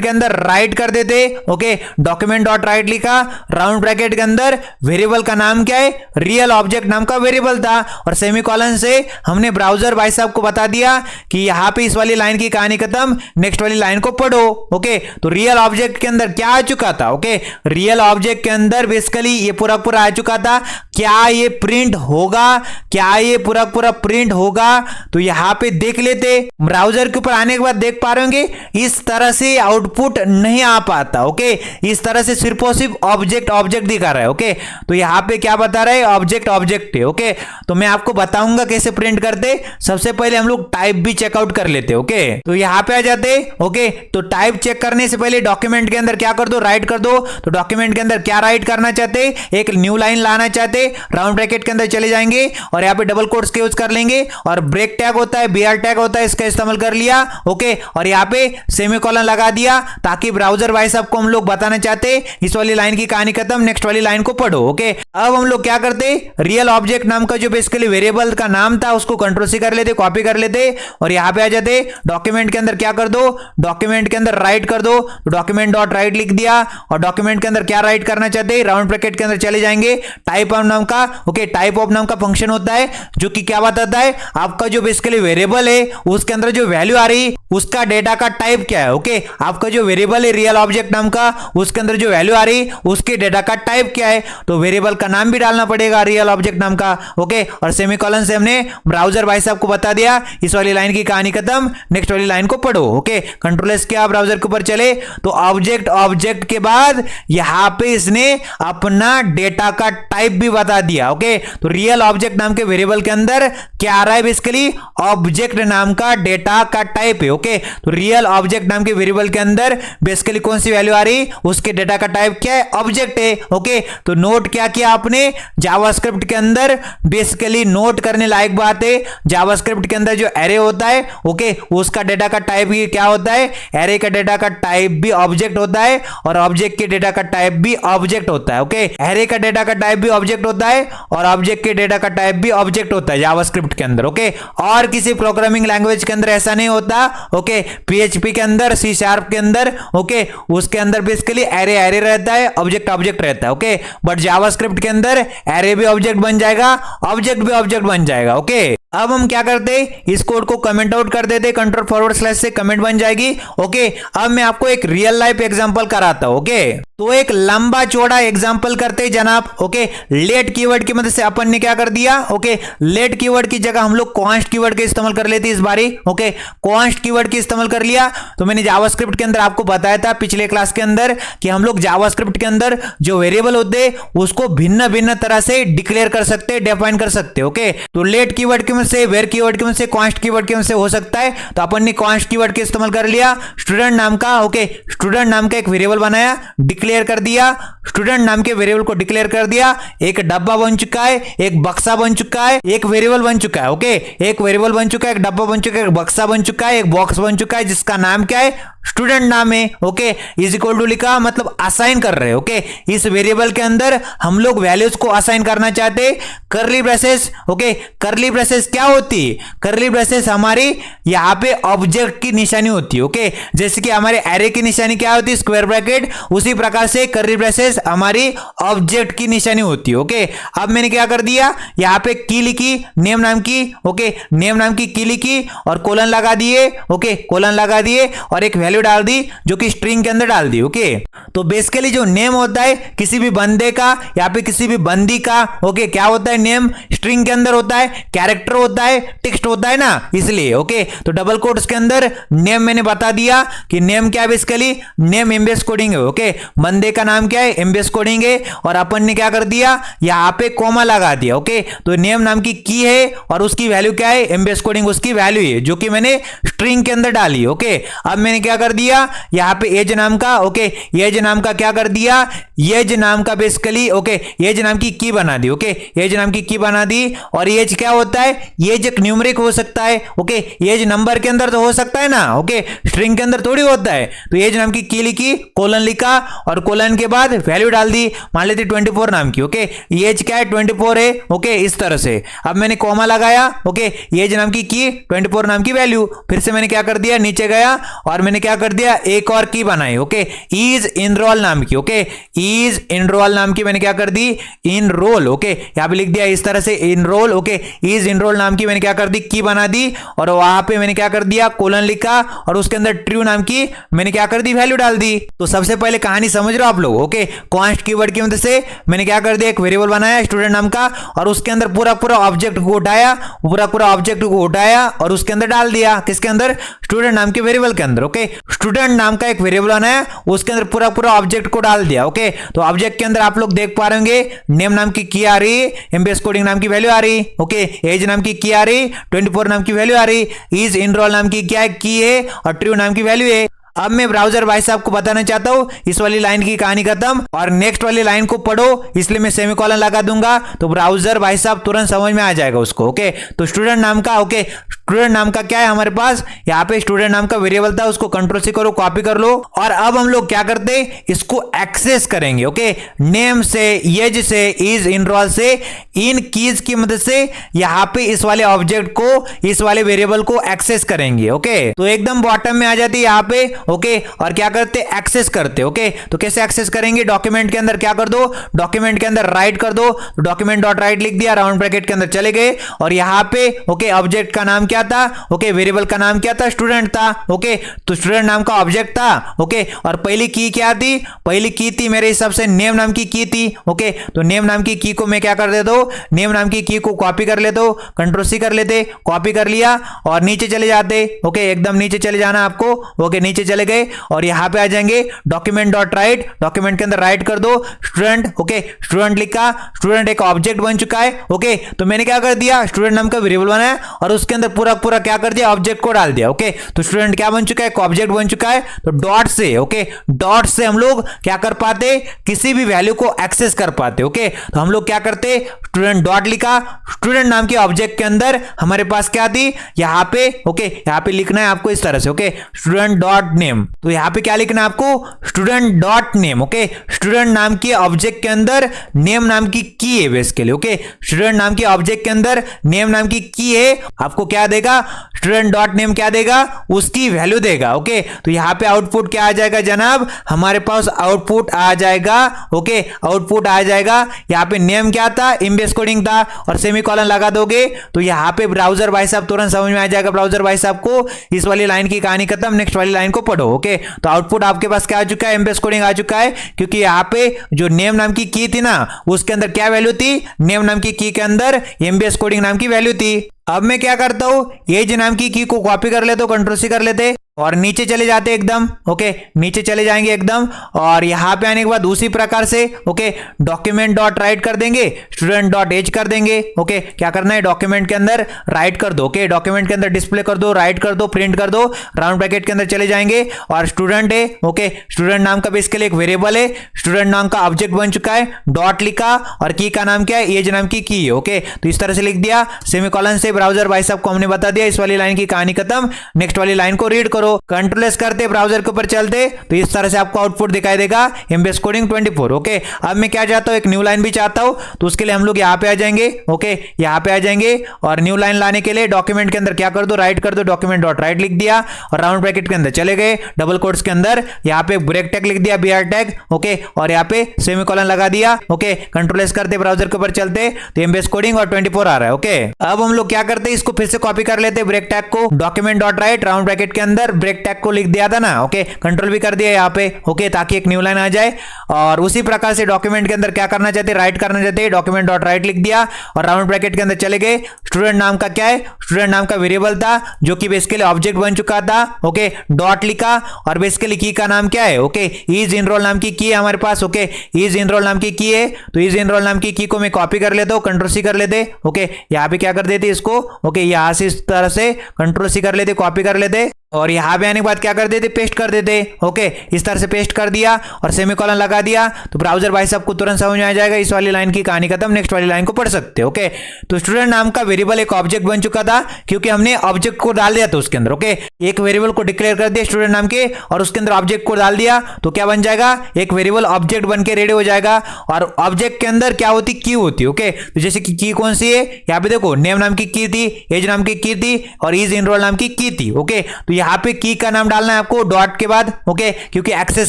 अंदर राइट कर देते, ओके, डॉक्यूमेंट डॉट राइट लिखा, राउंड ब्रैकेट के अंदर वेरिएबल का नाम क्या है, रियल ऑब्जेक्ट नाम का वेरिएबल था और सेमीकोलन से हमने ब्राउजर भाई साहब को बता दिया कि यहां पे इस वाली लाइन की कहानी खत्म, नेक्स्ट वाली लाइन को पढ़ो, ओके। तो रियल ऑब्जेक्ट के अंदर क्या आ चुका था, ओके, रियल ऑब्जेक्ट के अंदर बेसिकली ये पूरा पूरा आ चुका था। क्या ये प्रिंट होगा, क्या ये पूरा पूरा प्रिंट होगा, तो यहां पे देख लेते, ब्राउजर के ऊपर आने के बाद देख पा रहे होंगे इस तरह से आउटपुट नहीं आ पाता, ओके, इस तरह से सिर्फ और सिर्फ ऑब्जेक्ट दिखा रहा है, ओके। तो यहां पे क्या बता रहा है, ऑब्जेक्ट है, ओके। तो मैं आपको बताऊंगा कैसे प्रिंट करते। सबसे पहले हम लोग टाइप भी चेकआउट कर लेते, ओके। तो यहां पे आ जाते, ओके। तो टाइप चेक करने से पहले डॉक्यूमेंट के अंदर क्या कर दो, राइट कर दो। तो डॉक्यूमेंट के अंदर क्या राइट करना चाहते, एक न्यू लाइन लाना चाहते, राउंड ब्रैकेट के अंदर चले जाएंगे और यहां पे डबल कोट्स के यूज कर लेंगे और ब्रेक टैग होता है, बीआर टैग होता है, इसका इस्तेमाल कर लिया, ओके। और यहां पे सेमीकोलन लगा दिया ताकि ब्राउजर भाई साहब को हम लोग बताना चाहते इस वाली लाइन की कहानी खत्म, नेक्स्ट वाली लाइन को पढ़ो, ओके। अब हम लोग क्या करते, रियल ऑब्जेक्ट नाम का जो बेसिकली वेरिएबल का नाम था उसको कंट्रोल सी कर लेते, कॉपी कर लेते और यहां पे आ जाते, डॉक्यूमेंट के अंदर क्या कर दो, डॉक्यूमेंट के अंदर राइट कर दो। डॉक्यूमेंट डॉट राइट लिख दिया और डॉक्यूमेंट के अंदर क्या राइट करना चाहते, राउंड ब्रैकेट के अंदर चले जाएंगे, टाइप ऑफ नाम का, ओके, टाइप ऑफ नाम का फंक्शन होता है जो कि क्या बताता है, आपका जो बेसिकली वेरिएबल है उसके अंदर जो वैल्यू आ रही उसका डेटा का टाइप क्या है, ओके। आपका जो वेरिएबल है रियल ऑब्जेक्ट नाम का उसके अंदर जो वैल्यू आ रही उसके डेटा का टाइप क्या है, तो वेरिएबल का नाम भी डालना पड़ेगा रियल ऑब्जेक्ट नाम का, ओके। और सेमीकोलन से हमने ब्राउजर भाई साहब को बता दिया इस वाली लाइन की कहानी खत्म, नेक्स्ट वाली लाइन को पढ़ो, ओके। कंट्रोल एस किया, ब्राउजर के ऊपर चले तो ऑब्जेक्ट के बाद यहां पे इसने अपना डेटा का टाइप भी बता दिया, ओके। तो रियल ऑब्जेक्ट नाम के वेरिएबल के अंदर क्या आ रहा है, बेसिकली ऑब्जेक्ट नाम का डेटा का टाइप है, ओके। तो रियल ऑब्जेक्ट नाम के वेरिएबल के अंदर बेसिकली कौन सी वैल्यू आ रही, उसके डेटा का टाइप क्या है, ऑब्जेक्ट है, ओके। तो नोट क्या किया आपने, जावास्क्रिप्ट के अंदर बेसिकली नोट करने लायक बात है, जावास्क्रिप्ट के अंदर जो एरे होता है, ओके, उसका डेटा का टाइप क्या होता है, एरे का डेटा का टाइप भी ऑब्जेक्ट होता है और ऑब्जेक्ट के डेटा का टाइप भी ऑब्जेक्ट होता है, ओके। एरे का डेटा का टाइप भी ऑब्जेक्ट होता है और ऑब्जेक्ट के डेटा का टाइप भी ऑब्जेक्ट होता है जावास्क्रिप्ट के अंदर। ओके, और किसी प्रोग्रामिंग लैंग्वेज के अंदर ऐसा नहीं होता। ओके, पीएचपी के अंदर, सी शार्प के अंदर, ओके, उसके अंदर बेसिकली एरे एरे रहता है, ऑब्जेक्ट ऑब्जेक्ट रहता है। ओके, बट जावास्क्रिप्ट के अंदर एरे भी ऑब्जेक्ट बन जाएगा, ऑब्जेक्ट भी ऑब्जेक्ट बन जाएगा। ओके, अब हम क्या करते, इस कोड को कमेंट आउट कर देते, कंट्रोल// से कमेंट बन जाएगी। ओके, अब मैं आपको एक रियल लाइफ एग्जांपल कराता हूं। ओके, तो एक लंबा चौड़ा एग्जांपल करते जनाब। ओके, लेट कीवर्ड की मदद से अपन ने क्या कर दिया, ओके, लेट कीवर्ड की जगह हम लोग कॉन्स्ट कीवर्ड का इस्तेमाल कर लेते इस बारी। ओके, कॉन्स्ट कीवर्ड की इस्तेमाल कर लिया। तो मैंने जावास्क्रिप्ट के अंदर आपको बताया था पिछले क्लास के अंदर कि हम लोग जावास्क्रिप्ट के अंदर जो वेरिएबल होते उसको भिन्न भिन्न तरह से डिक्लेयर कर सकते, डिफाइन कर सकते। ओके, तो लेट कीवर्ड की मदद से, वेयर कीवर्ड की मदद से, कॉन्स्ट कीवर्ड की मदद से हो सकता है। तो अपन ने कॉन्स्ट कीवर्ड का इस्तेमाल कर लिया, स्टूडेंट नाम का, ओके, स्टूडेंट नाम का एक वेरिएबल बनाया, डिक्लेयर कर दिया, स्टूडेंट नाम के वेरिएबल को डिक्लेयर कर दिया। एक डब्बा बन चुका है, एक बक्सा बन चुका है, एक वेरिएबल बन चुका है। ओके, एक वेरिएबल बन चुका है, एक डब्बा बन चुका है, एक बक्सा बन चुका है, एक बॉक्स बन चुका है जिसका नाम क्या है, स्टूडेंट नाम है। ओके, इज इक्वल टू लिखा, मतलब असाइन कर रहे हैं। ओके, इस वेरिएबल के अंदर हम लोग वैल्यूज को असाइन करना चाहते, करली ब्रेसेस। ओके, करली ब्रेसेस क्या होती है, करली ब्रेसेस हमारी यहां पे ऑब्जेक्ट की निशानी होती है। ओके, जैसे कि हमारे एरे की निशानी क्या होती है, स्क्वायर ब्रैकेट, उसी प्रकार से करली ब्रेसेस हमारी ऑब्जेक्ट की निशानी होती है। ओके, अब मैंने क्या कर दिया, यहां पे की लिखी, नेम नाम की, ओके, नेम नाम की की लिखी और कोलन लगा दिए। ओके, कोलन लगा दिए और एक वैल्यू डाल दी जो कि स्ट्रिंग के अंदर डाल दी। ओके, तो बेसिकली जो नेम होता है किसी भी बंदे का या पे किसी भी बंदी का, ओके, क्या होता है, नेम स्ट्रिंग के अंदर होता है, कैरेक्टर होता है, टेक्स्ट होता है ना, इसलिए। ओके, तो डबल कोट्स के अंदर नेम मैंने बता दिया कि नेम क्या है, बेसिकली नेम एमबीएस कोडिंग है। ओके, बंदे का नाम क्या है, एमबीएस कोडिंग है, और अपन ने क्या कर दिया, यहां पे कोमा लगा दिया। ओके, तो नेम नाम की है और उसकी वैल्यू क्या है, एमबीएस कोडिंग उसकी वैल्यू है जो कि मैंने स्ट्रिंग के अंदर डाली। ओके, अब मैंने क्या कर दिया, यहां पे एज नाम का, ओके, एज नाम का क्या कर दिया, एज नाम का बेसिकली, ओके, एज नाम की बना दी। ओके, एज नाम की बना दी, और एज क्या होता है, एज एक न्यूमेरिक हो सकता है। ओके, एज नंबर के अंदर तो हो सकता है ना, ओके, स्ट्रिंग के अंदर थोड़ी होता है। तो एज नाम की लिखी, कोलन लिखा और कोलन के बाद वैल्यू डाल दी, मान लेते 24 नाम की। ओके, एज क्या है, 24 है। ओके, इस तरह से अब मैंने कोमा लगाया। ओके, एज नाम की 24 नाम की वैल्यू, फिर से मैंने क्या कर दिया, नीचे गया और मैंने क्या कर दिया, एक और की बनाई। ओके, इज इनरोल नाम की। ओके, इज इनरोल नाम की मैंने क्या कर दी, इनरोल। ओके, यहां पे लिख दिया इस तरह से, इनरोल। ओके, इज इनरोल नाम की मैंने क्या कर दी, की बना दी, और वहां पे मैंने क्या कर दिया, कोलन लिखा और उसके अंदर ट्रू नाम की मैंने क्या कर दी, वैल्यू डाल दी। तो सबसे पहले कहानी समझ रहे हो आप लोग। ओके, कॉन्स्ट कीवर्ड की मदद से मैंने क्या कर दिया, एक वेरिएबल बनाया स्टूडेंट नाम का और उसके अंदर पूरा ऑब्जेक्ट को उठाया, पूरा ऑब्जेक्ट को उठाया और उसके अंदर डाल दिया, किसके अंदर, स्टूडेंट नाम के वेरिएबल के अंदर। ओके, स्टूडेंट नाम का एक वेरिएबल बनाया, उसके अंदर पूरा ऑब्जेक्ट को डाल दिया। ओके, तो ऑब्जेक्ट के अंदर आप लोग देख पा रहे होंगे, नेम नाम की आ रही, एमबीएस कोडिंग नाम की वैल्यू आ रही। ओके, एज नाम की आ रही, 24 नाम की वैल्यू आ रही, इज इनरोल नाम की क्या है, की है, और ट्रू नाम की वैल्यू है। अब मैं ब्राउजर भाई साहब को बताना चाहता हूं, इस वाली लाइन की कहानी खत्म और नेक्स्ट वाली लाइन को पढ़ो, इसलिए मैं सेमीकोलन लगा दूंगा, तो ब्राउजर भाई साहब तुरंत समझ में आ जाएगा उसको। ओके, तो स्टूडेंट नाम का, ओके, स्टूडेंट नाम का क्या है हमारे पास, यहाँ पे स्टूडेंट नाम का वेरिएबल था, उसको कंट्रोल से करो, कॉपी कर लो, और अब हम लोग क्या करते, इसको एक्सेस करेंगे। ओके, नेम से, एज से, इज इनरोल से, इन कीज की मदद से यहाँ पे इस वाले ऑब्जेक्ट को, इस वाले वेरिएबल को एक्सेस करेंगे। ओके, तो एकदम बॉटम में आ जाती है यहाँ पे। ओके, और क्या करते, एक्सेस करते। ओके, तो कैसे एक्सेस करेंगे, डॉक्यूमेंट के अंदर क्या कर दो, डॉक्यूमेंट के अंदर राइट कर दो, डॉक्यूमेंट डॉट राइट लिख दिया, राउंड ब्रैकेट के अंदर चले गए, और यहाँ पे ओके, ऑब्जेक्ट का नाम क्या था, ओके, वेरिएबल का नाम क्या था, स्टूडेंट था। ओके, तो स्टूडेंट नाम का ऑब्जेक्ट था। ओके, और पहली की क्या थी, पहली की थी मेरे हिसाब से नेम नाम की थी। ओके, तो नेम नाम की को मैं क्या कर देता हूं, नेम नाम की को कॉपी कर लेता हूं, कंट्रोल सी कर लेते, कॉपी कर लिया और नीचे चले जाते। ओके, एकदम नीचे चले जाना आपको। ओके, नीचे चले गए और यहां पे आ जाएंगे डॉक्यूमेंट डॉट राइट, डॉक्यूमेंट के अंदर राइट कर दो स्टूडेंट। ओके, स्टूडेंट लिखा, स्टूडेंट एक ऑब्जेक्ट बन चुका है। ओके, तो मैंने क्या कर दिया, स्टूडेंट नाम का वेरिएबल बनाया और उसके अंदर पूरा पूरा क्या कर दिया, ऑब्जेक्ट को डाल दिया। ओके, तो स्टूडेंट क्या बन चुका है, एक ऑब्जेक्ट बन चुका है। तो डॉट से, ओके, डॉट से हम लोग क्या कर पाते, किसी भी वैल्यू को एक्सेस कर पाते। ओके, तो हम लोग क्या करते, स्टूडेंट डॉट लिखा, स्टूडेंट नाम के ऑब्जेक्ट के अंदर हमारे पास क्या थी, यहां पे, ओके, यहां पे लिखना है आपको इस तरह से। ओके, स्टूडेंट डॉट नेम, तो यहां पे क्या लिखना है आपको, student dot name. Okay, student नाम के ऑब्जेक्ट के अंदर नेम नाम की की है बेसिकली। ओके, स्टूडेंट नाम के ऑब्जेक्ट के अंदर नेम नाम की की है, आपको क्या देगा, स्टूडेंट डॉट नेम क्या देगा, उसकी वैल्यू देगा। ओके, तो यहां पे आउटपुट क्या आ जाएगा जनाब, हमारे पास आउटपुट आ जाएगा। ओके, आउटपुट आ जाएगा, यहां पे नेम क्या था, एमबीएस कोडिंग था, और सेमीकोलन लगा दोगे तो यहां पे ब्राउजर भाई साहब तुरंत समझ में आ जाएगा ब्राउजर भाई साहब को, इस वाली लाइन की कहानी खत्म, नेक्स्ट वाली लाइन को पढ़ो। ओके, तो आउटपुट आपके पास क्या आ चुका है, एमबीएस कोडिंग आ चुका है, क्योंकि यहां पे जो नेम नाम की की थी ना, उसके अंदर क्या वैल्यू थी, नेम नाम की के अंदर एमबीएस कोडिंग नाम की वैल्यू थी। अब मैं क्या करता हूं, एज नाम की को कॉपी कर लेता हूं, कंट्रोल सी कर लेते और नीचे चले जाते एकदम। ओके, नीचे चले जाएंगे एकदम, और यहां पे आने के बाद उसी प्रकार से, ओके, डॉक्यूमेंट डॉट राइट कर देंगे, स्टूडेंट डॉट एज कर देंगे। ओके, क्या करना है, डॉक्यूमेंट के अंदर राइट कर दो। ओके, डॉक्यूमेंट के अंदर डिस्प्ले कर दो, राइट कर दो, प्रिंट कर दो, राउंड ब्रैकेट के अंदर चले जाएंगे, और स्टूडेंट है। ओके, स्टूडेंट नाम का इसके लिए एक वेरिएबल है, स्टूडेंट नाम का ऑब्जेक्ट बन चुका है, डॉट लिखा, और की का नाम क्या है, एज नाम की है। ओके, तो इस तरह से लिख दिया, सेमीकोलन से ब्राउजर भाई साहब को हमने बता दिया, इस वाली लाइन की कहानी खत्म, नेक्स्ट वाली लाइन को रीड करो। कंट्रोल एस करते ब्राउजर के ऊपर चलते तो इस तरह से आपको आउटपुट दिखाई देगा, एमबीएस कोडिंग 24। ओके, अब मैं क्या चाहता हूं, एक न्यू लाइन भी चाहता हूं, तो उसके लिए हम लोग यहां पे आ जाएंगे। ओके, यहां पे आ जाएंगे, और न्यू लाइन लाने के लिए डॉक्यूमेंट के अंदर क्या कर दो, राइट कर दो, डॉक्यूमेंट डॉट राइट लिख दिया, और राउंड ब्रैकेट के अंदर चले गए, डबल कोट्स के अंदर यहां पे ब्रेक टैग लिख दिया, बीआर टैग। ओके, और यहां पे सेमीकोलन लगा दिया। ओके, कंट्रोल एस करते ब्राउजर के ऊपर चलते तो एमबीएस कोडिंग और 24 आ रहा है। ओके, अब हम लोग क्या करते हैं, इसको फिर से कॉपी कर लेते ब्रेक टैग को, document dot right, round bracket के अंदर ब्रेक टैग को लिख दिया था ना। ओके, कंट्रोल भी कर दिया यहाँ पे। ओके, ताकि एक न्यू लाइन आ जाए, और उसी प्रकार से डॉक्यूमेंट के अंदर क्या करना चाहते, राइट करना चाहते, डॉक्यूमेंट डॉट राइट लिख दिया, और राउंड ब्रैकेट के अंदर चले गए, स्टूडेंट नाम का क्या है, स्टूडेंट नाम का वेरिएबल था जो कि बेसिकली ऑब्जेक्ट बन चुका था। ओके, डॉट लिखा, और बेसिकली की का नाम क्या है, ओके, इज इनरोल नाम की है हमारे पास। ओके, इज इनरोल नाम की है, तो इज इनरोल नाम की को मैं कॉपी कर लेता हूं, कंट्रोल सी कर लेते। ओके, यहां पे क्या कर देते इसको, ओके, यहां से इस तरह से कंट्रोल सी कर लेते, कॉपी कर लेते, और यहां पे आने के बाद क्या कर देते, पेस्ट कर देते। ओके, इस तरह से पेस्ट कर दिया और सेमीकोलन लगा दिया, तो ब्राउजर भाई साहब को तुरंत समझ में आ जाएगा, इस वाली लाइन की कहानी खत्म, नेक्स्ट वाली लाइन को पढ़ सकते। ओके, तो स्टूडेंट नाम का वेरिएबल एक ऑब्जेक्ट बन चुका था, क्योंकि हमने ऑब्जेक्ट को डाल दिया था उसके अंदर। ओके, एक वेरिएबल को डिक्लेयर कर दिया स्टूडेंट नाम के, और उसके अंदर ऑब्जेक्ट को डाल दिया, तो क्या बन जाएगा, एक वेरिएबल ऑब्जेक्ट बन के रेडी हो जाएगा। और ऑब्जेक्ट के अंदर क्या होती, की होती। ओके, तो जैसे कि की कौन सी है, यहाँ पे देखो, नेम नाम की थी, एज नाम की थी, और इज इनरोल नाम की थी। ओके, तो यहाँ पे की का नाम डालना है आपको डॉट के बाद। ओके, क्योंकि एक्सेस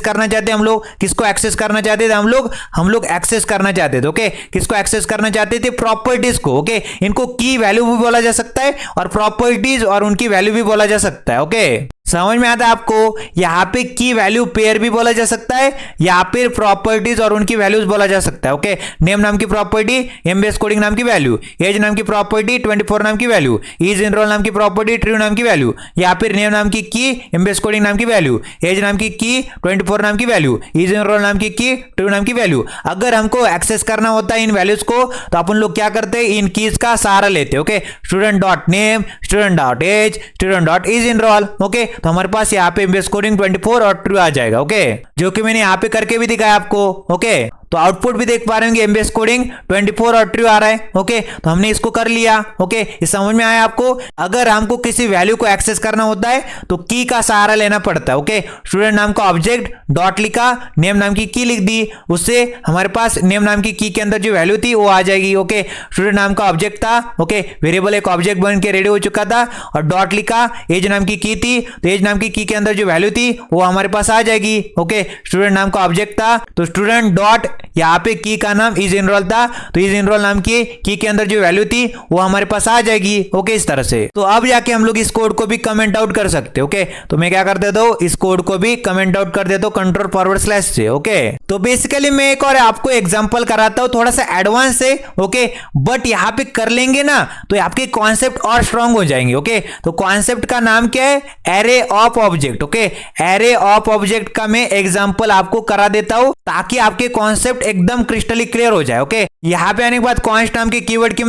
करना चाहते हैं हम लोग, किसको एक्सेस करना चाहते थे हम लोग एक्सेस करना चाहते थे। ओके, किसको एक्सेस करना चाहते थे, प्रॉपर्टीज को। ओके, इनको की वैल्यू भी बोला जा सकता है, और प्रॉपर्टीज और उनकी वैल्यू भी बोला जा सकता है। ओके, समझ में आता है आपको, यहां पे की वैल्यू पेयर भी बोला जा सकता है, यहां पे प्रॉपर्टीज और उनकी वैल्यूज बोला जा सकता है। ओके, नेम नाम की प्रॉपर्टी, एमबीएस कोडिंग नाम की वैल्यू, एज नाम की प्रॉपर्टी, 24 नाम की वैल्यू, इज इनरोल नाम की प्रॉपर्टी, ट्रू नाम की वैल्यू, यहां पे नेम नाम की एमबीएस कोडिंग नाम की वैल्यू, एज नाम की 24 नाम की वैल्यू, इज इनरोल नाम की ट्रू नाम की वैल्यू। अगर हमको एक्सेस करना होता है इन वैल्यूज को, तो अपन लोग क्या करते हैं, इन कीज का सहारा लेते हैं। Okay, student dot name, student dot age, student dot is enrol. Okay, तो हमारे पास यहाँ पे एमबीएस कोडिंग 24 और ट्रू आ जाएगा। ओके, जो कि मैंने यहाँ पे करके भी दिखाया आपको। ओके, तो आउटपुट भी देख पा रहे होंगे, एमबीएस कोडिंग 24 और ट्रू आ रहा है। ओके, तो हमने इसको कर लिया। ओके, ये समझ में आया आपको। अगर हमको किसी वैल्यू को एक्सेस करना होता है तो की का सहारा लेना पड़ता है। ओके, स्टूडेंट नाम का ऑब्जेक्ट, डॉट लिखा, नेम नाम की लिख दी, उससे हमारे पास नेम नाम की के अंदर जो वैल्यू थी वो आ जाएगी। ओके, स्टूडेंट नाम का ऑब्जेक्ट था। ओके, वेरिएबल एक ऑब्जेक्ट बन के रेडी हो चुका था, और डॉट लिखा, एज नाम की थी, तो एज नाम की के अंदर जो वैल्यू थी वो हमारे पास आ जाएगी। ओके, स्टूडेंट नाम का ऑब्जेक्ट था, तो स्टूडेंट डॉट, यहाँ पे की का नाम इज इनरोल था, तो इज इनरोल नाम की के अंदर जो वैल्यू थी वो हमारे पास आ जाएगी। ओके, इस तरह से। तो अब जाके हम लोग इस कोड को भी कमेंट आउट कर सकते हैं। ओके, तो मैं क्या कर देता हूं, इस कोड को भी कमेंट आउट कर देता हूं कंट्रोल फॉरवर्ड स्लैश से। ओके, तो बेसिकली मैं एक और आपको एग्जांपल कराता हूं, थोड़ा सा एडवांस है। ओके, बट यहां पे कर लेंगे ना तो आपके कॉन्सेप्ट और स्ट्रांग हो जाएंगे। ओके, तो कॉन्सेप्ट का नाम क्या है, array of object. Okay, array of object का मैं एग्जांपल आपको करा देता हूं, ताकि आपके कॉन्सेप्ट कॉन्सेप्ट एकदम क्रिस्टली क्लियर हो जाए। ओके, यहाँ पे आने के बाद कॉन्स्ट नाम के कीवर्ड की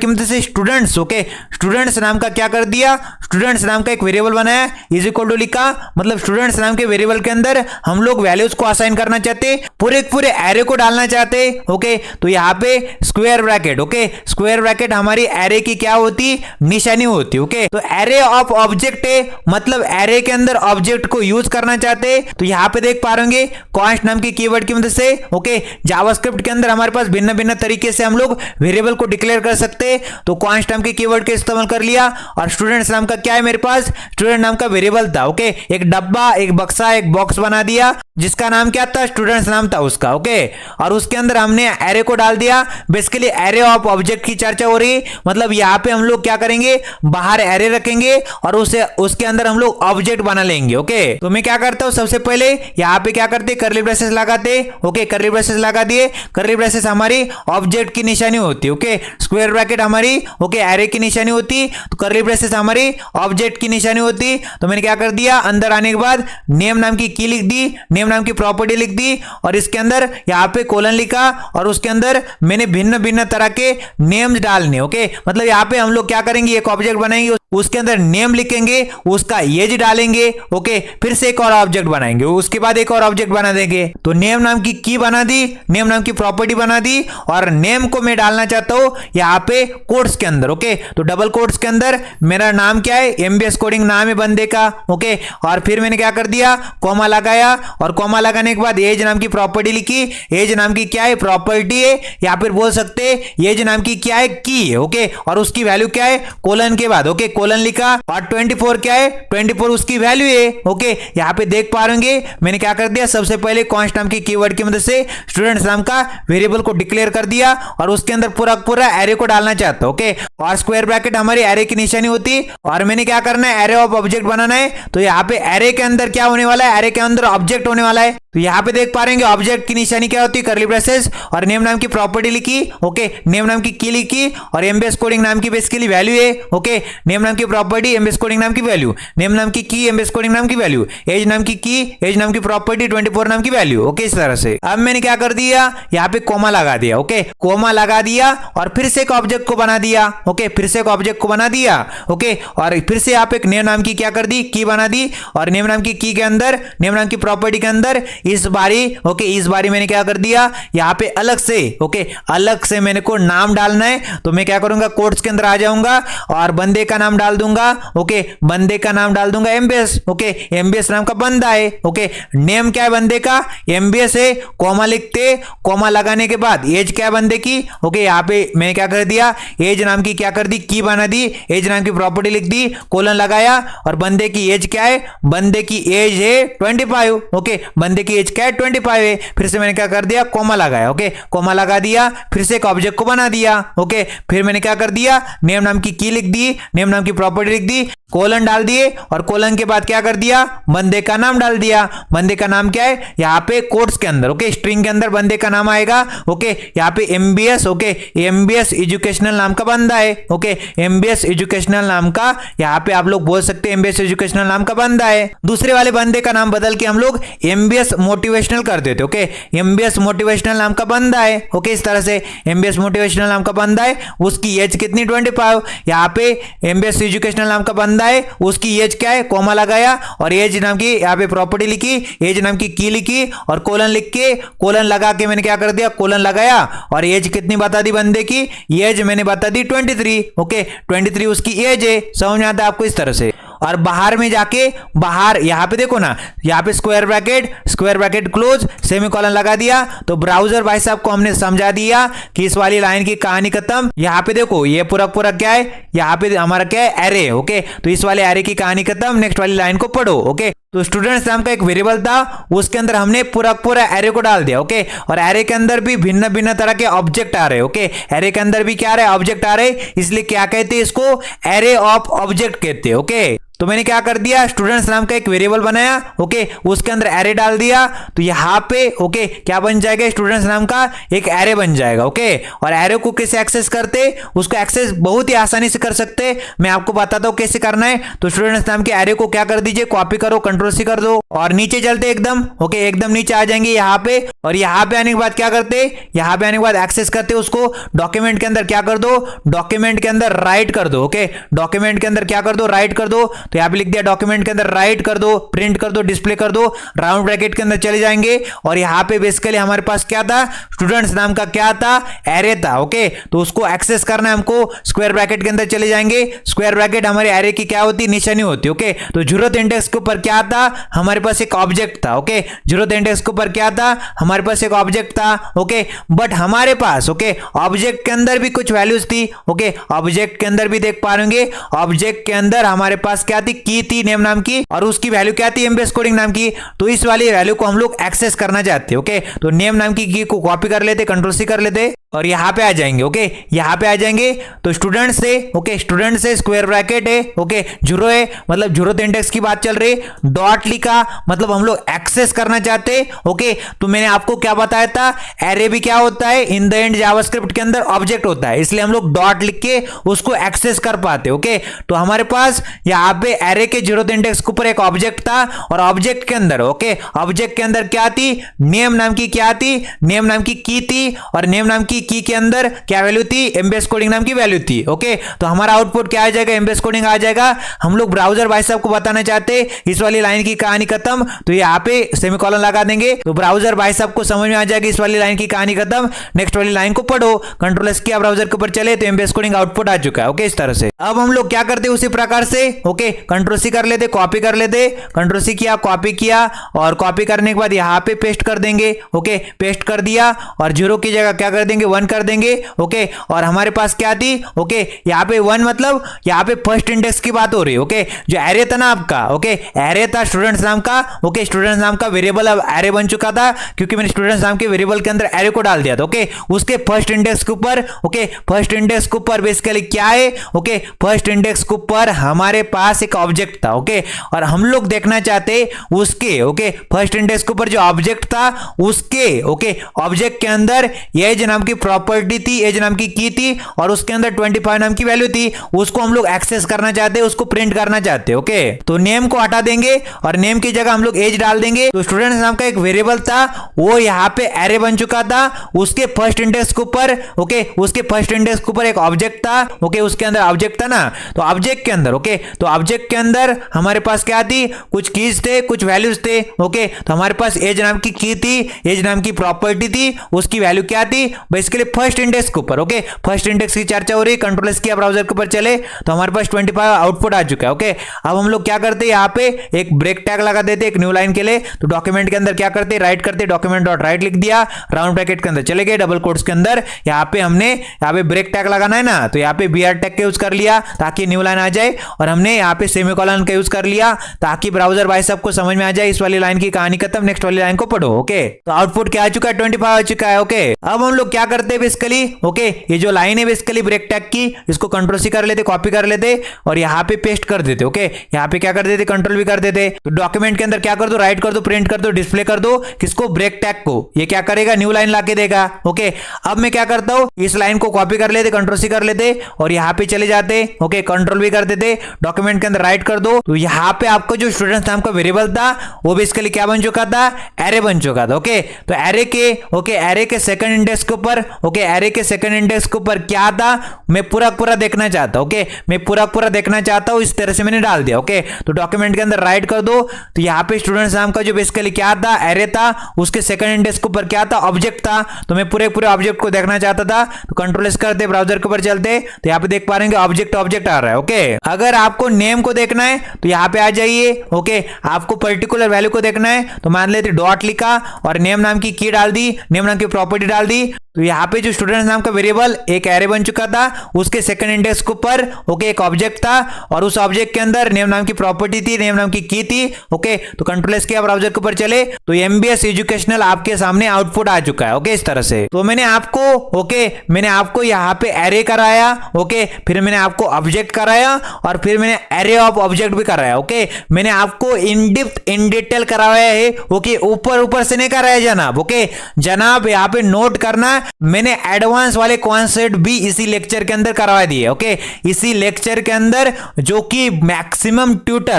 मदद से स्टूडेंट्स, ओके, स्टूडेंट्स नाम का क्या कर दिया, स्टूडेंट्स नाम का एक वेरिएबल बनाया, इज इक्वल टू लिखा, मतलब स्टूडेंट्स नाम के वेरिएबल के अंदर हम लोग वैल्यूज को असाइन करना चाहते, पूरे एरे को डालना चाहते। ओके, तो यहाँ पे square bracket, okay, square bracket हमारी एरे की क्या होती, निशानी होती। ओके, तो एरे ऑफ ऑब्जेक्ट है, मतलब एरे के अंदर ऑब्जेक्ट को यूज करना चाहते, तो यहाँ पे देख पा रहे कॉन्स्ट नाम की कीवर्ड की मदद से। ओके, जावास्क्रिप्ट के अंदर हमारे पास भिन्न भिन्न तरीके से हम लोग वेरिएबल को डिक्लेयर कर सकते, तो कॉन्स्ट नाम के कीवर्ड का इस्तेमाल कर लिया। और स्टूडेंट्स नाम का क्या है, मेरे पास स्टूडेंट नाम का वेरिएबल था। ओके, एक डब्बा, एक बक्सा, एक बॉक्स बना दिया जिसका नाम क्या था, स्टूडेंट्स नाम था उसका। ओके, और उसके अंदर हमने एरे को डाल दिया। बेसिकली एरे ऑफ ऑब्जेक्ट की चर्चा हो रही, मतलब यहाँ पे हम लोग क्या करेंगे, बाहर एरे रखेंगे और उसके अंदर हम लोग ऑब्जेक्ट बना लेंगे। ओके, तो मैं क्या करता हूँ, सबसे पहले यहाँ पे क्या करते, करली ब्रेसेस लगाते। ओके, करली ब्रेसेस लगा दिए, करली ब्रेसेस हमारी ऑब्जेक्ट की निशानी होती। ओके, स्क्वायर ब्रैकेट हमारी, ओके, एरे की निशानी होती, तो करली ब्रेसेस हमारी ऑब्जेक्ट की निशानी होती। तो मैंने क्या कर दिया, अंदर आने के बाद नेम नाम की की लिख दी, नेम नाम की प्रॉपर्टी लिख दी, और इसके अंदर यहाँ पे कोलन लिखा, और उसके अंदर मैंने भिन्न भिन्न तरह के नेम्स डालने। ओके, मतलब यहाँ पे हम लोग क्या करेंगे, एक ऑब्जेक्ट बनाएंगे, उसके अंदर नेम लिखेंगे, उसका एज डालेंगे। ओके, फिर से एक और ऑब्जेक्ट बनाएंगे, उसके बाद एक और ऑब्जेक्ट बना देंगे। तो नेम नाम की बना दी, नेम नाम की प्रॉपर्टी बना दी, और नेम को मैं डालना चाहता हूं यहाँ पे कोट्स के अंदर। ओके, तो डबल कोट्स के अंदर मेरा नाम क्या है, एमबीएस कोडिंग नाम है बंदे का। ओके, और फिर मैंने क्या कर दिया, कॉमा लगाया, और कॉमा लगाने के बाद एज नाम की प्रॉपर्टी लिखी। एज नाम की क्या है, प्रॉपर्टी है, या फिर बोल सकते एज नाम की क्या है, की है। ओके, और उसकी वैल्यू क्या है, कोलन के बाद। ओके, कोलन लिखा, और 24 क्या है, 24 उसकी वैल्यू है। ओके, यहाँ पे देख पा रहे मैंने क्या कर दिया, सबसे पहले कॉन्स्ट नाम की कीवर्ड की मदद से स्टूडेंट्स नाम का वेरिएबल को डिक्लेयर कर दिया, और उसके अंदर पूरा एरे को डालना चाहता। ओके, और स्क्वायर ब्रैकेट हमारी एरे की निशानी होती, और मैंने क्या करना है, एरे ऑफ ऑब्जेक्ट बनाना है। तो यहाँ पे एरे के अंदर क्या होने वाला है, एरे के अंदर ऑब्जेक्ट होने वाला है। तो यहाँ पे देख पा रहे ऑब्जेक्ट की निशानी क्या होती है, करली ब्रेसेस, और नेम नाम की प्रॉपर्टी लिखी। ओके, नेम नाम की लिखी, और एमबीएस कोडिंग नाम की बेसिकली वैल्यू है। ओके, नेम नाम की प्रॉपर्टी, एमबीएस कोडिंग नाम की वैल्यू, नेम नाम की एमबीएस कोडिंग नाम की वैल्यू, एज नाम की एज नाम की प्रॉपर्टी, 24 नाम की वैल्यू। ओके, इस तरह से अब मैंने क्या कर दिया, यहाँ पे कोमा लगा दिया। ओके, कोमा लगा दिया, और फिर से एक ऑब्जेक्ट को बना दिया। ओके, फिर से एक ऑब्जेक्ट को बना दिया। ओके, और फिर से यहाँ पे एक नेम नाम की क्या कर दी, की बना दी, और नेम नाम की के अंदर, नेम नाम की प्रॉपर्टी के अंदर इस बारी मैंने क्या कर दिया, यहाँ पे अलग से, ओके, अलग से मैंने को नाम डालना है। तो मैं क्या करूंगा, कोट्स के अंदर आ जाऊंगा, और बंदे का नाम डाल दूंगा। ओके, बंदे का नाम डाल दूंगा एमबीएस। ओके, एमबीएस नाम का बंदा है। ओके, नेम क्या है बंदे का, एमबीएस है, कोमा लिखते, कोमा लगाने के बाद एज क्या है बंदे की। ओके, यहाँ पे मैंने क्या कर दिया, एज नाम की क्या कर दी, की बना दी, एज नाम की प्रॉपर्टी लिख दी, कोलन लगाया, और बंदे की एज क्या है, बंदे की एज है 25। ओके, बंदे की एज क्या है, 25 है। फिर से मैंने क्या कर दिया, कोमा लगाया। ओके, कोमा लगा दिया, फिर से एक ऑब्जेक्ट को बना दिया। ओके, फिर मैंने क्या कर दिया, नेम नाम की लिख दी, नेम नाम की प्रॉपर्टी लिख दी, कोलन डाल दिए, और कोलन के बाद क्या कर दिया, बंदे का नाम डाल दिया। बंदे का नाम क्या है, यहाँ पे कोट्स के अंदर, ओके, स्ट्रिंग के अंदर बंदे का नाम आएगा। ओके, यहाँ पे एमबीएस, ओके, एमबीएस एजुकेशनल नाम का बंदा है। ओके, एमबीएस एजुकेशनल नाम का, यहाँ पे आप लोग बोल सकते हैं एमबीएस एजुकेशनल नाम का बंदा है। दूसरे वाले बंदे का नाम बदल के हम लोग एमबीएस मोटिवेशनल कर देते। ओके, एमबीएस मोटिवेशनल नाम का बंदा है। ओके, इस तरह से एमबीएस मोटिवेशनल नाम का बंदा है, उसकी एज कितनी, 25। यहाँ पे एमबीएस एजुकेशनल नाम का बंदा है, उसकी एज क्या है, कोमा लगाया, और एज नाम की यहाँ पे प्रॉपर्टी लिखी, एज नाम की लिखी, और कोलन लिख के, कोलन लगा के मैंने क्या कर दिया, कोलन लगाया, और एज कितनी बता दी बंदे की, एज मैंने बता दी 23। ओके, 23 उसकी एज है। समझ में आता है आपको, इस तरह से। और बाहर में जाके, बाहर यहाँ पे देखो ना, यहाँ पे स्क्वायर ब्रैकेट क्लोज, सेमीकोलन लगा दिया। तो ब्राउजर भाई साहब को हमने समझा दिया कि इस वाली लाइन की कहानी खत्म। यहाँ पे देखो, ये पूरा क्या है, यहाँ पे हमारा क्या है, एरे। ओके, तो इस वाले एरे की कहानी खत्म, नेक्स्ट वाली लाइन को पढ़ो। ओके, तो स्टूडेंट्स नाम का एक वेरिएबल था, उसके अंदर हमने पूरा एरे को डाल दिया। ओके, और एरे के अंदर भी भिन्न भिन्न तरह के ऑब्जेक्ट आ रहे हैं। ओके, एरे के अंदर भी क्या आ रहा है, ऑब्जेक्ट आ रहे हैं, इसलिए क्या कहते हैं इसको, एरे ऑफ ऑब्जेक्ट कहते हैं। ओके, तो मैंने क्या कर दिया, स्टूडेंट्स नाम का एक वेरिएबल बनाया, ओके, उसके अंदर एरे डाल दिया, तो यहाँ पे ओके क्या बन जाएगा, स्टूडेंट्स नाम का एक एरे बन जाएगा, ओके। और एरे को कैसे एक्सेस करते, उसको एक्सेस बहुत ही आसानी से कर सकते, मैं आपको बताता हूँ कैसे करना है। तो स्टूडेंट्स नाम के एरे को क्या कर दीजिए, कॉपी करो, कंट्रोल सी कर दो और नीचे चलते एकदम, ओके, एकदम नीचे आ जाएंगे यहाँ पे। और यहाँ पे आने के बाद क्या करते, यहाँ पे आने के बाद एक्सेस करते उसको डॉक्यूमेंट के अंदर क्या कर दो, डॉक्यूमेंट के अंदर राइट कर दो, ओके, डॉक्यूमेंट के अंदर क्या कर दो, राइट कर दो। तो यहाँ पे लिख दिया डॉक्यूमेंट के अंदर राइट कर दो, प्रिंट कर दो, डिस्प्ले कर दो, राउंड ब्रैकेट के अंदर चले जाएंगे। और यहाँ पे बेसिकली हमारे पास क्या था, स्टूडेंट्स नाम का क्या था, एरे था, ओके। तो उसको एक्सेस करना है हमको, स्क्वायर ब्रैकेट के अंदर चले जाएंगे। स्क्वायर ब्रैकेट हमारे एरे की क्या होती, निशानी होती, ओके। तो जीरोथ इंडेक्स के ऊपर क्या था, हमारे पास एक ऑब्जेक्ट था, ओके। जीरोथ इंडेक्स के ऊपर क्या था, हमारे पास एक ऑब्जेक्ट था, ओके। बट हमारे पास ओके ऑब्जेक्ट के अंदर भी कुछ वैल्यूज थी, ओके, ऑब्जेक्ट के अंदर भी देख पाएंगे, ऑब्जेक्ट के अंदर हमारे पास क्या थी, की थी नेम नाम की, और उसकी वैल्यू क्या थी, एमबीएस कोडिंग नाम की। तो इस वाली वैल्यू को हम लोग एक्सेस करना चाहते हैं, ओके। तो नेम नाम की को कॉपी कर लेते, कंट्रोल सी कर लेते और यहाँ पे आ जाएंगे, ओके, यहाँ पे आ जाएंगे। तो स्टूडेंट से ओके, स्टूडेंट से स्क्वायर ब्रैकेट है, ओके, जीरो है, मतलब जीरोथ इंडेक्स की बात चल रही, डॉट लिखा मतलब हम लोग एक्सेस करना चाहते, ओके। तो मैंने आपको क्या बताया था, एरे भी क्या होता है, इन द एंड जावास्क्रिप्ट के अंदर ऑब्जेक्ट होता है, इसलिए हम लोग डॉट लिख के उसको एक्सेस कर पाते, ओके। तो हमारे पास यहाँ पे एरे के जीरोथ इंडेक्स के ऊपर एक ऑब्जेक्ट था, और ऑब्जेक्ट के अंदर ओके, ऑब्जेक्ट के अंदर क्या थी, नेम नाम की क्या थी, नेम नाम की थी, और नेम नाम की के अंदर क्या वैल्यू थी, एमबीएस कोडिंग नाम की वैल्यू थी, ओके। तो हमारा आउटपुट क्या आ जाएगा, एमबीएस कोडिंग आ जाएगा। हम लोग ब्राउजर भाई साहब को बताना चाहते इस वाली लाइन की कहानी खत्म, तो यहाँ पे सेमीकोलन लगा देंगे, तो ब्राउजर भाई साहब को समझ में आ जाएगी इस वाली लाइन की कहानी खत्म। नेक्स्ट वाली लाइन को पढ़ो, कंट्रोल एस किया, ब्राउजर के ऊपर चले, तो एमबीएस कोडिंग आउटपुट आ चुका है, ओके। इस तरह से अब हम लोग क्या करते उसी प्रकार से, ओके, कंट्रोल सी कर लेते, कॉपी कर लेते, कंट्रोल सी किया, कॉपी किया, और कॉपी करने के बाद यहाँ पे पेस्ट कर देंगे, ओके, पेस्ट कर दिया, और जीरो की जगह क्या कर देंगे, 1 कर देंगे, ओके। और हमारे पास क्या थी, ओके, यहाँ पे 1 मतलब यहाँ पे फर्स्ट इंडेक्स की बात हो रही है, ओके। जो एरे था ना आपका, ओके, एरे था स्टूडेंट्स नाम का, ओके, स्टूडेंट्स नाम का वेरिएबल अब एरे बन चुका था, क्योंकि मैंने स्टूडेंट्स नाम के वेरिएबल के अंदर एरे को डाल दिया था, ओके। उसके फर्स्ट इंडेक्स के ऊपर, ओके, फर्स्ट इंडेक्स के ऊपर बेसिकली क्या है, ओके, फर्स्ट इंडेक्स के ऊपर हमारे पास एक ऑब्जेक्ट था, ओके। और हम लोग देखना चाहते उसके, ओके, फर्स्ट इंडेक्स के ऊपर जो ऑब्जेक्ट था उसके, ओके, ऑब्जेक्ट के अंदर एज नाम की प्रॉपर्टी थी, एज नाम की थी, और उसके अंदर 25 नाम की वैल्यू थी, उसको हम लोग एक्सेस करना चाहते हैं, उसको प्रिंट करना चाहते हैं, ओके। तो नेम को हटा देंगे और नेम की जगह हम लोग एज डाल देंगे। तो स्टूडेंट्स नाम का एक वेरिएबल था, वो यहाँ पे एरे बन चुका था, उसके फर्स्ट इंडेक्स के ऊपर, ओके, उसके फर्स्ट इंडेक्स के ऊपर एक ऑब्जेक्ट था, ओके, उसके अंदर ऑब्जेक्ट था ना, तो ऑब्जेक्ट के अंदर, ओके, तो ऑब्जेक्ट के अंदर हमारे पास क्या थी, कुछ कीज थे, कुछ वैल्यूज थे, ओके। तो हमारे पास एज नाम की थी, एज नाम की प्रॉपर्टी थी, उसकी वैल्यू क्या थी, बेसिकली फर्स्ट इंडेक्स के ऊपर, ओके, फर्स्ट इंडेक्स की चर्चा हो रही है, कंट्रोल एस किया, ब्राउजर के ऊपर चले, तो हमारे पास 25 आउटपुट आ चुका है, ओके। अब हम लोग क्या करते हैं, यहाँ पे एक ब्रेक टैग लगा देते एक न्यू लाइन के लिए। तो डॉक्यूमेंट के अंदर क्या करते, राइट करते, डॉक्यूमेंट डॉट राइट लिख दिया, राउंड ब्रैकेट के अंदर चले गए, डबल कोट्स के अंदर यहाँ पे हमने यहाँ पे ब्रेक टैग लगाना है ना, तो यहाँ पे बीआर टैग का यूज कर लिया ताकि न्यू लाइन आ जाए, और हमने यहाँ पे सेमीकोलन का यूज कर लिया ताकि ब्राउजर भाई सबको समझ में आ जाए इस वाली लाइन की कहानी खत्म, नेक्स्ट वाली लाइन को पढ़ो, ओके। तो आउटपुट क्या आ चुका है, 25 आ चुका है, ओके। अब हम लोग क्या करते हैं बेसिकली, ओके, ये जो लाइन है बेसिकली ब्रेक टैग की, इसको कंट्रोल सी कर लेते, कॉपी कर लेते और यहाँ पे पेस्ट कर देते, ओके। यहाँ पे क्या कर देते, कंट्रोल भी कर देते। तो डॉक्यूमेंट के अंदर क्या कर दो, राइट कर दो, प्रिंट कर दो, डिस्प्ले कर दो, किसको, ब्रेक टैग को। ये क्या करेगा, न्यू लाइन लाके देगा, ओके। अब मैं क्या करता हूँ, इस लाइन को कॉपी कर लेते, कंट्रोल सी कर लेते और यहाँ पे चले जाते, ओके, कंट्रोल भी कर देते, डॉक्यूमेंट के अंदर राइट कर दो। तो यहाँ पे आपको जो स्टूडेंट्स नाम का वेरिएबल था वो बेसिकली क्या बन चुका था, एरे बन चुका था, ओके। तो एरे के, ओके, एरे के सेकंड इंडेक्स के ऊपर, ओके, एरे के सेकंड इंडेक्स के ऊपर क्या था, मैं पूरा देखना चाहता हूं, ओके, मैं पूरा देखना चाहता हूं, इस तरह से मैंने डाल दिया, ओके। तो डॉक्यूमेंट के अंदर राइट कर दो, तो यहाँ पे स्टूडेंट्स नाम का जो बेसिकली क्या था, एरे था, उसके सेकंड इंडेक्स के ऊपर क्या था, ऑब्जेक्ट था। तो मैं पूरे ऑब्जेक्ट को देखना चाहता था, तो कंट्रोल एस करते, ब्राउजर के ऊपर चलते, तो यहाँ पे देख पा रहे हैं ऑब्जेक्ट आ रहा है, ओके। अगर आपको नेम को देखना है तो यहाँ पे आ जाइए, ओके। आपको पर्टिकुलर वैल्यू को देखना है तो मान लेते डॉट लिखा और नेम नाम की डाल दी, नेम नाम की प्रॉपर्टी डाल दी, तो यहाँ पे जो स्टूडेंट नाम का वेरिएबल एक एरे बन चुका था, उसके सेकंड इंडेक्स के ऊपर ओके एक ऑब्जेक्ट था और उस ऑब्जेक्ट के अंदर नेम नाम की प्रॉपर्टी थी, नेम नाम की थी। ओके तो कंट्रोल एस किया, ब्राउजर के ऊपर चले तो एमबीएस एजुकेशनल आपके सामने आउटपुट आ चुका है। ओके इस तरह से तो मैंने आपको यहाँ पे एरे कराया। ओके फिर मैंने आपको ऑब्जेक्ट कराया और फिर मैंने एरे ऑफ ऑब्जेक्ट भी कराया। ओके मैंने आपको इन डेप्थ इन डिटेल कराया है। ओके ऊपर से नहीं कराया जनाब। ओके जनाब यहाँ पे नोट करना, मैंने एडवांस वाले कॉन्सेप्ट भी इसी लेक्चर के अंदर करवा दिए। ओके इसी लेक्चर के अंदर जो कि मैक्सिमम ट्यूटर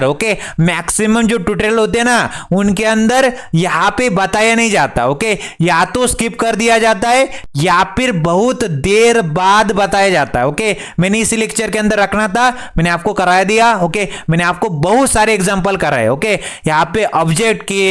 मैक्सिमम जो ट्यूटोरियल होते हैं ना उनके अंदर यहां पे बताया नहीं जाता। ओके या तो स्किप कर दिया जाता है या फिर बहुत देर बाद बताया जाता है। ओके मैंने इसी लेक्चर के अंदर रखना था, मैंने आपको कराया दिया। ओके मैंने आपको बहुत सारे एग्जांपल कराए। ओके यहाँ पे ऑब्जेक्ट के,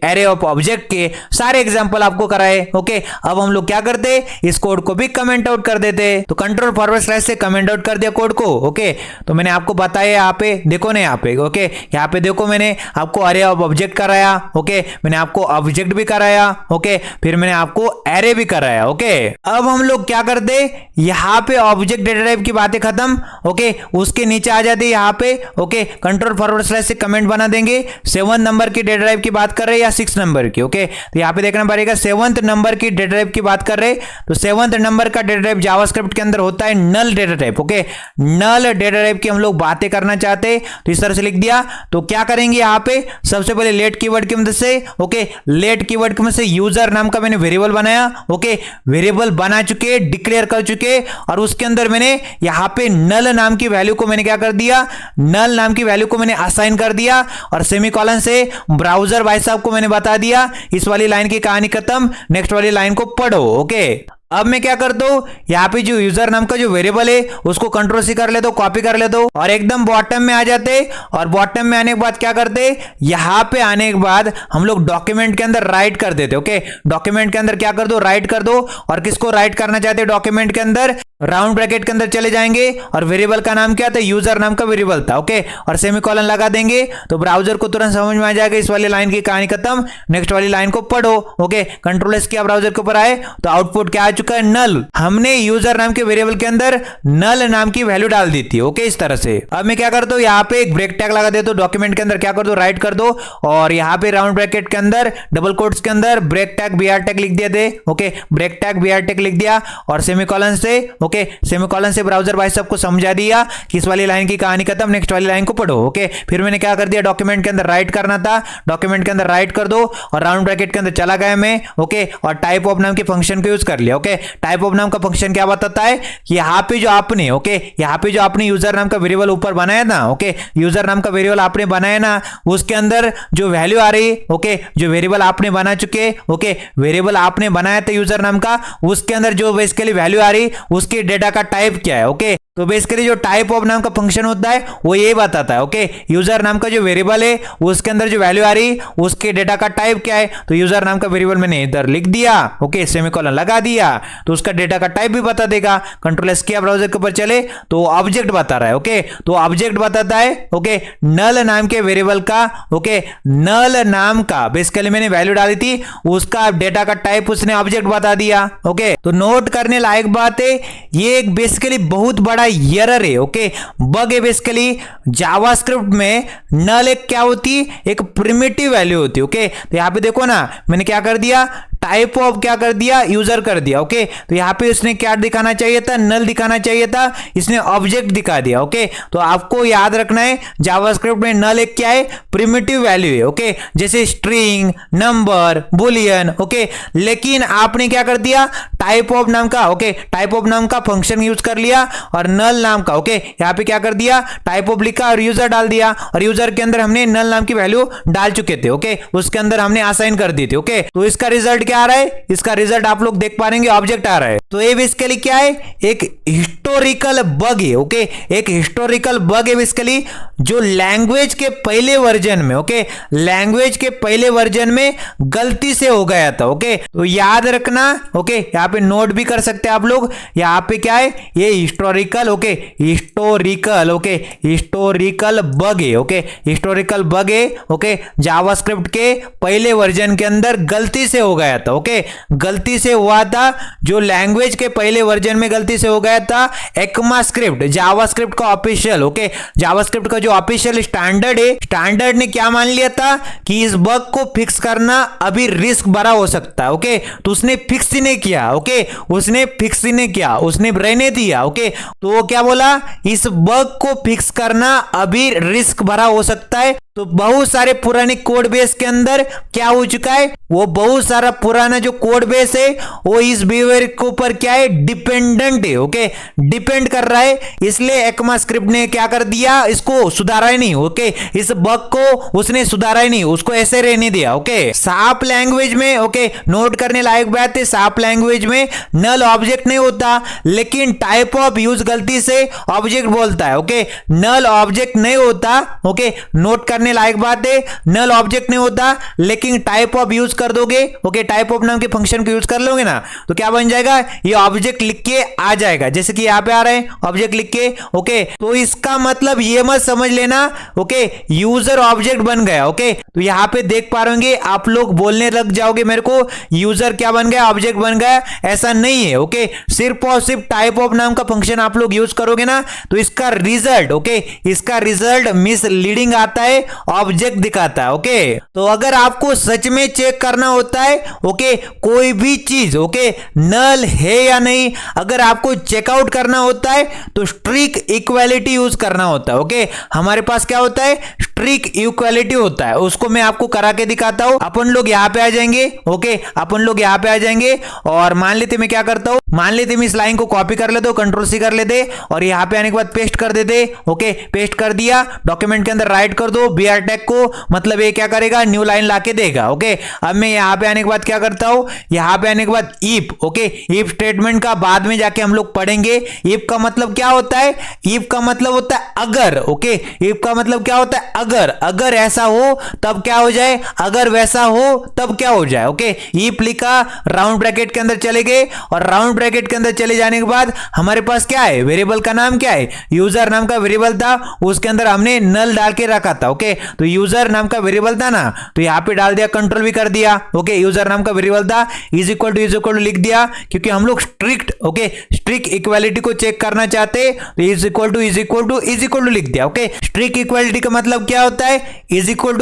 एरे ऑफ ऑब्जेक्ट के सारे एग्जांपल आपको कराए। ओके अब हम लोग क्या करते, इस कोड को भी कमेंट आउट कर देते। तो कंट्रोल फॉरवर्ड स्लैश से कमेंट आउट कर दिया कोड को। ओके तो मैंने आपको बताया, यहाँ पे देखो ना, यहाँ पे ओके यहाँ पे देखो मैंने आपको एरे ऑफ ऑब्जेक्ट कराया। ओके मैंने आपको ऑब्जेक्ट भी कराया। ओके फिर मैंने आपको एरे भी कराया। ओके अब हम लोग क्या करते, यहाँ पे ऑब्जेक्ट डेटा टाइप की बातें खत्म। ओके उसके नीचे आ जाते यहाँ पे। ओके कंट्रोल फॉरवर्ड स्लैश से कमेंट बना देंगे 7 नंबर की डेटा टाइप की बात कर रहे हैं या 6 नंबर की। ओके तो यहाँ पे देखना पड़ेगा 7th नंबर की डेटा टाइप की बात कर रहे हैं। तो 7th नंबर का डेटा टाइप जावास्क्रिप्ट के अंदर होता है नल डेटा टाइप। ओके नल डेटा टाइप की हम लोग बातें करना चाहते हैं तो इस तरह से लिख दिया। तो क्या करेंगे यहाँ पे, सबसे पहले लेट कीवर्ड की मदद से, ओके लेट कीवर्ड की मदद से यूजर नाम का मैंने वेरिएबल बनाया। ओके वेरिएबल बना चुके, डिक्लेयर कर चुके और उसके अंदर मैंने यहाँ पे नल नाम की वैल्यू को मैंने क्या कर दिया, नल नाम की वैल्यू को मैंने असाइन कर दिया और सेमीकोलन से ब्राउजर भाई साहब को मैंने बता दिया इस वाली लाइन की कहानी खत्म, नेक्स्ट वाली लाइन को पढ़ो। ओके अब मैं क्या करता हूं, यहाँ पे जो यूजर नाम का जो वेरिएबल है उसको कंट्रोल सी कर लेता हूं, कॉपी कर लेता हूं और एकदम बॉटम में आ जाते। और बॉटम में आने के बाद क्या करते, यहाँ पे आने के बाद हम लोग डॉक्यूमेंट के अंदर राइट कर देते। ओके डॉक्यूमेंट के अंदर क्या कर दो, राइट कर दो। और किसको राइट करना चाहते डॉक्यूमेंट के अंदर, राउंड ब्रैकेट के अंदर चले जाएंगे और वेरिएबल का नाम क्या था, यूजर नाम का वेरिएबल था। ओके और सेमीकोलन लगा देंगे तो ब्राउजर को तुरंत समझ में आ जाएगा इस वाली लाइन की कहानी खत्म, नेक्स्ट वाली लाइन को पढ़ो। ओके कंट्रोल एस किया, ब्राउजर के ऊपर आए तो आउटपुट क्या आ चुका है, नल। हमने यूजर नाम के वेरिएबल के अंदर नल नाम की वैल्यू डाल दी थी। ओके इस तरह से अब मैं क्या करता हूँ, यहाँ पे एक ब्रेक टैग लगा देता हूँ डॉक्यूमेंट के अंदर, क्या कर दो, राइट कर दो और यहाँ पे राउंड ब्रैकेट के अंदर डबल कोट्स के अंदर ब्रेक टैग बीआर टैग लिख दिया थे। Okay break tag BR tag लिख दिया और सेमीकोलन से, ओके सेमीकोलन से ब्राउजर भाई सबको समझा दिया कि इस वाली लाइन की कहानी खत्म, नेक्स्ट वाली लाइन को पढ़ो। ओके फिर मैंने क्या कर दिया, डॉक्यूमेंट के अंदर राइट करना था, डॉक्यूमेंट के अंदर राइट कर दो और राउंड ब्रैकेट के अंदर चला गया मैं। ओके और टाइप ऑफ नाम के फंक्शन को यूज कर लिया। ओके टाइप ऑफ नाम का फंक्शन क्या बताता है कि यहाँ पे जो आपने, ओके यहाँ पे जो आपने यूजर नाम का वेरिएबल ऊपर बनाया ना, ओके यूजर नाम का वेरिएबल आपने बनाया ना, उसके अंदर जो वैल्यू आ रही, ओके जो वेरिएबल आपने बना चुके, ओके वेरिएबल आपने बनाया था यूजर नाम का, उसके अंदर जो बेसिकली वैल्यू आ रही उसके डेटा का टाइप क्या है। ओके तो बेसिकली जो टाइप ऑफ नाम का फंक्शन होता है वो ये बताता है। ओके यूजर नाम का जो वेरिएबल है उसके अंदर जो वैल्यू आ रही उसके डेटा का टाइप क्या है, तो यूजर नाम का वेरिएबल मैंने इधर लिख दिया। ओके सेमीकोलन लगा दिया तो उसका डेटा का टाइप भी बता देगा। कंट्रोल एस किया, ब्राउजर के ऊपर चले तो ऑब्जेक्ट बता रहा है। ओके तो ऑब्जेक्ट बताता है ओके नल नाम के वेरिएबल का, ओके नल नाम का बेसिकली मैंने वैल्यू डाली थी उसका डेटा का टाइप उसने ऑब्जेक्ट बता दिया। ओके तो नोट करने लायक बात है, ये एक बेसिकली बहुत बड़ा एरर है। ओके बग है बेसिकली जावास्क्रिप्ट में। नल एक क्या होती, एक प्रिमिटिव वैल्यू होती है। ओके तो यहां पे देखो ना मैंने क्या कर दिया, टाइप ऑफ क्या कर दिया, यूजर कर दिया। ओके तो यहां पे इसने क्या दिखाना चाहिए था, नल दिखाना चाहिए था, इसने ऑब्जेक्ट दिखा दिया। ओके तो आपको याद रखना है जावास्क्रिप्ट में नल एक क्या है, प्रिमिटिव वैल्यू है। ओके जैसे स्ट्रिंग, नंबर, बुलियन। ओके लेकिन आपने क्या कर दिया, टाइप ऑफ नाम का, ओके टाइप ऑफ नाम का फंक्शन यूज कर लिया और नल नाम का, ओके यहां पे क्या कर दिया, टाइप ऑफ लिखा और यूजर डाल दिया और यूजर के अंदर हमने नल नाम की वैल्यू डाल चुके थे। ओके उसके अंदर हमने असाइन कर दी थी। ओके तो इसका रिजल्ट क्या आ रहा है, इसका रिजल्ट आप लोग देख पा रहे हैं, ऑब्जेक्ट आ रहा है। तो ये बेसिकली क्या है, एक हिस्टोरिकल बग है। ओके एक हिस्टोरिकल बग है बेसिकली जो लैंग्वेज के पहले वर्जन में, ओके लैंग्वेज के पहले वर्जन में गलती से हो गया था। ओके तो याद रखना, ओके यहां पे नोट भी कर सकते हैं आप लोग, यहां पे क्या है, ये historical, okay, historical, okay, historical bug है, ओके, हिस्टोरिकल बग है, ओके, जावास्क्रिप्ट के पहले वर्जन के अंदर गलती से हो गया था, ओके, गलती से हुआ था, जो लैंग्वेज के पहले वर्जन में गलती से हो गया था। ECMAScript जावास्क्रिप्ट का ऑफिशियल, ओके, जावास्क्रिप्ट का जो ऑफिशियल स्टैंडर्ड है, स्टैंडर्ड ने क्या मान लिया था कि इस बग को फिक्स करना अभी रिस्क भरा हो सकता है, ओके, तो उसने फिक्स ही नहीं किया, ओके, उसने फिक्स ही नहीं किया, उसने रहने दिया, ओके, तो वो क्या बोला, इस बग को फिक्स करना अभी रिस्क भरा हो सकता है। तो बहुत सारे पुराने कोड बेस के अंदर क्या हो चुका है, वो बहुत सारा पुराना जो कोड बेस है वो इस बिहेवियर के ऊपर क्या है, डिपेंडेंट है, ओके, डिपेंड कर रहा है। इसलिए ECMAScript ने क्या कर दिया, इसको सुधारा ही नहीं, ओके, इस बग को उसने सुधारा ही नहीं, उसको ऐसे रहने दिया, ओके। साप लैंग्वेज में, ओके, नोट करने लायक बात है, साप लैंग्वेज में नल ऑब्जेक्ट नहीं होता, लेकिन टाइप ऑफ यूज गलती से ऑब्जेक्ट बोलता है, ओके, नल ऑब्जेक्ट नहीं होता, ओके, नोट करने लायक बात है, नल ऑब्जेक्ट नहीं होता, लेकिन टाइप ऑफ यूज कर दोगे, ओके, टाइप ऑफ नाम के फंक्शन को यूज कर लोगे ना, तो क्या बन जाएगा, ये ऑब्जेक्ट लिख के आ जाएगा, जैसे कि यहां पे आ रहा है ऑब्जेक्ट लिख के, ओके, तो इसका मतलब ये मत समझ लेना, ओके, यूजर ऑब्जेक्ट बन गया, ओके, तो यहां पे देख पा रहे आप लोग बोलने लग जाओगे मेरे को, यूजर क्या बन गया, ऑब्जेक्ट बन गया, ऐसा नहीं है, ओके, सिर्फ और सिर्फ टाइप ऑफ नाम का फंक्शन आप लोग यूज करोगे ना, तो इसका रिजल्ट, ओके, इसका रिजल्ट मिसलीडिंग आता है, ऑब्जेक्ट दिखाता है, ओके। तो अगर आपको सच में चेक करना होता है, ओके, कोई भी चीज, ओके, नल है या नहीं, अगर आपको चेकआउट करना होता है तो स्ट्रिक इक्वालिटी यूज करना होता है, ओके, हमारे पास क्या होता है, स्ट्रिक इक्वालिटी होता है, उसको मैं आपको करा के दिखाता हूं। अपन लोग यहां पे आ जाएंगे, ओके, अपन लोग यहां पे आ जाएंगे और मान लेते मैं क्या करता हूं, मान लेते मैं इस लाइन को कॉपी कर लेते, Ctrl+C कर लेते और यहां पे आने के बाद पेस्ट कर देते, ओके, पेस्ट कर दिया, डॉक्यूमेंट के अंदर राइट कर दो BR टैग को, मतलब ये क्या करेगा, न्यू लाइन लाके देगा, ओके। अब मैं यहां पे आने के बाद क्या करता हूं, यहां पे आने के बाद इफ, ओके, इफ स्टेटमेंट का बाद में जाके हम लोग पढ़ेंगे। इफ का मतलब क्या होता है, इफ का मतलब होता है अगर, ओके, इफ का मतलब क्या होता है, अगर, अगर ऐसा हो तब क्या हो जाए, अगर वैसा हो तब क्या हो जाए, ओके। इफ लिखा, राउंड ब्रैकेट के अंदर चले गए और राउंड ब्रैकेट के अंदर चले जाने के बाद हमारे पास क्या है, वेरिएबल का नाम क्या है, यूजर नाम का वेरिएबल था, उसके अंदर हमने नल डाल के रखा था, ओके, तो यूजर नाम का वेरिएबल था ना, तो यहां पे डाल दिया, कंट्रोल भी कर दिया, ओके, यूजर नाम का वेरिएबल था, इज इक्वल टू लिख दिया, क्योंकि हम लोग स्ट्रिक्ट, ओके, स्ट्रिक्ट इक्वालिटी को चेक करना चाहते, तो इज इक्वल टू लिख दिया, ओके। स्ट्रिक्ट इक्वालिटी का मतलब क्या होता है, इज इक्वल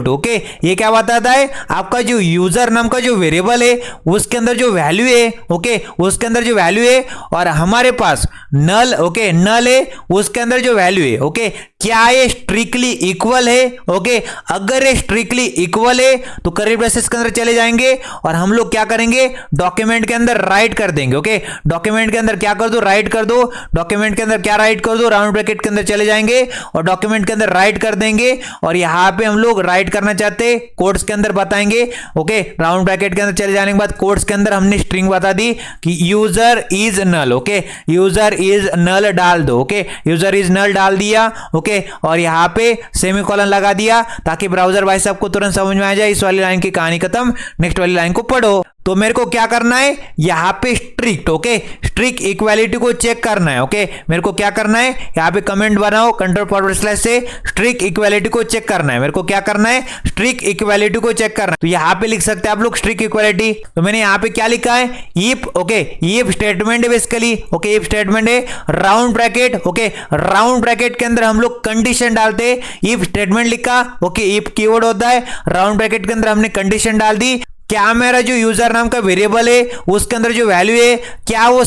टू, ओके, ये क्या बताता है, आपका जो यूजर नाम का जो वेरिएबल है उसके अंदर जो वैल्यू है, ओके, उसके अंदर जो वैल्यू है और हमारे पास नल, ओके, नल है, उसके अंदर जो वैल्यू है, ओके, क्या ये स्ट्रिक्टली इक्वल है, ओके, अगर ये स्ट्रिक्टली इक्वल है तो करेक्ट ब्रेसेस के अंदर चले जाएंगे और हम लोग क्या करेंगे, डॉक्यूमेंट के अंदर राइट कर देंगे, ओके, डॉक्यूमेंट के अंदर क्या कर दो, राइट कर दो, डॉक्यूमेंट के अंदर क्या राइट कर दो, राउंड ब्रैकेट के अंदर चले जाएंगे और डॉक्यूमेंट के अंदर राइट कर देंगे और यहां पे हम लोग राइट करना चाहते कोड्स के अंदर बताएंगे, ओके, राउंड ब्रैकेट के अंदर चले जाने के बाद कोड्स के अंदर हमने स्ट्रिंग बता दी कि user is null, okay, user is null डाल दो, ओके, यूजर इज नल डाल दिया, ओके, और यहां पे सेमीकोलन लगा दिया ताकि ब्राउजर भाई साहब को तुरंत समझ में आ जाए, इस वाली लाइन की कहानी खत्म, नेक्स्ट वाली लाइन को पढ़ो। तो मेरे को क्या करना है, यहां पे स्ट्रिक्ट, ओके, स्ट्रिक्ट इक्वालिटी को चेक करना है, ओके, मेरे को क्या करना है, यहां पे कमेंट बनाओ कंट्रोल// से स्ट्रिक्ट इक्वालिटी को चेक करना है, मेरे को क्या करना है, स्ट्रिक्ट इक्वालिटी को चेक करना है। तो यहां पे लिख सकते हैं आप लोग स्ट्रिक्ट इक्वालिटी, तो मैंने यहां पे क्या लिखा है, इफ, ओके, इफ स्टेटमेंट है बेसिकली, ओके, इफ स्टेटमेंट है, round bracket, okay, round bracket के अंदर हम लोग कंडीशन डालते हैं, इफ स्टेटमेंट लिखा, ओके, इफ कीवर्ड होता है, राउंड ब्रैकेट के अंदर हमने कंडीशन डाल दी, क्या मेरा जो यूजर नाम का वेरिएबल है उसके अंदर जो वैल्यू है क्या वो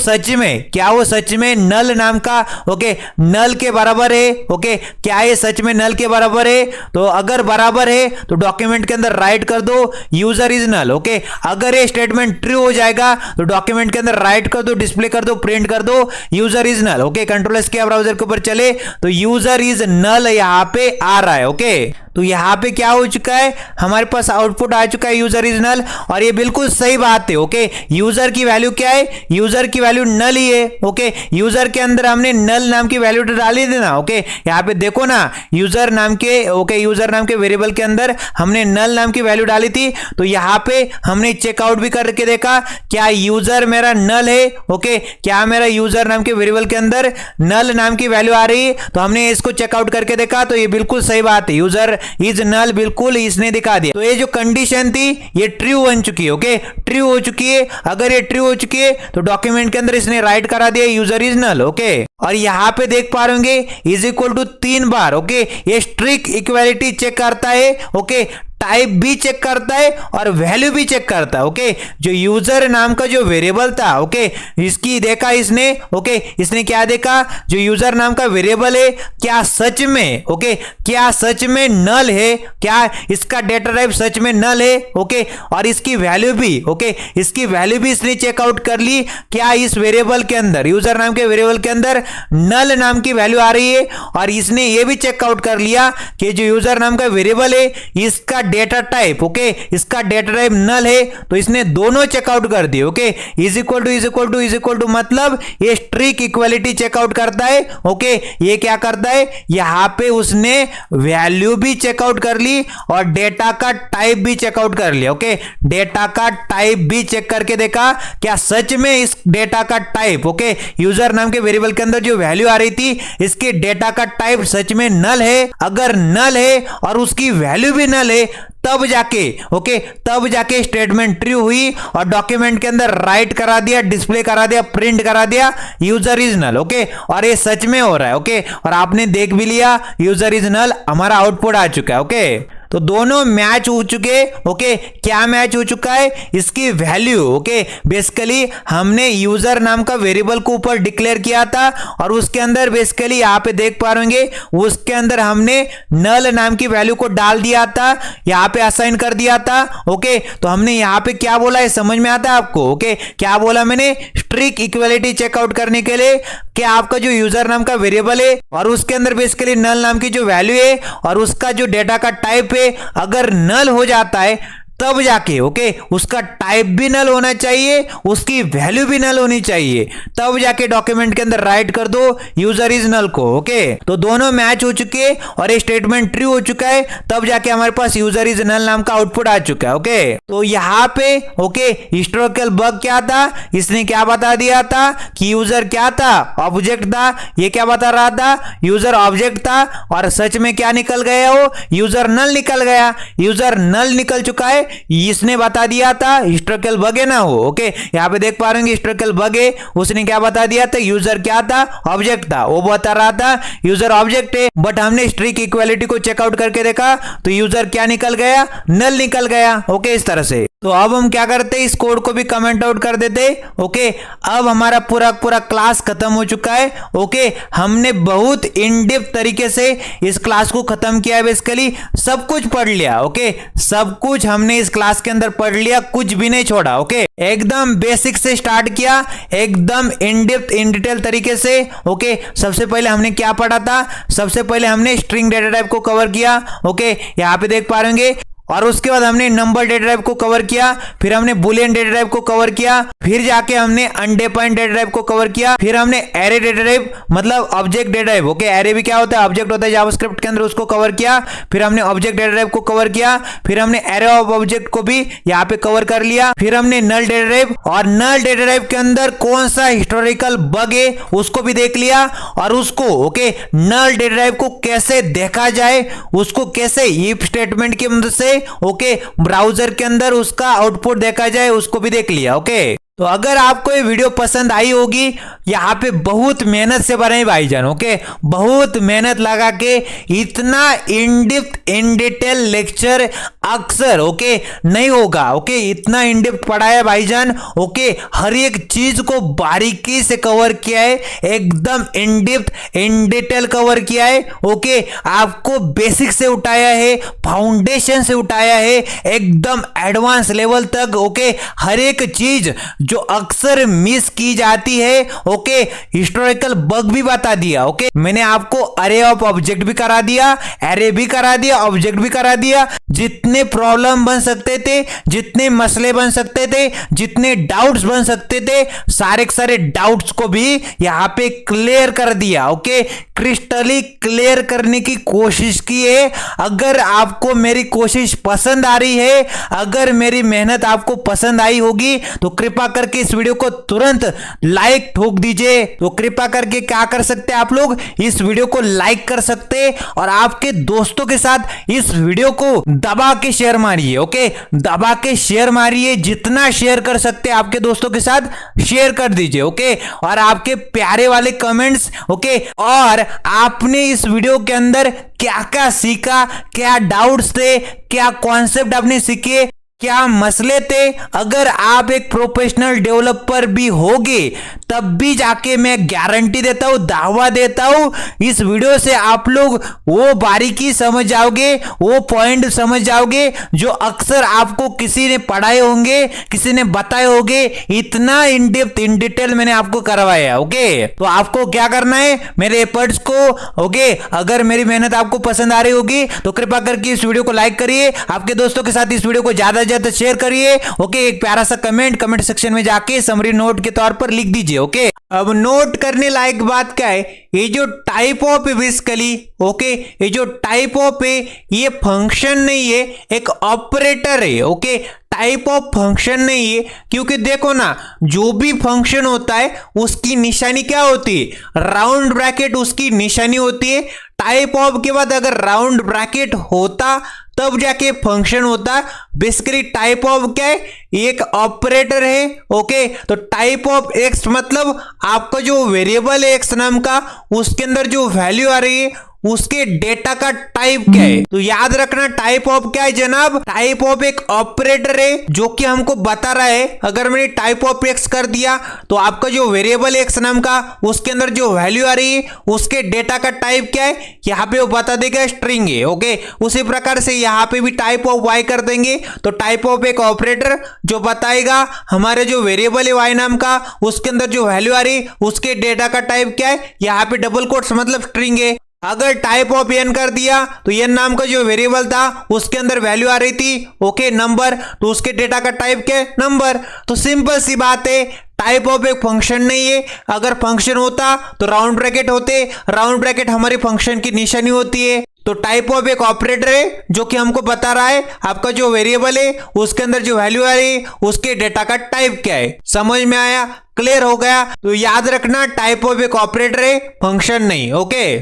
सच में नल नाम का, ओके, नल के बराबर है, ओके, क्या ये सच में नल के बराबर है, तो अगर बराबर है तो डॉक्यूमेंट के अंदर राइट कर दो यूजर इज नल, ओके, अगर ये स्टेटमेंट ट्रू हो जाएगा तो डॉक्यूमेंट के अंदर राइट कर दो, डिस्प्ले कर दो, प्रिंट कर दो user is null, okay, Ctrl+S किया ब्राउजर के ऊपर चले तो यूजर इज नल यहां पे आ रहा है, ओके। तो तो यहाँ पे क्या हो चुका है, हमारे पास आउटपुट आ चुका है यूजर इज नल, और ये बिल्कुल सही बात है। ओके, यूजर की वैल्यू क्या है, यूजर की वैल्यू नल ही है। ओके, यूजर के अंदर हमने नल नाम की वैल्यू डाली थी ना। ओके, यहाँ पे देखो ना, यूजर नाम के यूजर नाम के वेरिएबल के अंदर हमने नल नाम की वैल्यू डाली थी। तो यहाँ पे हमने चेकआउट भी करके देखा, क्या यूजर मेरा नल है। ओके, क्या मेरा यूजर नाम के वेरिएबल के अंदर नल नाम की वैल्यू आ रही है, तो हमने इसको चेकआउट करके देखा, तो ये बिल्कुल सही बात है, यूजर इज नल, बिल्कुल इसने दिखा दिया। तो ये जो कंडीशन थी ये ट्रू बन चुकी है। ओके, ट्रू हो चुकी है। अगर ये ट्रू हो चुकी है तो डॉक्यूमेंट के अंदर इसने राइट करा दिया यूजर इज नल। ओके, और यहां पे देख पा रहे होंगे इज इक्वल टू 3 बार। ओके, ये स्ट्रिक्ट इक्वालिटी चेक करता है। ओके, टाइप भी चेक करता है और वैल्यू भी चेक करता है। ओके, जो यूजर नाम का जो वेरिएबल था, ओके, इसकी देखा इसने। ओके, इसने क्या देखा, जो यूजर नाम का वेरिएबल है क्या सच में, ओके, क्या सच में नल है, क्या इसका डेटा टाइप सच में नल है। ओके, और इसकी वैल्यू भी, ओके, इसकी वैल्यू भी इसने चेकआउट कर ली, क्या इस वेरिएबल के अंदर, यूजर नाम के वेरिएबल के अंदर नल नाम की वैल्यू आ रही है। और इसने ये भी चेकआउट कर लिया कि जो यूजर नाम का वेरिएबल है इसका डेटा टाइप, ओके, इसका डेटा टाइप नल है। तो इसने दोनों चेकआउट कर दिए। Okay, is equal to is equal to is equal to मतलब ये स्ट्रिक्ट इक्वालिटी चेकआउट करता है। ओके, ये क्या करता है, यहां पे उसने वैल्यू भी चेकआउट कर ली और डेटा का टाइप भी चेकआउट कर लिया। ओके, डेटा का टाइप भी चेक करके देखा, क्या सच में इस डेटा का टाइप, ओके, यूजर नाम के वेरिएबल के अंदर जो वैल्यू आ रही थी इसके डेटा का टाइप सच में नल है। अगर नल है और उसकी वैल्यू भी नल है तब जाके, ओके, तब जाके स्टेटमेंट ट्रू हुई और डॉक्यूमेंट के अंदर राइट करा दिया, डिस्प्ले करा दिया, प्रिंट करा दिया यूजर इज नल। ओके, और ये सच में हो रहा है। ओके, और आपने देख भी लिया यूजर इज नल, हमारा आउटपुट आ चुका है। ओके, तो दोनों मैच हो चुके। ओके, क्या मैच हो चुका है, इसकी वैल्यू। ओके, बेसिकली हमने यूजर नाम का वेरिएबल को ऊपर डिक्लेयर किया था और उसके अंदर बेसिकली यहाँ पे देख पा रहे होंगे उसके अंदर हमने नल नाम की वैल्यू को डाल दिया था, यहाँ पे असाइन कर दिया था। ओके, तो हमने यहाँ पे क्या बोला है समझ में आता है आपको। ओके, क्या बोला मैंने, स्ट्रिक्ट इक्वालिटी चेकआउट करने के लिए कि आपका जो यूजर नाम का वेरिएबल है और उसके अंदर बेसिकली नल नाम की जो वैल्यू है और उसका जो डेटा का टाइप है अगर नल हो जाता है तब जाके, ओके, उसका टाइप भी नल होना चाहिए, उसकी वैल्यू भी नल होनी चाहिए, तब जाके डॉक्यूमेंट के अंदर राइट कर दो यूजर इज नल को। ओके, तो दोनों मैच हो चुके और ये स्टेटमेंट ट्रू हो चुका है, तब जाके हमारे पास यूजर इज नल नाम का आउटपुट आ चुका है। ओके, तो यहाँ पे, ओके, हिस्टोरिकल बग क्या था, इसने क्या बता दिया था कि यूजर क्या था, ऑब्जेक्ट था। ये क्या बता रहा था, यूजर ऑब्जेक्ट था, और सच में क्या निकल गया, वो यूजर नल निकल गया। यूजर नल निकल चुका है, इसने बता दिया था, हिस्टोरिकल बग है ना वो। ओके, यहाँ पे देख पा रहे हैं हिस्टोरिकल बग है, उसने क्या बता दिया था, यूजर क्या था, ऑब्जेक्ट था। वो बता रहा था यूजर ऑब्जेक्ट है, बट हमने स्ट्रिक्ट इक्वालिटी को चेकआउट करके देखा तो यूजर क्या निकल गया, नल निकल गया। ओके, इस तरह से। तो अब हम क्या करते, इस कोड को भी कमेंट आउट कर देते। ओके, अब हमारा पूरा क्लास खत्म हो चुका है। ओके, हमने बहुत इन डेप्थ तरीके से इस क्लास को खत्म किया है, बेसिकली सब कुछ पढ़ लिया। ओके, सब कुछ हमने इस क्लास के अंदर पढ़ लिया, कुछ भी नहीं छोड़ा। ओके, एकदम बेसिक से स्टार्ट किया, एकदम इन डेप्थ इन डिटेल तरीके से। ओके, सबसे पहले हमने क्या पढ़ा था, सबसे पहले हमने स्ट्रिंग डेटा टाइप को कवर किया। ओके, यहाँ पे देख पा रहे होंगे, और उसके बाद हमने नंबर डेटा टाइप को कवर किया, फिर हमने बुलियन डेटा टाइप को कवर किया, फिर जाके हमने अनडिफाइंड डेटा टाइप को कवर किया, फिर हमने एरे डेटा टाइप मतलब object data type. Okay, array भी क्या होता है, ऑब्जेक्ट होता है जावास्क्रिप्ट के अंदर, उसको कवर किया, फिर हमने ऑब्जेक्ट डेटा टाइप को कवर किया, फिर हमने एरे ऑफ ऑब्जेक्ट को भी यहाँ पे कवर कर लिया, फिर हमने नल डेटा टाइप और नल डेटा टाइप के अंदर कौन सा हिस्टोरिकल बग है उसको भी देख लिया, और उसको, ओके, नल डेटा टाइप को कैसे देखा जाए, उसको कैसे इफ स्टेटमेंट की मदद से, ओके, ब्राउजर के अंदर उसका आउटपुट देखा जाए, उसको भी देख लिया। ओके, तो अगर आपको ये वीडियो पसंद आई होगी, यहाँ पे बहुत मेहनत से बने भाईजान। ओके, बहुत मेहनत लगा के इतना in depth in detail lecture अक्सर ओके नहीं होगा। ओके इतना इन डेप्थ पढ़ा है भाईजान। ओके हर एक चीज को बारीकी से कवर किया है, एकदम in depth in detail cover किया है। ओके आपको बेसिक से उठाया है, फाउंडेशन से उठाया है, एकदम एडवांस लेवल तक। ओके हर एक चीज जो अक्सर मिस की जाती है, ओके हिस्टोरिकल बग भी बता दिया। ओके मैंने आपको अरे ऑफ ऑब्जेक्ट भी करा दिया, एरे भी करा दिया, ऑब्जेक्ट भी करा दिया। जितने प्रॉब्लम बन सकते थे, जितने मसले बन सकते थे, जितने डाउट्स बन सकते थे, सारे के सारे डाउट्स को भी यहां पे क्लियर कर दिया। ओके क्रिस्टली क्लियर करने की कोशिश की है। अगर आपको मेरी कोशिश पसंद आ रही है, अगर मेरी मेहनत आपको पसंद आई होगी, तो कृपा करके इस वीडियो को तुरंत लाइक ठोक दीजिए। तो कृपा करके क्या कर सकते हैं आप लोग, इस वीडियो को लाइक कर सकते हैं और आपके दोस्तों के साथ इस वीडियो को दबा के शेयर मारिए। ओके दबा के शेयर मारिए, जितना शेयर कर सकते हैं आपके दोस्तों के साथ शेयर कर दीजिए। ओके और आपके प्यारे वाले कमेंट्स, ओके और आपने इस वीडियो के अंदर क्या क्या सीखा, क्या डाउट्स थे, क्या कॉन्सेप्ट आपने सीखे, क्या मसले थे, अगर आप एक प्रोफेशनल डेवलपर भी होगे तब भी जाके मैं गारंटी देता हूं, दावा देता हूं, इस वीडियो से आप लोग वो बारीकी समझ जाओगे, वो पॉइंट समझ जाओगे जो अक्सर आपको किसी ने पढ़ाए होंगे, किसी ने बताए होंगे। इतना इन डेप्थ इन डिटेल मैंने आपको करवाया। ओके तो आपको क्या करना है, मेरे एफर्ट्स को, ओके अगर मेरी मेहनत आपको पसंद आ रही होगी तो कृपा करके इस वीडियो को लाइक करिए, आपके दोस्तों के साथ इस वीडियो को ज्यादा ज्यादा शेयर करिए। ओके एक प्यारा सा कमेंट सेक्शन में जाके समरी नोट के तौर पर लिख दीजिए। ओके अब नोट करने लायक बात क्या है, ये जो टाइप ऑफ है बेसिकली, ओके ये जो टाइप ऑफ है ये फंक्शन नहीं है, एक ऑपरेटर है। ओके टाइप ऑफ फंक्शन नहीं है, क्योंकि देखो ना जो भी फंक्शन होता है उसकी निशानी क्या होती है, राउंड ब्रैकेट उसकी निशानी होती है। टाइप ऑफ के बाद अगर राउंड ब्रैकेट होता तब जाके फंक्शन होता। बेसिकली टाइप ऑफ क्या है, एक ऑपरेटर है। ओके तो टाइप ऑफ एक्स मतलब आपका जो वेरिएबल है एक्स नाम का, उसके अंदर जो वैल्यू आ रही है उसके डेटा का टाइप क्या है। तो याद रखना टाइप ऑफ क्या है जनाब, टाइप ऑफ एक ऑपरेटर है जो कि हमको बता रहा है, अगर मैंने टाइप ऑफ एक्स कर दिया तो आपका जो वेरिएबल एक्स नाम का उसके अंदर जो वैल्यू आ रही है उसके डेटा का टाइप क्या है, यहाँ पे वो बता देगा स्ट्रिंग है। ओके उसी प्रकार से यहाँ पे भी टाइप ऑफ वाई कर देंगे तो टाइप ऑफ एक ऑपरेटर जो बताएगा हमारे जो वेरिएबल है वाई नाम का, उसके अंदर जो वैल्यू आ रही उसके डेटा का टाइप क्या है, यहाँ पे डबल कोट्स मतलब स्ट्रिंग है। अगर टाइप ऑफ एन कर दिया तो एन नाम का जो वेरिएबल था उसके अंदर वैल्यू आ रही थी, ओके नंबर, तो उसके डेटा का टाइप क्या है, नंबर। तो सिंपल सी बात है, टाइप ऑफ एक फंक्शन नहीं है। अगर फंक्शन होता तो राउंड ब्रैकेट होते, राउंड ब्रैकेट हमारे फंक्शन की निशानी होती है। तो टाइप ऑफ एक ऑपरेटर है जो कि हमको बता रहा है आपका जो वेरिएबल है उसके अंदर जो वैल्यू आ रही है उसके डेटा का टाइप क्या है। समझ में आया, क्लियर हो गया। तो याद रखना टाइप ऑफ एक ऑपरेटर है, फंक्शन नहीं। ओके